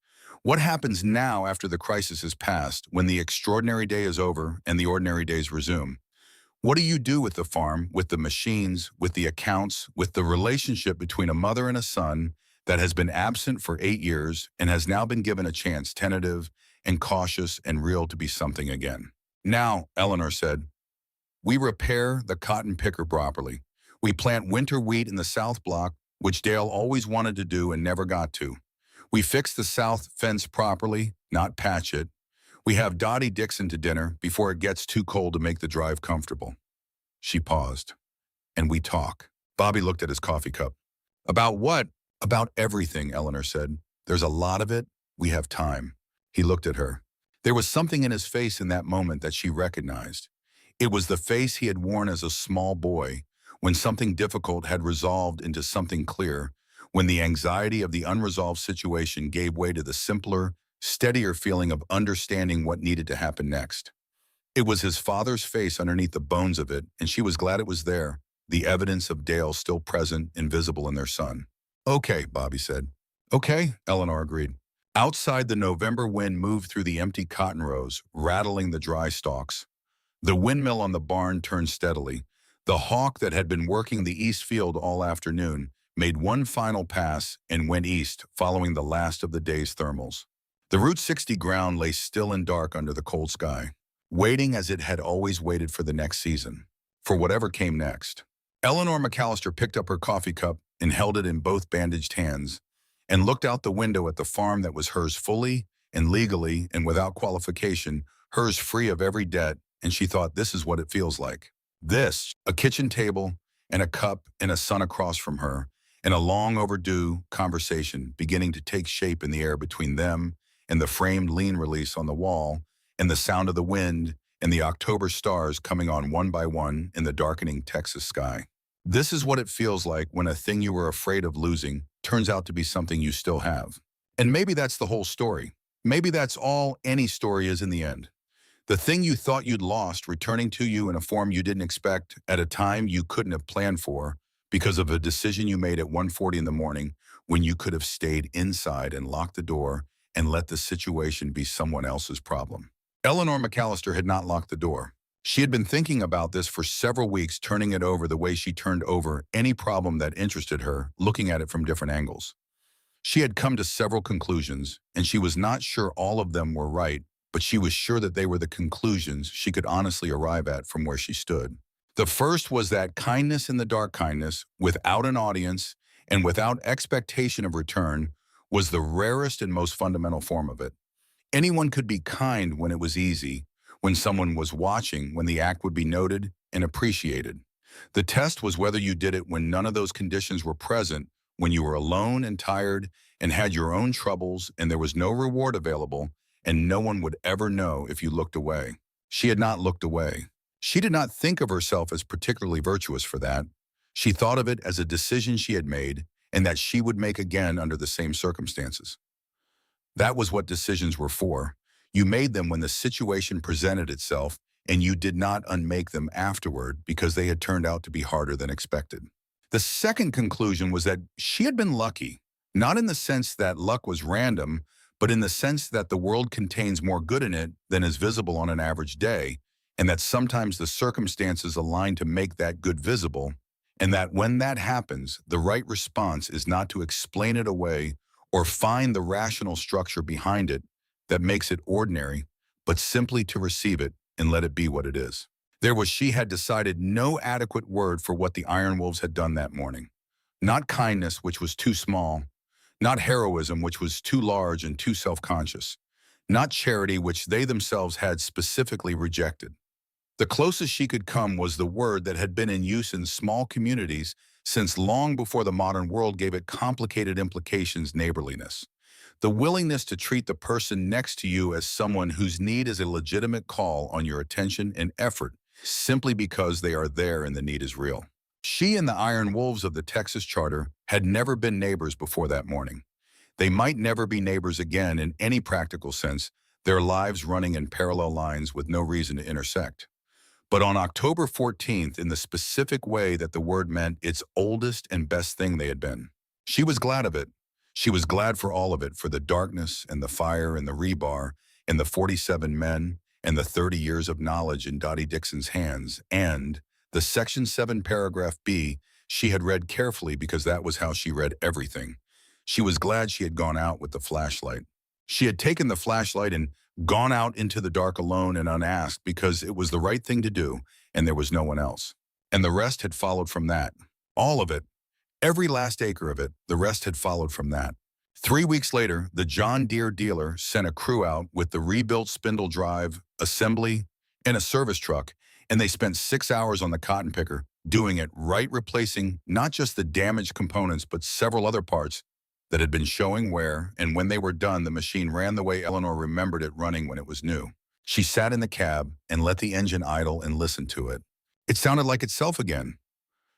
What happens now after the crisis has passed, when the extraordinary day is over and the ordinary days resume? What do you do with the farm, with the machines, with the accounts, with the relationship between a mother and a son that has been absent for 8 years and has now been given a chance, tentative and cautious and real, to be something again? Now, Eleanor said, we repair the cotton picker properly. We plant winter wheat in the south block, which Dale always wanted to do and never got to. We fix the south fence properly, not patch it. We have Dottie Dixon to dinner before it gets too cold to make the drive comfortable. She paused. And we talk. Bobby looked at his coffee cup. About what? About everything, Eleanor said. There's a lot of it. We have time. He looked at her. There was something in his face in that moment that she recognized. It was the face he had worn as a small boy, when something difficult had resolved into something clear, when the anxiety of the unresolved situation gave way to the simpler, steadier feeling of understanding what needed to happen next. It was his father's face underneath the bones of it, and she was glad it was there, the evidence of Dale still present and visible in their son. Okay, Bobby said. Okay, Eleanor agreed. Outside, the November wind moved through the empty cotton rows, rattling the dry stalks. The windmill on the barn turned steadily. The hawk that had been working the east field all afternoon made one final pass and went east, following the last of the day's thermals. The Route 60 ground lay still and dark under the cold sky, waiting as it had always waited for the next season, for whatever came next. Eleanor McAllister picked up her coffee cup and held it in both bandaged hands, and looked out the window at the farm that was hers fully and legally and without qualification, hers free of every debt, and she thought, this is what it feels like. This, a kitchen table and a cup and a son across from her, and a long overdue conversation beginning to take shape in the air between them and the framed lean release on the wall, and the sound of the wind and the October stars coming on one by one in the darkening Texas sky. This is what it feels like when a thing you were afraid of losing turns out to be something you still have. And maybe that's the whole story. Maybe that's all any story is in the end. The thing you thought you'd lost returning to you in a form you didn't expect at a time you couldn't have planned for because of a decision you made at 1:40 in the morning, when you could have stayed inside and locked the door and let the situation be someone else's problem. Eleanor McAllister had not locked the door. She had been thinking about this for several weeks, turning it over the way she turned over any problem that interested her, looking at it from different angles. She had come to several conclusions, and she was not sure all of them were right, but she was sure that they were the conclusions she could honestly arrive at from where she stood. The first was that kindness in the dark, kindness, without an audience and without expectation of return, was the rarest and most fundamental form of it. Anyone could be kind when it was easy, when someone was watching, when the act would be noted and appreciated. The test was whether you did it when none of those conditions were present, when you were alone and tired and had your own troubles and there was no reward available, and no one would ever know if you looked away. She had not looked away. She did not think of herself as particularly virtuous for that. She thought of it as a decision she had made and that she would make again under the same circumstances. That was what decisions were for. You made them when the situation presented itself, and you did not unmake them afterward because they had turned out to be harder than expected. The second conclusion was that she had been lucky, not in the sense that luck was random, but in the sense that the world contains more good in it than is visible on an average day, and that sometimes the circumstances align to make that good visible, and that when that happens, the right response is not to explain it away or find the rational structure behind it that makes it ordinary, but simply to receive it and let it be what it is. There was, she had decided, no adequate word for what the Iron Wolves had done that morning. Not kindness, which was too small. Not heroism, which was too large and too self-conscious. Not charity, which they themselves had specifically rejected. The closest she could come was the word that had been in use in small communities since long before the modern world gave it complicated implications: neighborliness. The willingness to treat the person next to you as someone whose need is a legitimate call on your attention and effort, simply because they are there and the need is real. She and the Iron Wolves of the Texas Charter had never been neighbors before that morning. They might never be neighbors again in any practical sense, their lives running in parallel lines with no reason to intersect. But on October 14th, in the specific way that the word meant its oldest and best thing they had been. She was glad of it. She was glad for all of it, for the darkness and the fire and the rebar and the 47 men and the 30 years of knowledge in Dottie Dixon's hands, and the Section 7 paragraph B she had read carefully because that was how she read everything. She was glad she had gone out with the flashlight. She had taken the flashlight and gone out into the dark alone and unasked because it was the right thing to do and there was no one else. And the rest had followed from that. All of it. Every last acre of it, the rest had followed from that. 3 weeks later, the John Deere dealer sent a crew out with the rebuilt spindle drive, assembly, and a service truck, and they spent 6 hours on the cotton picker, doing it right, replacing not just the damaged components, but several other parts that had been showing wear, and when they were done, the machine ran the way Eleanor remembered it running when it was new. She sat in the cab and let the engine idle and listened to it. It sounded like itself again.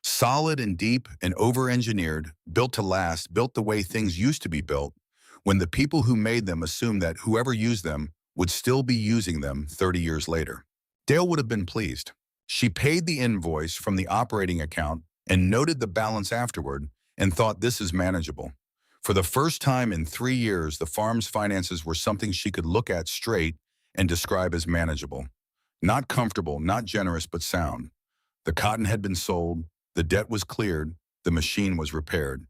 Solid and deep and over-engineered, built to last, built the way things used to be built, when the people who made them assumed that whoever used them would still be using them 30 years later. Dale would have been pleased. She paid the invoice from the operating account and noted the balance afterward and thought, this is manageable. For the first time in 3 years, the farm's finances were something she could look at straight and describe as manageable. Not comfortable, not generous, but sound. The cotton had been sold, the debt was cleared, the machine was repaired.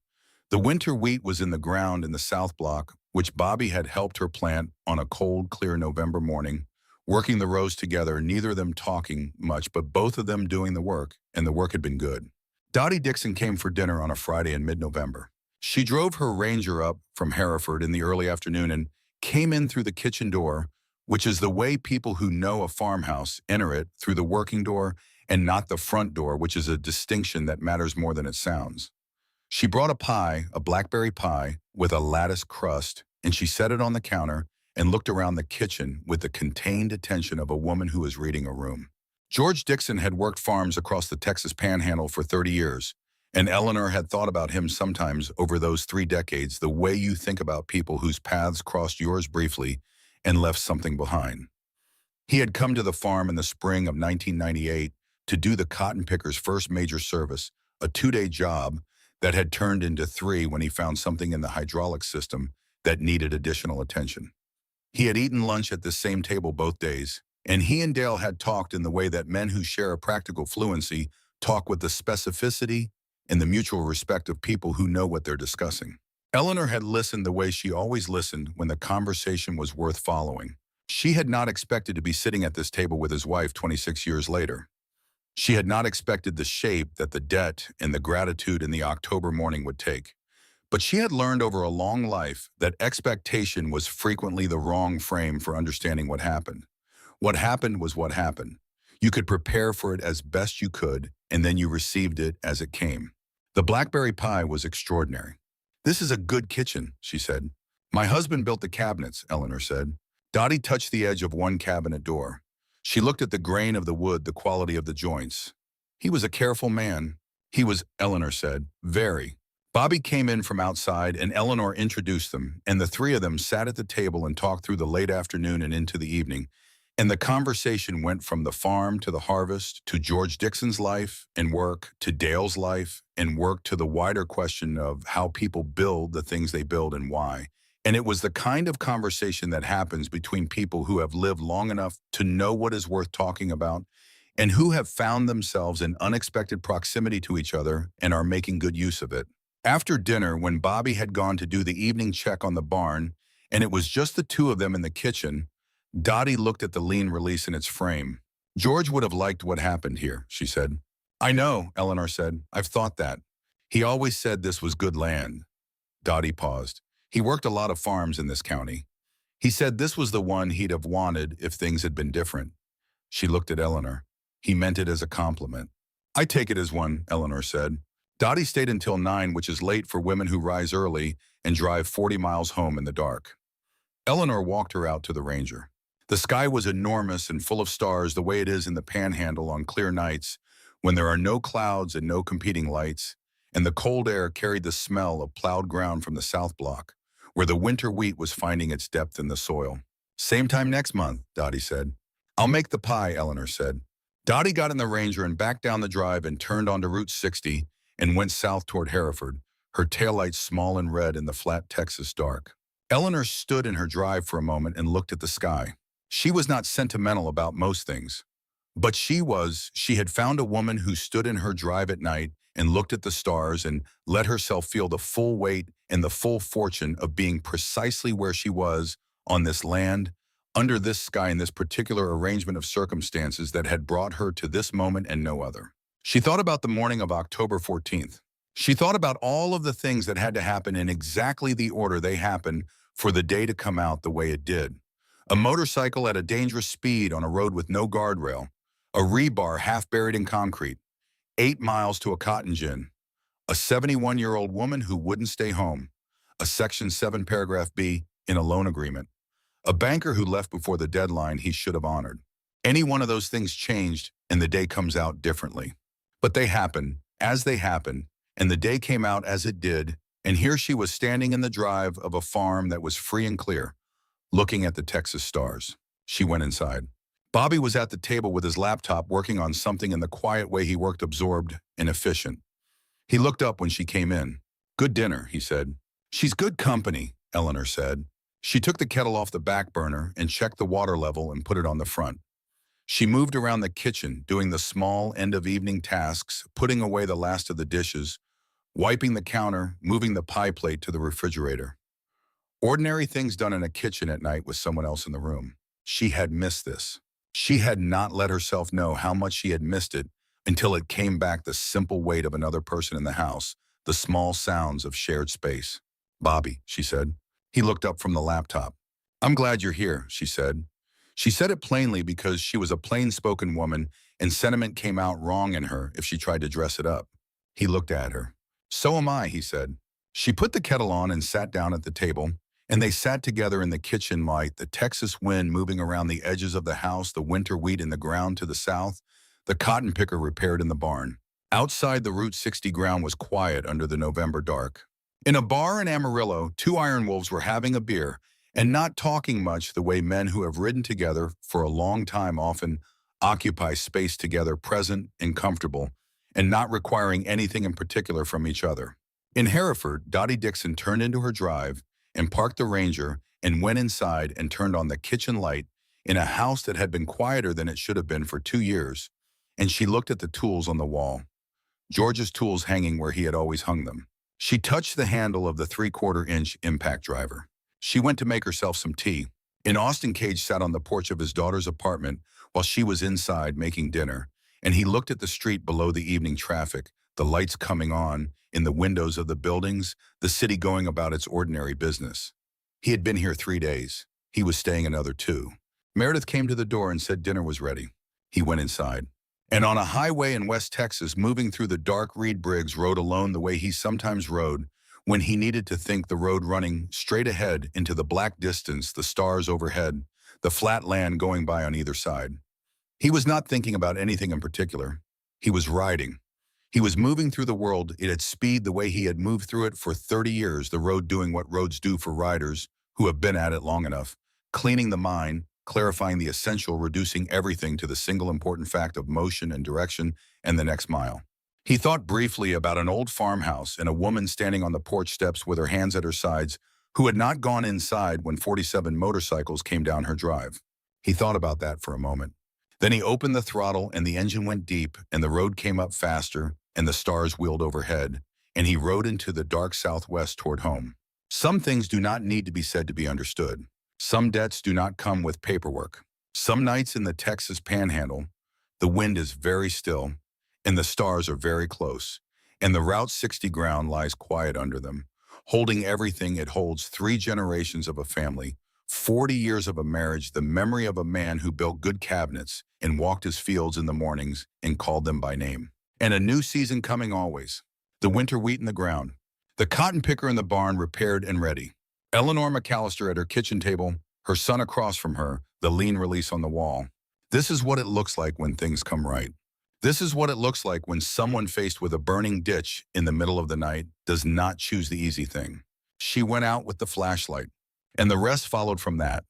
The winter wheat was in the ground in the South Block, which Bobby had helped her plant on a cold, clear November morning, working the rows together, neither of them talking much, but both of them doing the work, and the work had been good. Dottie Dixon came for dinner on a Friday in mid-November. She drove her Ranger up from Hereford in the early afternoon and came in through the kitchen door, which is the way people who know a farmhouse enter it, through the working door and not the front door, which is a distinction that matters more than it sounds. She brought a pie, a blackberry pie, with a lattice crust, and she set it on the counter and looked around the kitchen with the contained attention of a woman who is reading a room. George Dixon had worked farms across the Texas Panhandle for 30 years, and Eleanor had thought about him sometimes over those 3 decades, the way you think about people whose paths crossed yours briefly and left something behind. He had come to the farm in the spring of 1998 to do the cotton picker's first major service, a 2-day job that had turned into 3 when he found something in the hydraulic system that needed additional attention. He had eaten lunch at the same table both days, and he and Dale had talked in the way that men who share a practical fluency talk, with the specificity and the mutual respect of people who know what they're discussing. Eleanor had listened the way she always listened when the conversation was worth following. She had not expected to be sitting at this table with his wife 26 years later. She had not expected the shape that the debt and the gratitude in the October morning would take. But she had learned over a long life that expectation was frequently the wrong frame for understanding what happened. What happened was what happened. You could prepare for it as best you could, and then you received it as it came. The blackberry pie was extraordinary. "This is a good kitchen," she said. "My husband built the cabinets," Eleanor said. Dottie touched the edge of one cabinet door. She looked at the grain of the wood, the quality of the joints. "He was a careful man." "He was," Eleanor said. "Very." Bobby came in from outside, and Eleanor introduced them, and the 3 of them sat at the table and talked through the late afternoon and into the evening. And the conversation went from the farm to the harvest, to George Dixon's life and work, to Dale's life and work, to the wider question of how people build the things they build and why. And it was the kind of conversation that happens between people who have lived long enough to know what is worth talking about, and who have found themselves in unexpected proximity to each other and are making good use of it. After dinner, when Bobby had gone to do the evening check on the barn, and it was just the 2 of them in the kitchen, Dottie looked at the lean release in its frame. "George would have liked what happened here," she said. "I know," Eleanor said. "I've thought that. He always said this was good land." Dottie paused. "He worked a lot of farms in this county. He said this was the one he'd have wanted if things had been different." She looked at Eleanor. "He meant it as a compliment." "I take it as one," Eleanor said. Dottie stayed until 9, which is late for women who rise early and drive 40 miles home in the dark. Eleanor walked her out to the Ranger. The sky was enormous and full of stars, the way it is in the Panhandle on clear nights when there are no clouds and no competing lights, and the cold air carried the smell of plowed ground from the South Block, where the winter wheat was finding its depth in the soil. "Same time next month," Dottie said. "I'll make the pie," Eleanor said. Dottie got in the Ranger and backed down the drive and turned onto Route 60 and went south toward Hereford, her taillights small and red in the flat Texas dark. Eleanor stood in her drive for a moment and looked at the sky. She was not sentimental about most things, but she had found a woman who stood in her drive at night and looked at the stars and let herself feel the full weight and the full fortune of being precisely where she was on this land, under this sky, in this particular arrangement of circumstances that had brought her to this moment and no other. She thought about the morning of October 14th. She thought about all of the things that had to happen in exactly the order they happened for the day to come out the way it did. A motorcycle at a dangerous speed on a road with no guardrail, a rebar half buried in concrete, 8 miles to a cotton gin, a 71-year-old woman who wouldn't stay home, a Section 7 Paragraph B in a loan agreement, a banker who left before the deadline he should have honored. Any one of those things changed and the day comes out differently. But they happen as they happen, and the day came out as it did, and here she was standing in the drive of a farm that was free and clear, looking at the Texas stars. She went inside. Bobby was at the table with his laptop working on something in the quiet way he worked, absorbed and efficient. He looked up when she came in. "Good dinner," he said. "She's good company," Eleanor said. She took the kettle off the back burner and checked the water level and put it on the front. She moved around the kitchen, doing the small end-of-evening tasks, putting away the last of the dishes, wiping the counter, moving the pie plate to the refrigerator. Ordinary things done in a kitchen at night with someone else in the room. She had missed this. She had not let herself know how much she had missed it until it came back, the simple weight of another person in the house, the small sounds of shared space. "Bobby," she said. He looked up from the laptop. "I'm glad you're here," she said. She said it plainly because she was a plain-spoken woman and sentiment came out wrong in her if she tried to dress it up. He looked at her. "So am I," he said. She put the kettle on and sat down at the table, and they sat together in the kitchen light, the Texas wind moving around the edges of the house, the winter wheat in the ground to the south, the cotton picker repaired in the barn. Outside, the Route 60 ground was quiet under the November dark. In a bar in Amarillo, two iron wolves were having a beer and not talking much, the way men who have ridden together for a long time often occupy space together, present and comfortable, and not requiring anything in particular from each other. In Hereford, Dottie Dixon turned into her drive and parked the Ranger and went inside and turned on the kitchen light in a house that had been quieter than it should have been for 2 years, and she looked at the tools on the wall, George's tools hanging where he had always hung them. She touched the handle of the 3/4-inch impact driver. She went to make herself some tea. And Austin Cage sat on the porch of his daughter's apartment while she was inside making dinner, and he looked at the street below, the evening traffic, the lights coming on in the windows of the buildings, the city going about its ordinary business. He had been here 3 days. He was staying another 2. Meredith came to the door and said dinner was ready. He went inside. And on a highway in West Texas, moving through the dark, Reed Briggs rode alone the way he sometimes rode when he needed to think, the road running straight ahead into the black distance, the stars overhead, the flat land going by on either side. He was not thinking about anything in particular. He was riding. He was moving through the world at speed the way he had moved through it for 30 years, the road doing what roads do for riders who have been at it long enough, cleaning the mind, clarifying the essential, reducing everything to the single important fact of motion and direction and the next mile. He thought briefly about an old farmhouse and a woman standing on the porch steps with her hands at her sides who had not gone inside when 47 motorcycles came down her drive. He thought about that for a moment. Then he opened the throttle and the engine went deep and the road came up faster and the stars wheeled overhead, and he rode into the dark southwest toward home. Some things do not need to be said to be understood. Some debts do not come with paperwork. Some nights in the Texas Panhandle, the wind is very still, and the stars are very close, and the Route 60 ground lies quiet under them, holding everything it holds: 3 generations of a family, 40 years of a marriage, the memory of a man who built good cabinets and walked his fields in the mornings and called them by name. And a new season coming always. The winter wheat in the ground. The cotton picker in the barn repaired and ready. Eleanor McAllister at her kitchen table, her son across from her, the lean release on the wall. This is what it looks like when things come right. This is what it looks like when someone faced with a burning ditch in the middle of the night does not choose the easy thing. She went out with the flashlight, and the rest followed from that.